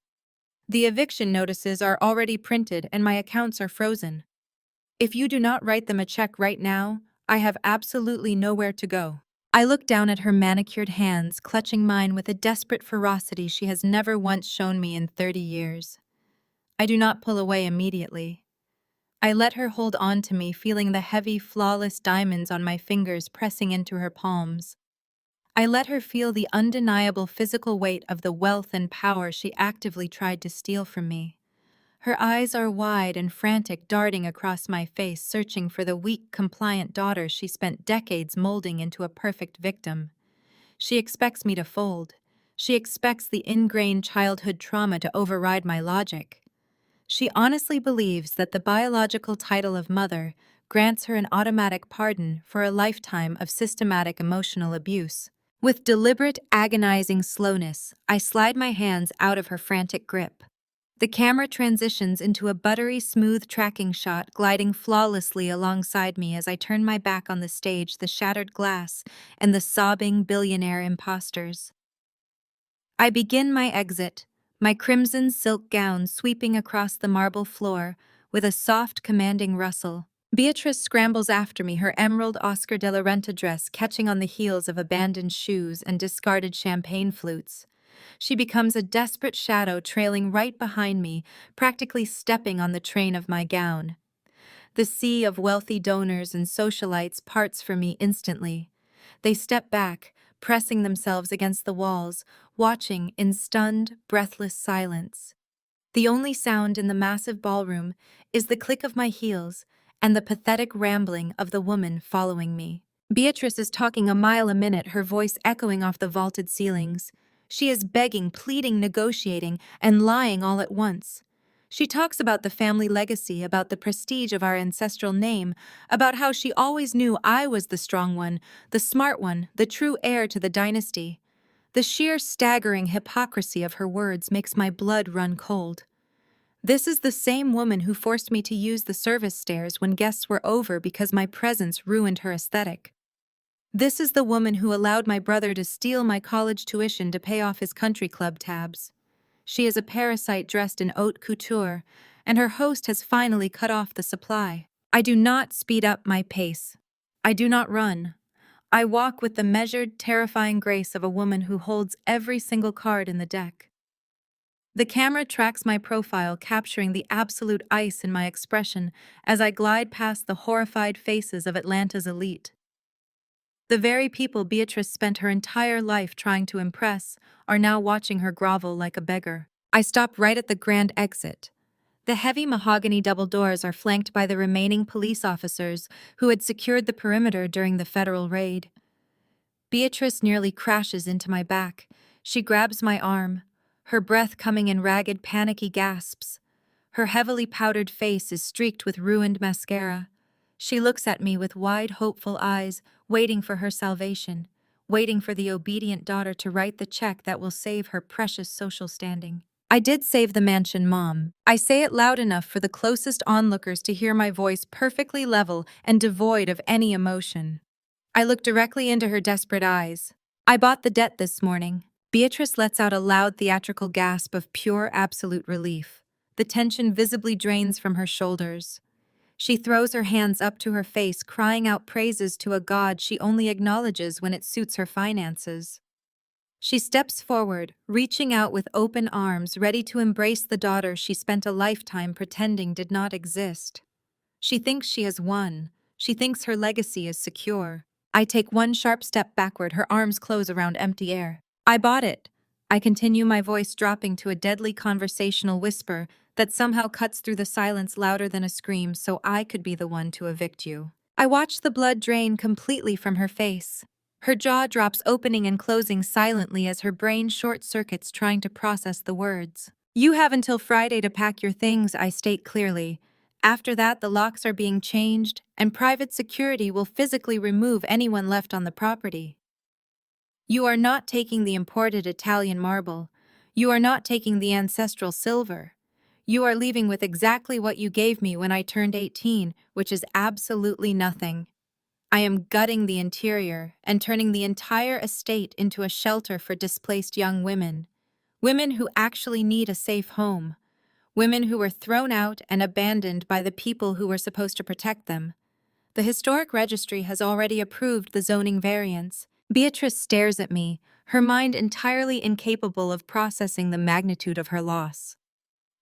The eviction notices are already printed and my accounts are frozen. If you do not write them a check right now, I have absolutely nowhere to go. I look down at her manicured hands, clutching mine with a desperate ferocity she has never once shown me in 30 years. I do not pull away immediately. I let her hold on to me, feeling the heavy, flawless diamonds on my fingers pressing into her palms. I let her feel the undeniable physical weight of the wealth and power she actively tried to steal from me. Her eyes are wide and frantic, darting across my face, searching for the weak, compliant daughter she spent decades molding into a perfect victim. She expects me to fold. She expects the ingrained childhood trauma to override my logic. She honestly believes that the biological title of mother grants her an automatic pardon for a lifetime of systematic emotional abuse. With deliberate, agonizing slowness, I slide my hands out of her frantic grip. The camera transitions into a buttery smooth tracking shot, gliding flawlessly alongside me as I turn my back on the stage, the shattered glass, and the sobbing billionaire imposters. I begin my exit, my crimson silk gown sweeping across the marble floor with a soft, commanding rustle. Beatrice scrambles after me, her emerald Oscar de la Renta dress catching on the heels of abandoned shoes and discarded champagne flutes. She becomes a desperate shadow trailing right behind me, practically stepping on the train of my gown. The sea of wealthy donors and socialites parts for me instantly. They step back, pressing themselves against the walls, watching in stunned, breathless silence. The only sound in the massive ballroom is the click of my heels and the pathetic rambling of the woman following me. Beatrice is talking a mile a minute, her voice echoing off the vaulted ceilings. She is begging, pleading, negotiating, and lying all at once. She talks about the family legacy, about the prestige of our ancestral name, about how she always knew I was the strong one, the smart one, the true heir to the dynasty. The sheer staggering hypocrisy of her words makes my blood run cold. This is the same woman who forced me to use the service stairs when guests were over because my presence ruined her aesthetic. This is the woman who allowed my brother to steal my college tuition to pay off his country club tabs. She is a parasite dressed in haute couture, and her host has finally cut off the supply. I do not speed up my pace. I do not run. I walk with the measured, terrifying grace of a woman who holds every single card in the deck. The camera tracks my profile, capturing the absolute ice in my expression as I glide past the horrified faces of Atlanta's elite. The very people Beatrice spent her entire life trying to impress are now watching her grovel like a beggar. I stop right at the grand exit. The heavy mahogany double doors are flanked by the remaining police officers who had secured the perimeter during the federal raid. Beatrice nearly crashes into my back. She grabs my arm, her breath coming in ragged, panicky gasps. Her heavily powdered face is streaked with ruined mascara. She looks at me with wide, hopeful eyes, waiting for her salvation, waiting for the obedient daughter to write the check that will save her precious social standing. I did save the mansion, Mom. I say it loud enough for the closest onlookers to hear my voice perfectly level and devoid of any emotion. I look directly into her desperate eyes. I bought the debt this morning. Beatrice lets out a loud theatrical gasp of pure absolute relief. The tension visibly drains from her shoulders. She throws her hands up to her face, crying out praises to a god she only acknowledges when it suits her finances. She steps forward, reaching out with open arms, ready to embrace the daughter she spent a lifetime pretending did not exist. She thinks she has won. She thinks her legacy is secure. I take one sharp step backward, her arms close around empty air. I bought it. I continue, my voice dropping to a deadly conversational whisper that somehow cuts through the silence louder than a scream, so I could be the one to evict you. I watch the blood drain completely from her face. Her jaw drops, opening and closing silently as her brain short-circuits trying to process the words. You have until Friday to pack your things, I state clearly. After that, the locks are being changed, and private security will physically remove anyone left on the property. You are not taking the imported Italian marble. You are not taking the ancestral silver. You are leaving with exactly what you gave me when I turned 18, which is absolutely nothing. I am gutting the interior and turning the entire estate into a shelter for displaced young women. Women who actually need a safe home. Women who were thrown out and abandoned by the people who were supposed to protect them. The Historic Registry has already approved the zoning variance. Beatrice stares at me, her mind entirely incapable of processing the magnitude of her loss.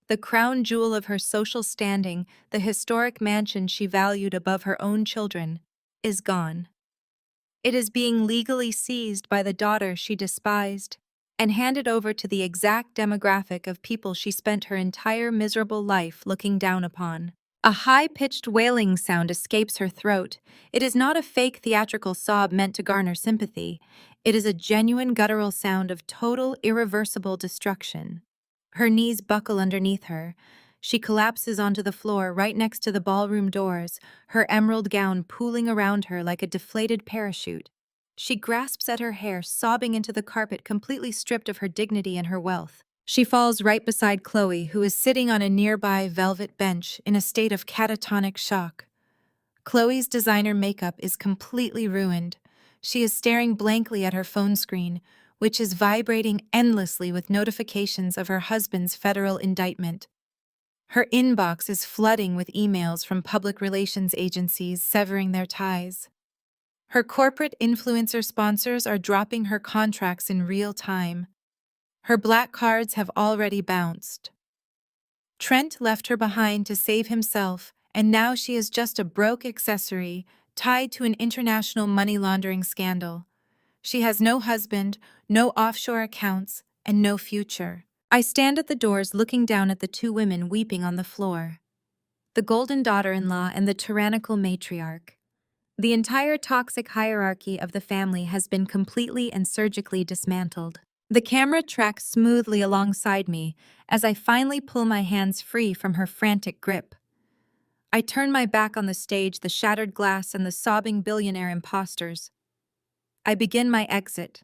The crown jewel of her social standing, the historic mansion she valued above her own children, is gone. It is being legally seized by the daughter she despised and handed over to the exact demographic of people she spent her entire miserable life looking down upon. A high-pitched wailing sound escapes her throat. It is not a fake theatrical sob meant to garner sympathy. It is a genuine guttural sound of total, irreversible destruction. Her knees buckle underneath her. She collapses onto the floor right next to the ballroom doors, her emerald gown pooling around her like a deflated parachute. She grasps at her hair, sobbing into the carpet, completely stripped of her dignity and her wealth. She falls right beside Chloe, who is sitting on a nearby velvet bench in a state of catatonic shock. Chloe's designer makeup is completely ruined. She is staring blankly at her phone screen, which is vibrating endlessly with notifications of her husband's federal indictment. Her inbox is flooding with emails from public relations agencies severing their ties. Her corporate influencer sponsors are dropping her contracts in real time. Her black cards have already bounced. Trent left her behind to save himself, and now she is just a broke accessory tied to an international money laundering scandal. She has no husband, no offshore accounts, and no future. I stand at the doors looking down at the two women weeping on the floor. The golden daughter-in-law and the tyrannical matriarch. The entire toxic hierarchy of the family has been completely and surgically dismantled. The camera tracks smoothly alongside me as I finally pull my hands free from her frantic grip. I turn my back on the stage, the shattered glass, and the sobbing billionaire imposters. I begin my exit,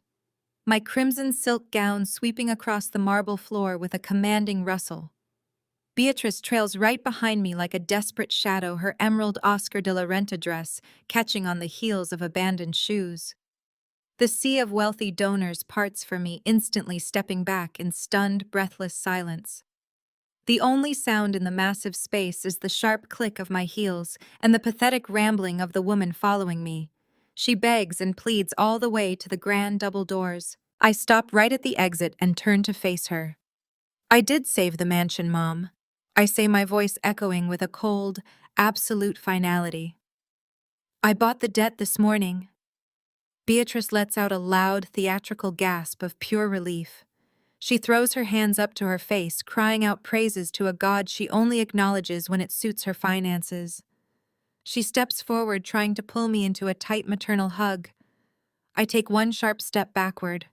my crimson silk gown sweeping across the marble floor with a commanding rustle. Beatrice trails right behind me like a desperate shadow, her emerald Oscar de la Renta dress catching on the heels of abandoned shoes. The sea of wealthy donors parts for me, instantly stepping back in stunned, breathless silence. The only sound in the massive space is the sharp click of my heels and the pathetic rambling of the woman following me. She begs and pleads all the way to the grand double doors. I stop right at the exit and turn to face her. "I did save the mansion, Mom," I say, my voice echoing with a cold, absolute finality. "I bought the debt this morning." Beatrice lets out a loud, theatrical gasp of pure relief. She throws her hands up to her face, crying out praises to a god she only acknowledges when it suits her finances. She steps forward, trying to pull me into a tight maternal hug. I take one sharp step backward.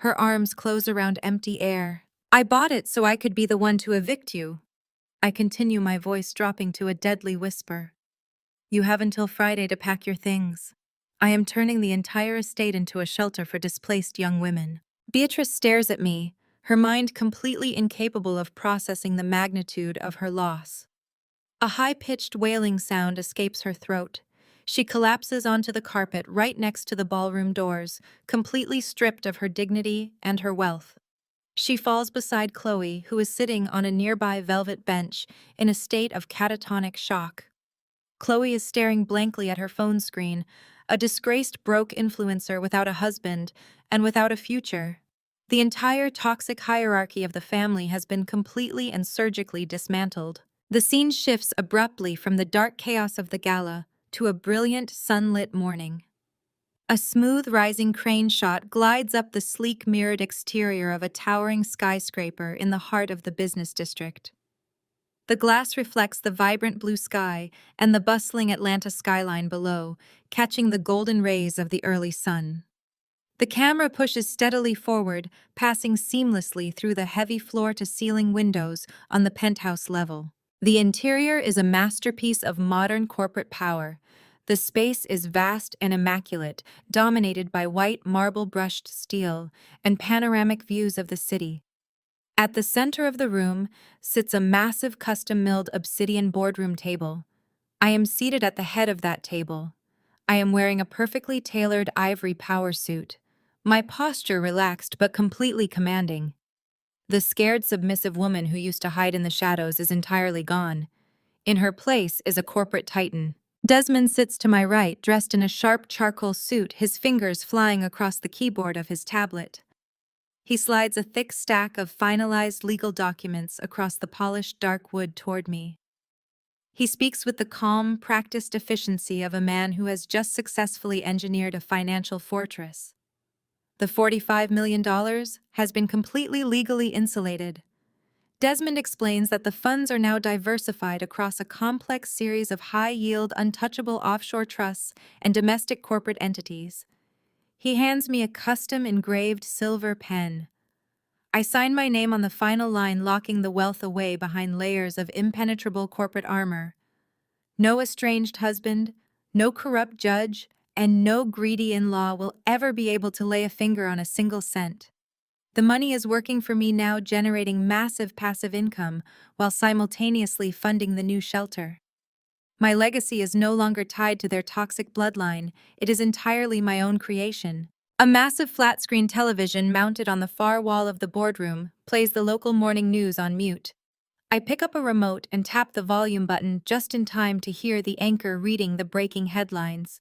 Her arms close around empty air. "I bought it so I could be the one to evict you." I continue, my voice dropping to a deadly whisper. "You have until Friday to pack your things. I am turning the entire estate into a shelter for displaced young women." Beatrice stares at me, her mind completely incapable of processing the magnitude of her loss. A high-pitched wailing sound escapes her throat. She collapses onto the carpet right next to the ballroom doors, completely stripped of her dignity and her wealth. She falls beside Chloe, who is sitting on a nearby velvet bench in a state of catatonic shock. Chloe is staring blankly at her phone screen, a disgraced broke influencer without a husband and without a future. The entire toxic hierarchy of the family has been completely and surgically dismantled. The scene shifts abruptly from the dark chaos of the gala to a brilliant, sunlit morning. A smooth rising crane shot glides up the sleek mirrored exterior of a towering skyscraper in the heart of the business district. The glass reflects the vibrant blue sky and the bustling Atlanta skyline below, catching the golden rays of the early sun. The camera pushes steadily forward, passing seamlessly through the heavy floor-to-ceiling windows on the penthouse level. The interior is a masterpiece of modern corporate power. The space is vast and immaculate, dominated by white marble-brushed steel and panoramic views of the city. At the center of the room sits a massive custom-milled obsidian boardroom table. I am seated at the head of that table. I am wearing a perfectly tailored ivory power suit. My posture relaxed but completely commanding. The scared, submissive woman who used to hide in the shadows is entirely gone. In her place is a corporate titan. Desmond sits to my right, dressed in a sharp charcoal suit, his fingers flying across the keyboard of his tablet. He slides a thick stack of finalized legal documents across the polished dark wood toward me. He speaks with the calm, practiced efficiency of a man who has just successfully engineered a financial fortress. The $45 million has been completely legally insulated. Desmond explains that the funds are now diversified across a complex series of high-yield, untouchable offshore trusts and domestic corporate entities. He hands me a custom-engraved silver pen. I sign my name on the final line, locking the wealth away behind layers of impenetrable corporate armor. No estranged husband, no corrupt judge, and no greedy in-law will ever be able to lay a finger on a single cent. The money is working for me now, generating massive passive income while simultaneously funding the new shelter. My legacy is no longer tied to their toxic bloodline, it is entirely my own creation. A massive flat-screen television mounted on the far wall of the boardroom plays the local morning news on mute. I pick up a remote and tap the volume button just in time to hear the anchor reading the breaking headlines.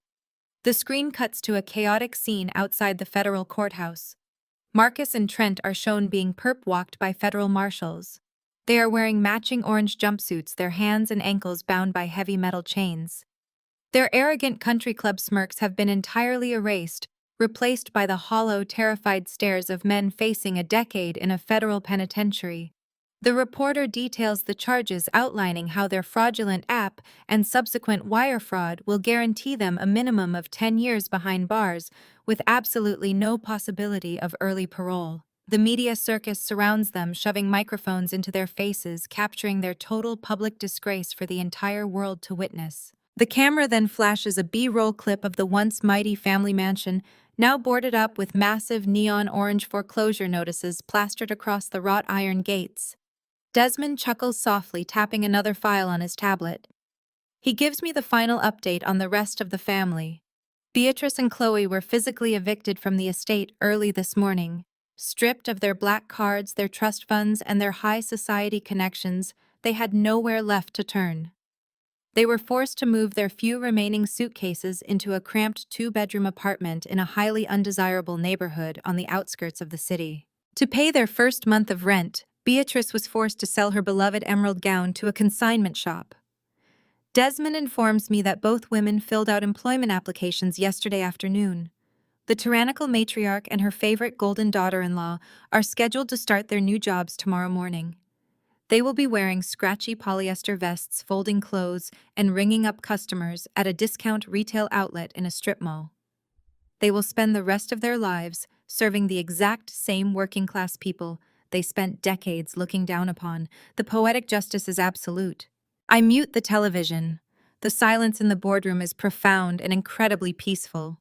The screen cuts to a chaotic scene outside the federal courthouse. Marcus and Trent are shown being perp-walked by federal marshals. They are wearing matching orange jumpsuits, their hands and ankles bound by heavy metal chains. Their arrogant country club smirks have been entirely erased, replaced by the hollow, terrified stares of men facing a decade in a federal penitentiary. The reporter details the charges, outlining how their fraudulent app and subsequent wire fraud will guarantee them a minimum of 10 years behind bars, with absolutely no possibility of early parole. The media circus surrounds them, shoving microphones into their faces, capturing their total public disgrace for the entire world to witness. The camera then flashes a B-roll clip of the once mighty family mansion, now boarded up with massive neon orange foreclosure notices plastered across the wrought iron gates. Desmond chuckles softly, tapping another file on his tablet. He gives me the final update on the rest of the family. Beatrice and Chloe were physically evicted from the estate early this morning. Stripped of their black cards, their trust funds, and their high society connections, they had nowhere left to turn. They were forced to move their few remaining suitcases into a cramped two-bedroom apartment in a highly undesirable neighborhood on the outskirts of the city. To pay their first month of rent, Beatrice was forced to sell her beloved emerald gown to a consignment shop. Desmond informs me that both women filled out employment applications yesterday afternoon. The tyrannical matriarch and her favorite golden daughter-in-law are scheduled to start their new jobs tomorrow morning. They will be wearing scratchy polyester vests, folding clothes, and ringing up customers at a discount retail outlet in a strip mall. They will spend the rest of their lives serving the exact same working-class people they spent decades looking down upon. The poetic justice is absolute. I mute the television. The silence in the boardroom is profound and incredibly peaceful.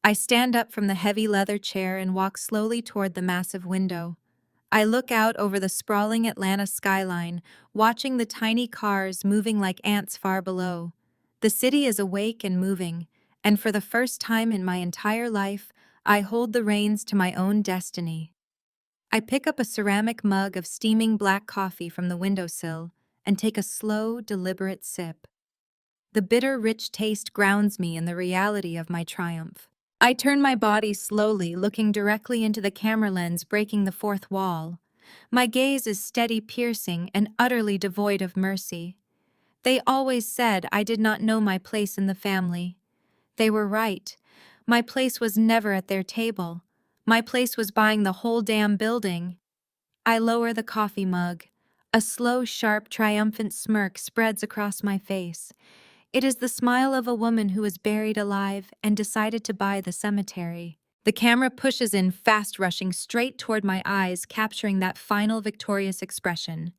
I stand up from the heavy leather chair and walk slowly toward the massive window. I look out over the sprawling Atlanta skyline, watching the tiny cars moving like ants far below. The city is awake and moving, and for the first time in my entire life, I hold the reins to my own destiny. I pick up a ceramic mug of steaming black coffee from the windowsill and take a slow, deliberate sip. The bitter, rich taste grounds me in the reality of my triumph. I turn my body slowly, looking directly into the camera lens, breaking the fourth wall. My gaze is steady, piercing, and utterly devoid of mercy. They always said I did not know my place in the family. They were right. My place was never at their table. My place was buying the whole damn building. I lower the coffee mug. A slow, sharp, triumphant smirk spreads across my face. It is the smile of a woman who was buried alive and decided to buy the cemetery. The camera pushes in fast, rushing straight toward my eyes, capturing that final victorious expression.